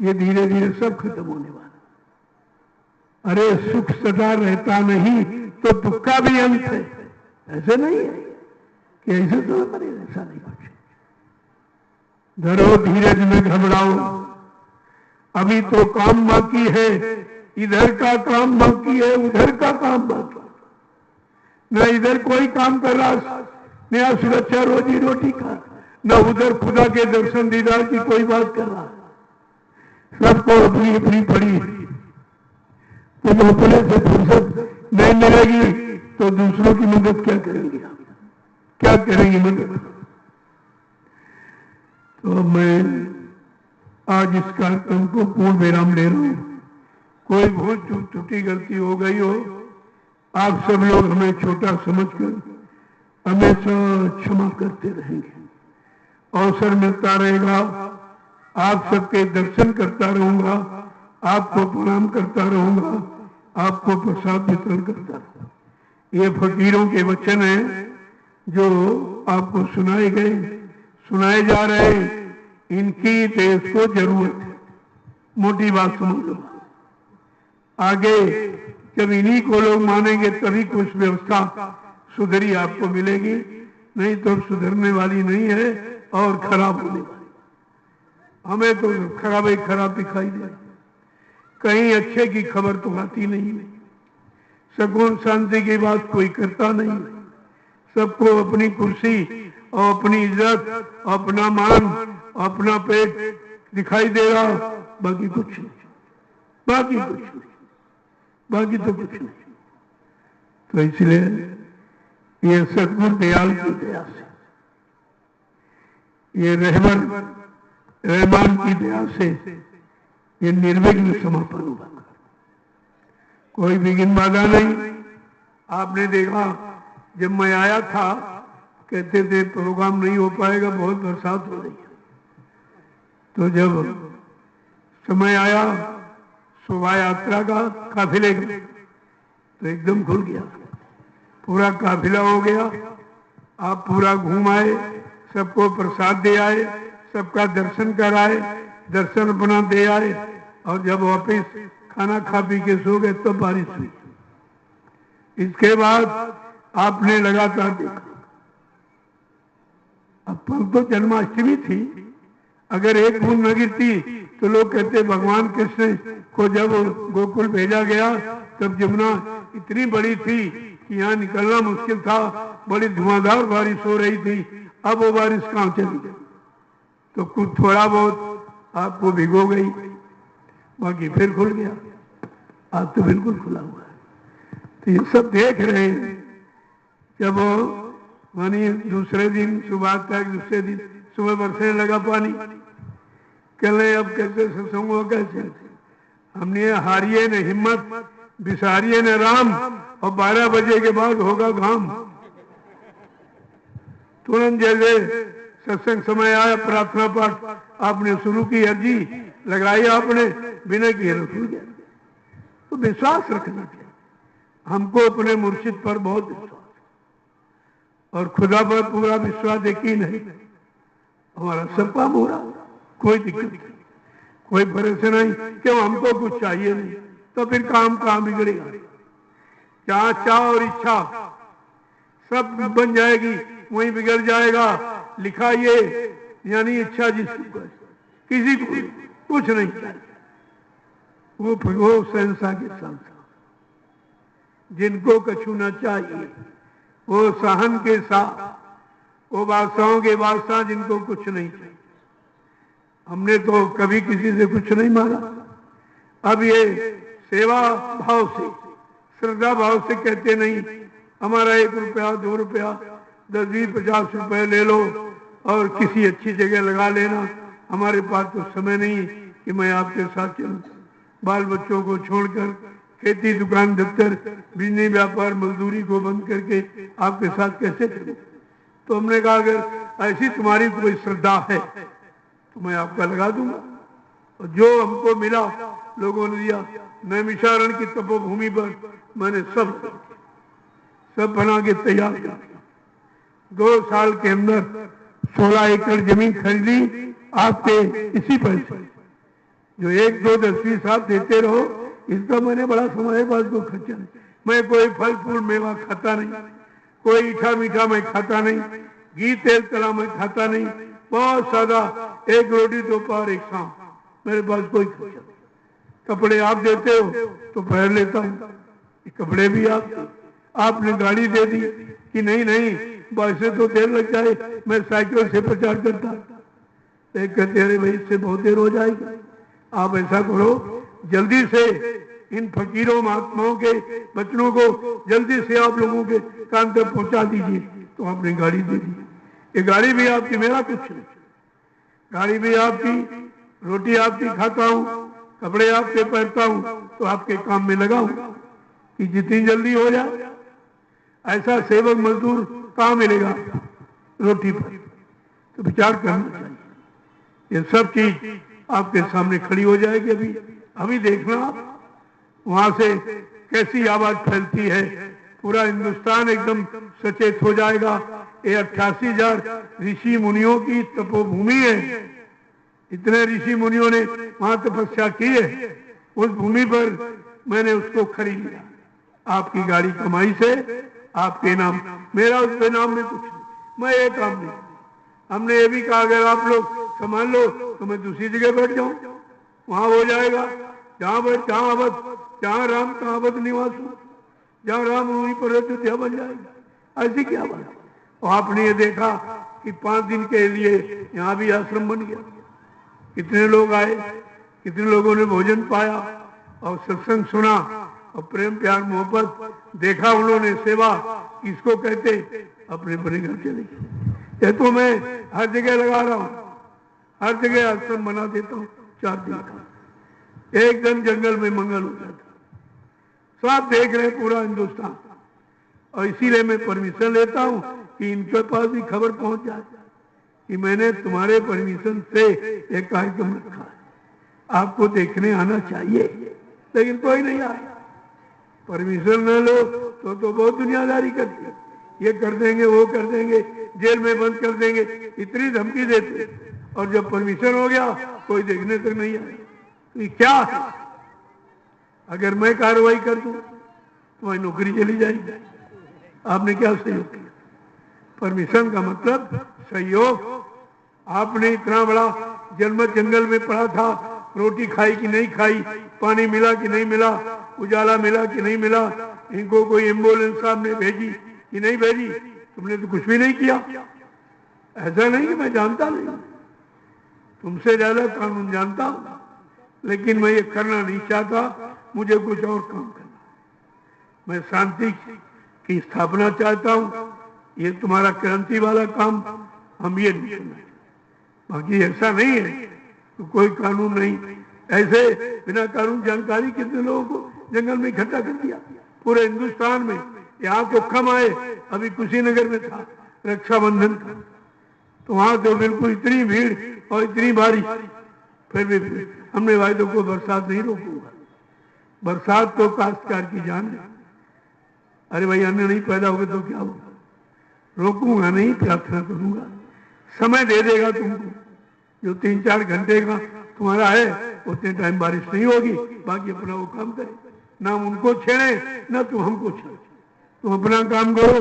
S1: ये धीरे धीरे सब खत्म होने वाला। अरे सुख सदा रहता नहीं तो दुख का भी अंत है, ऐसे नहीं है कि ऐसे तो मरे, ऐसा नहीं कुछ। डरो धीरज में घबराओ, अभी तो काम बाकी है, इधर का काम बाकी है, उधर का काम बाकी, न इधर कोई काम कर रहा नया सुरक्षा रोजी रोटी का, न उधर खुदा के दर्शन दीदार की कोई बात कर रहा। सबको अपनी अपनी पड़ी। तुम अपने से फुर्सत नहीं मिलेगी तो दूसरों की मदद क्या करेंगे, क्या करेंगे मदद। तो मैं आज इस कार्यक्रम को पूर्ण विराम दे रहा हूं। कोई भूल चूक त्रुटि गलती हो गई हो, आप सब लोग हमें छोटा समझकर हमेशा क्षमा करते रहेंगे। अवसर मिलता रहेगा, आप सबके दर्शन करता रहूंगा, आपको प्रणाम करता रहूंगा, आपको प्रसाद वितरण करता रहूंगा। ये फकीरों के वचन हैं जो आपको सुनाए गए, सुनाए जा रहे, इनकी देश को जरूरत है। मोटी बात समझ लो, आगे जब इन्हीं को लोग मानेंगे तभी कुछ व्यवस्था सुधरी आपको मिलेगी, नहीं तो सुधरने वाली नहीं है और खराब होने वाली। हमें तो खराब ही खराब दिखाई दे, कहीं अच्छे की खबर तो आती नहीं है, सुकून शांति की बात कोई करता नहीं। सबको अपनी कुर्सी और अपनी इज्जत, अपना मान, अपना पेट दिखाई दे रहा, बाकी कुछ नहीं, बाकी कुछ नहीं, बाकी तो कुछ नहीं। तो इसलिए ये सतगुरु दयाल की दया से, ये रहमान की दया से ये निर्विघ्न समापन हुआ, कोई विघ्न बाधा नहीं। आपने देखा जब मैं आया था कहते थे प्रोग्राम नहीं हो पाएगा, बहुत बरसात हो रही है। तो जब समय आया शोभा यात्रा का, काफिले का, तो एकदम खुल गया, पूरा काफिला हो गया। आप पूरा घूम आए, सबको प्रसाद दे आए, सबका दर्शन कराए, दर्शन अपना दे आए, और जब वापिस खाना खा पी के सो गए तो बारिश हुई। इसके बाद आपने लगातार देखा। अब कल तो जन्माष्टमी थी, अगर एक बूंद न गिरती तो लोग कहते भगवान कृष्ण को जब गोकुल भेजा गया तब जमुना इतनी बड़ी थी कि यहाँ निकलना मुश्किल था, बड़ी धुआंधार बारिश हो रही थी, अब वो बारिश कहाँ चली गई। तो कुछ थोड़ा बहुत आपको भिगो गई, बाकी फिर खुल गया। आज तो बिल्कुल खुला हुआ है। तो ये सब देख रहे हैं। जब मानी दूसरे दिन सुबह तक, दूसरे दिन सुबह बरसने लगा पानी, कहने अब कैसे सत्संग हुआ, कैसे। हमने हारिए न हिम्मत, बिसारिए न राम, और 12 बजे के बाद होगा घाम। तुरंत जैसे सत्संग समय आया, प्रार्थना पाठ आपने शुरू की, अर्जी लगाई आपने, बिना किए रुक गया। तो विश्वास रखना चाहिए हमको, अपने मुर्शिद पर बहुत विश्वास, और खुदा पर पूरा विश्वास यकीन है। हमारा सब काम हो रहा, कोई दिक्कत नहीं, कोई परेशानी नहीं, क्यों हमको कुछ चाहिए नहीं, तो फिर काम कहाँ बिगड़ेगा। जहाँ चाह और इच्छा सब बन जाएगी, वहीं बिगड़ जाएगा। लिखा ये यानी इच्छा जिसको किसी को कुछ नहीं चाहिए, वो संसार के साथ, जिनको कछु न चाहिए वो सहन के साथ, वो बादशाहों के बादशाह जिनको कुछ नहीं चाहिए। हमने तो कभी किसी से कुछ नहीं मांगा। अब ये सेवा भाव से, श्रद्धा भाव से कहते नहीं हमारा 1 रुपया 2 रुपया 10 20 50 रुपए ले लो और किसी अच्छी जगह लगा लेना, हमारे पास तो समय नहीं कि मैं आपके साथ चलूं, बाल बच्चों को छोड़कर खेती, दुकान, दफ्तर, बिजनेस, व्यापार, मजदूरी को बंद करके आपके साथ कैसे चलूं? तो हमने कहा अगर ऐसी तुम्हारी कोई श्रद्धा है तो मैं आपका लगा दूंगा। और जो हमको मिला लोगों ने दिया। नैमिषारण्य की तपोभूमि पर मैंने सब बना के तैयार कर दिया। 2 साल के अंदर 16 एकड़ जमीन खरीदी आपके इसी पैसे। जो 1, 2, 10, 20 आप देते रहो, इसका मैंने बड़ा समय बाद को खर्चा नहीं। मैं कोई फल फूल मेवा खाता नहीं, कोई ईठा मीठा मैं खाता नहीं, घी तेल तला मैं खाता नहीं, बहुत सादा, 1 रोटी दोपहर 1 शाम, मेरे पास कोई खर्चा नहीं। कपड़े आप देते हो तो पहन लेता हूँ, कपड़े भी आपने गाड़ी दे दी कि नहीं नहीं वैसे तो देर लग जाए, मैं साइकिल से प्रचार करता। एक कहते अरे भाई इससे बहुत देर हो जाएगी, आप ऐसा करो जल्दी से इन फकीरों महात्माओं के बच्चों को जल्दी से आप लोगों के कान तक पहुंचा दीजिए। तो आपने गाड़ी दे दी। ये गाड़ी भी आपकी, मेरा कुछ नहीं, गाड़ी भी आपकी, रोटी आपकी खाता हूँ, कपड़े आपके पहनता हूँ, तो आपके काम में लगा हूँ कि जितनी जल्दी हो जाए। ऐसा सेवक मजदूर कहाँ मिलेगा रोटी पर? तो विचार करना चाहिए। ये सब चीज आपके सामने खड़ी हो जाएगी। अभी देखना आप वहां से कैसी आवाज फैलती है, पूरा हिंदुस्तान एकदम सचेत हो जाएगा। ये 88,000 ऋषि मुनियों की तपोभूमि है। इतने ऋषि मुनियों ने वहां तपस्या की है। उस भूमि पर मैंने उसको खरीद लिया आपकी गाड़ी कमाई से, आपके नाम। मेरा उसके नाम में कुछ नहीं, मैं ये काम नहीं। हमने ये भी कहा अगर आप लोग संभाल लो तो मैं दूसरी जगह बैठ जाऊं, वहां हो जाएगा जहां अवध, जहां राम का अवध निवास हो, जहां राम वहीं पर अयोध्या बन जाएगा। ऐसी क्या बात? और आपने ये देखा कि 5 दिन के लिए यहाँ भी आश्रम बन गया। कितने लोग आए, कितने लोगों ने भोजन पाया और सत्संग सुना और प्रेम प्यार मोहब्बत देखा उन्होंने। सेवा किसको कहते? अपने अपने घर चले गए। ये तो मैं हर जगह लगा रहा हूँ, हर जगह आश्रम बना देता हूँ 4 दिन का। एक दिन जंगल में मंगल हो जाता, सब देख रहे पूरा हिंदुस्तान। और इसीलिए मैं परमिशन लेता हूँ कि इनके पास भी खबर पहुंच जाए कि मैंने तुम्हारे परमिशन से एक कार्यक्रम रखा है, आपको देखने आना चाहिए। लेकिन कोई नहीं आया। परमिशन न लो तो बहुत दुनियादारी करती है। ये कर देंगे, वो कर देंगे, जेल में बंद कर देंगे, इतनी धमकी देते। और जब परमिशन हो गया कोई देखने तक नहीं आया। तो ये क्या है? अगर मैं कार्रवाई कर दूं तो वही नौकरी चली जाएगी। आपने क्या सहयोग किया? परमिशन का मतलब सहयोग। आपने इतना बड़ा जनमत जंगल में पड़ा था, रोटी खाई कि नहीं खाई, पानी मिला कि नहीं मिला, उजाला मिला कि नहीं मिला, इनको कोई एम्बुलेंस साहब ने भेजी कि नहीं भेजी? तुमने तो कुछ भी नहीं किया। ऐसा नहीं कि मैं जानता नहीं, तुमसे ज्यादा कानून जानता हूं, लेकिन मैं ये करना नहीं चाहता। मुझे कुछ और काम करना है। मैं शांति की स्थापना चाहता हूं। ये तुम्हारा क्रांति वाला काम हम ये नहीं करना। बाकी ऐसा नहीं है तो कोई कानून नहीं। ऐसे बिना कानून जानकारी कितने लोगों को जंगल में इकट्ठा कर दिया पूरे हिंदुस्तान में। यहाँ तो कम आए, अभी कुशीनगर में था रक्षाबंधन था, तो वहां तो बिल्कुल इतनी भीड़ और इतनी बारिश। फिर भी हमने वायदों को बरसात नहीं रोकूंगा। बरसात तो काश्तकार की जान है। अरे भाई अन्न नहीं पैदा होगा तो क्या होगा? रोकूंगा नहीं, प्रार्थना करूंगा, समय दे देगा तुमको। जो 3-4 घंटे का तुम्हारा है उतने टाइम बारिश नहीं होगी, बाकी अपना वो काम करे। ना उनको छेड़े ना तुम हमको छेड़े। तुम अपना काम करो,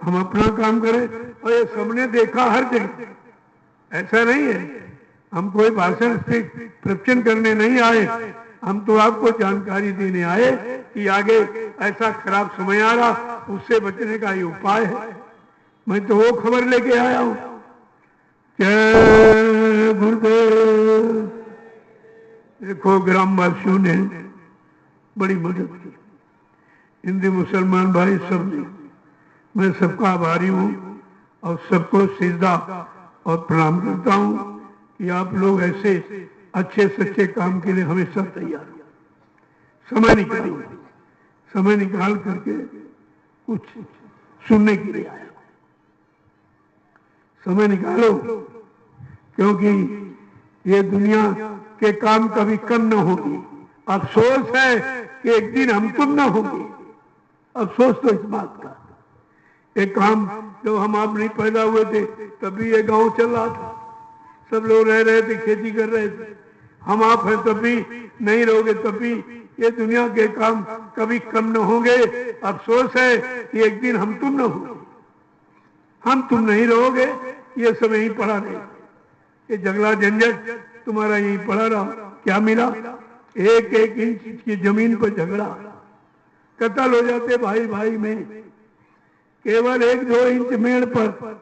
S1: हम अपना काम करें। और ये सबने देखा हर जगह। ऐसा नहीं है हम कोई भाषण से प्रवचन करने नहीं आए, हम तो आपको जानकारी देने आए कि आगे ऐसा खराब समय आ रहा, उससे बचने का ये उपाय है। मैं तो वो खबर लेके आया हूं। जय गुरुदेव। देखो ग्रामवासियों ने बड़ी मदद की, हिंदू मुसलमान भाई सब ने। मैं सबका आभारी हूँ और सबको सिजदा और प्रणाम करता हूँ कि आप लोग ऐसे अच्छे सच्चे काम के लिए हमेशा तैयार हो, समय निकालिए। समय निकाल करके कुछ सुनने के लिए आया। समय निकालो, क्योंकि ये दुनिया के काम कभी कम न होगी। अफसोस है कि एक दिन हम तुम न होंगे। अफसोस तो इस बात का, एक काम जब हम आप नहीं पैदा हुए थे तभी ये गांव चल रहा था, सब लोग रह रहे थे, खेती कर रहे थे। हम आप हैं तब भी, नहीं रहोगे तब भी, ये दुनिया के काम कभी कम न होंगे। अफसोस है कि एक दिन हम तुम न होंगे, हम तुम नहीं रहोगे, ये सब यहीं पड़ा रहे। ये झगड़ा झंझट तुम्हारा यहीं पड़ा रहा। क्या मिला? एक एक इंच की जमीन पर झगड़ा, कत्ल हो जाते भाई भाई में केवल 1-2 इंच मेड़ पर।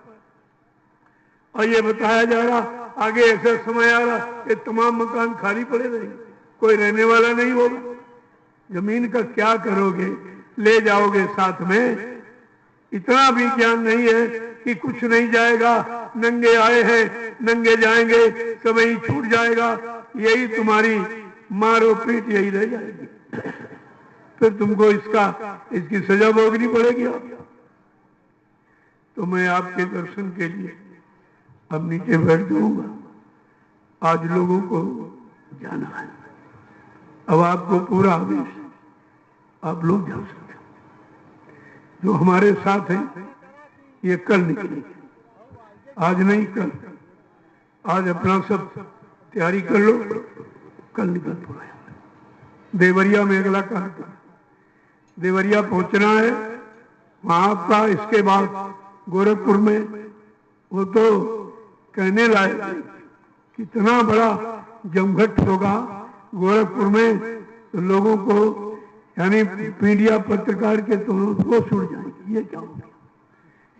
S1: और ये बताया जा रहा आगे ऐसा समय आ रहा कि तमाम मकान खाली पड़े रहेंगे, कोई रहने वाला नहीं होगा। जमीन का क्या करोगे? ले जाओगे साथ में? इतना भी ज्ञान नहीं है कि कुछ नहीं जाएगा, नंगे आए हैं नंगे जाएंगे, सब यही छूट जाएगा। यही तुम्हारी मारो पीट यही रह जाएगी, फिर तुमको इसकी सजा भोगनी पड़ेगी। तो मैं आपके दर्शन के लिए अब नीचे बैठ जाऊंगा। आज लोगों को जाना है, अब आपको पूरा आदेश, आप लोग जा सकते हैं। जो हमारे साथ हैं ये कल निकलेंगे, आज नहीं कल। आज अपना सब तैयारी कर लो, कल निकल पड़े। देवरिया में अगला कार्यक्रम, देवरिया पहुंचना है वहां का। इसके बाद गोरखपुर में, वो तो कहने लायक कितना बड़ा जमघट होगा गोरखपुर में, तो लोगों को यानी मीडिया पत्रकार के तो होश उड़ जाएंगे। ये क्या हो गया,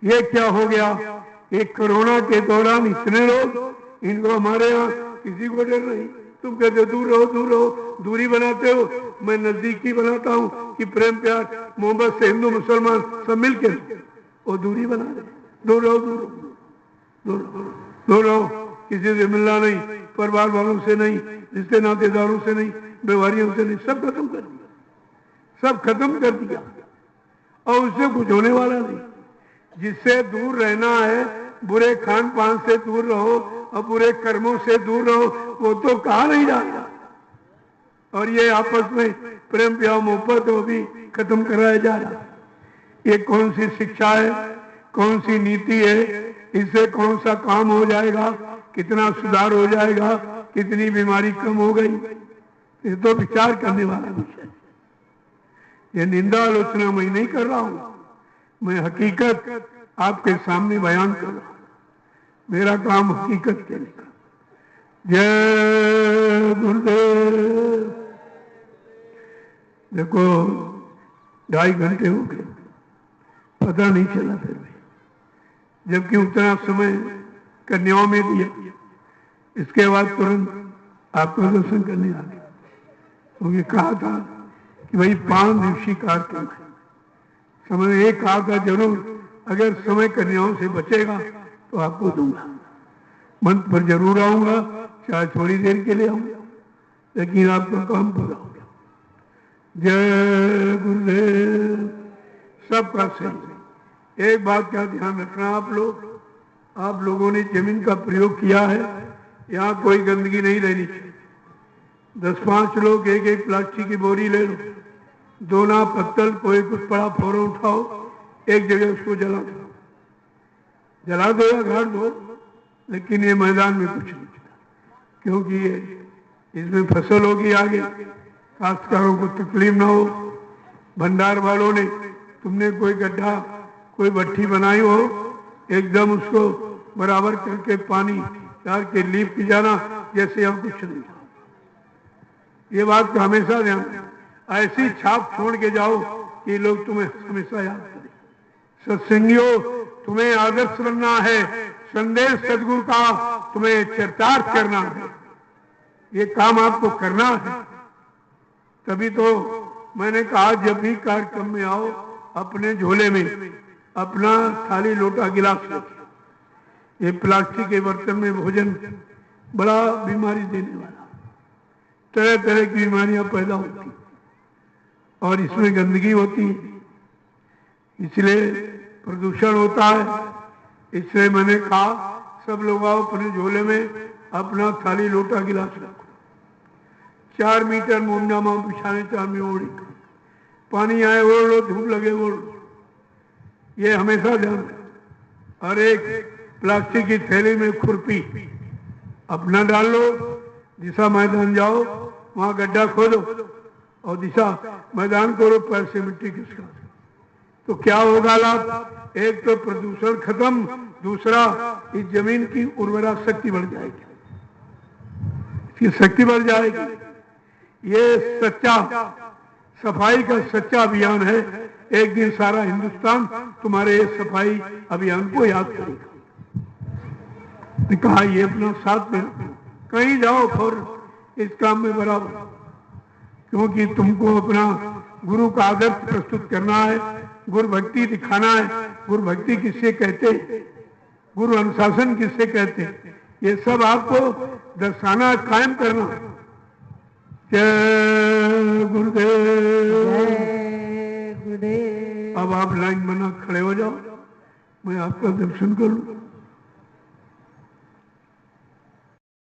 S1: ये क्या हो गया? एक कोरोना के दौरान इतने लोग, इनको हमारे यहाँ किसी को डर नहीं। तुम कहते हो दूर रहो दूर रहो, दूरी बनाते हो, मैं नजदीकी बनाता हूँ कि प्रेम प्यार मोहब्बत से हिंदू मुसलमान सब मिलकर वो दूरी बना रहे। दूर रहो दूर रहो दूर रहो, किसी से मिलना नहीं, परिवार वालों से नहीं, रिश्ते नातेदारों से नहीं, व्यवहारियों से नहीं, सब खत्म कर दिया, सब खत्म कर दिया। और उससे कुछ होने वाला नहीं। जिससे दूर रहना है, बुरे खान पान से दूर रहो और बुरे कर्मों से दूर रहो, वो तो कहा नहीं जाता। और ये आपस में प्रेम प्यार मोहब्बत वो भी खत्म कराया जा रहा। ये कौन सी शिक्षा है, कौन सी नीति है? इससे कौन सा काम हो जाएगा, कितना सुधार हो जाएगा, कितनी बीमारी कम हो गई? ये तो विचार करने वाला विषय। ये निंदा आलोचना मैं नहीं कर रहा हूं, मैं हकीकत आपके सामने बयान कर रहा हूं। मेरा काम हकीकत कहने का। जय गुरुदेव। देखो 2.5 घंटे हो गए, पता नहीं चला फिर भी, जबकि उतना समय कन्याओं में दिया। इसके बाद तुरंत आपका दर्शन करने आ गए, क्योंकि कहा था कि भाई 5 दिवसीय कार्यक्रम है। समय एक कहा था जरूर, अगर समय कन्याओं से बचेगा तो आपको दूंगा, मंच पर जरूर आऊंगा, चाहे थोड़ी देर के लिए आऊंगा, लेकिन आपका काम पूरा हो गया। जय गुरुदेव। सबका सही। एक बात का ध्यान रखना, आप लोगों ने जमीन का प्रयोग किया है, यहाँ कोई गंदगी नहीं रहनी चाहिए। 10-5 लोग एक एक प्लास्टिक की बोरी ले लो, दोना पत्तल कोई कुछ पड़ा फौरन उठाओ, एक जगह उसको जला दो या गाड़ दो, लेकिन ये मैदान में कुछ नहीं, क्योंकि ये इसमें फसल होगी आगे, काश्तकारों को तकलीफ ना हो। भंडार वालों ने, तुमने कोई गड्ढा कोई भट्ठी बनाई हो, एकदम उसको बराबर करके पानी डाल के लीप की जाना, जैसे हम कुछ नहीं। ये बात का हमेशा ध्यान, ऐसी छाप छोड़ के जाओ कि लोग तुम्हें हमेशा याद करें। सत्संगियों, तुम्हें आदर्श बनना है, संदेश सदगुरु का तुम्हें चरितार्थ करना है, ये काम आपको करना है। तभी तो मैंने कहा जब भी कार्यक्रम में आओ, अपने झोले में अपना थाली लोटा गिलास रखिए। ये प्लास्टिक के बर्तन में भोजन बड़ा बीमारी देने वाला, तरह तरह की बीमारियां पैदा होती। और इसमें गंदगी होती है, इसलिए प्रदूषण होता है। इसलिए मैंने कहा सब लोग आओ अपने झोले में अपना थाली लोटा गिलास रखो, 4 मीटर मोमजामा बिछाने 4 में ओढ़ी, पानी आए ओढ़ लो, धूप लगे ओढ़ लो, ये हमेशा ध्यान रखो। और एक प्लास्टिक की थैली में खुरपी अपना डाल लो, दिशा मैदान जाओ वहां गड्ढा खोदो और दिशा मैदान करो, पैर से मिट्टी खिसका। तो क्या होगा लाभ? एक तो प्रदूषण खत्म, दूसरा इस जमीन की उर्वरा शक्ति बढ़ जाएगी, इसकी शक्ति बढ़ जाएगी। ये सच्चा सफाई का सच्चा अभियान है। एक दिन सारा हिंदुस्तान तुम्हारे सफाई अभियान को याद करेगा। कहा ये अपना साथ में कहीं जाओ और इस काम में बराबर, क्योंकि तुमको अपना गुरु का आदर्श प्रस्तुत करना है, गुरु भक्ति दिखाना है। गुरु भक्ति किससे कहते, गुरु अनुशासन किससे कहते, ये सब आपको दर्शाना, कायम करना। जय गुरुदेव।
S2: जय गुरुदेव।
S1: अब आप लाइन बना खड़े हो जाओ, मैं आपका दर्शन करूं।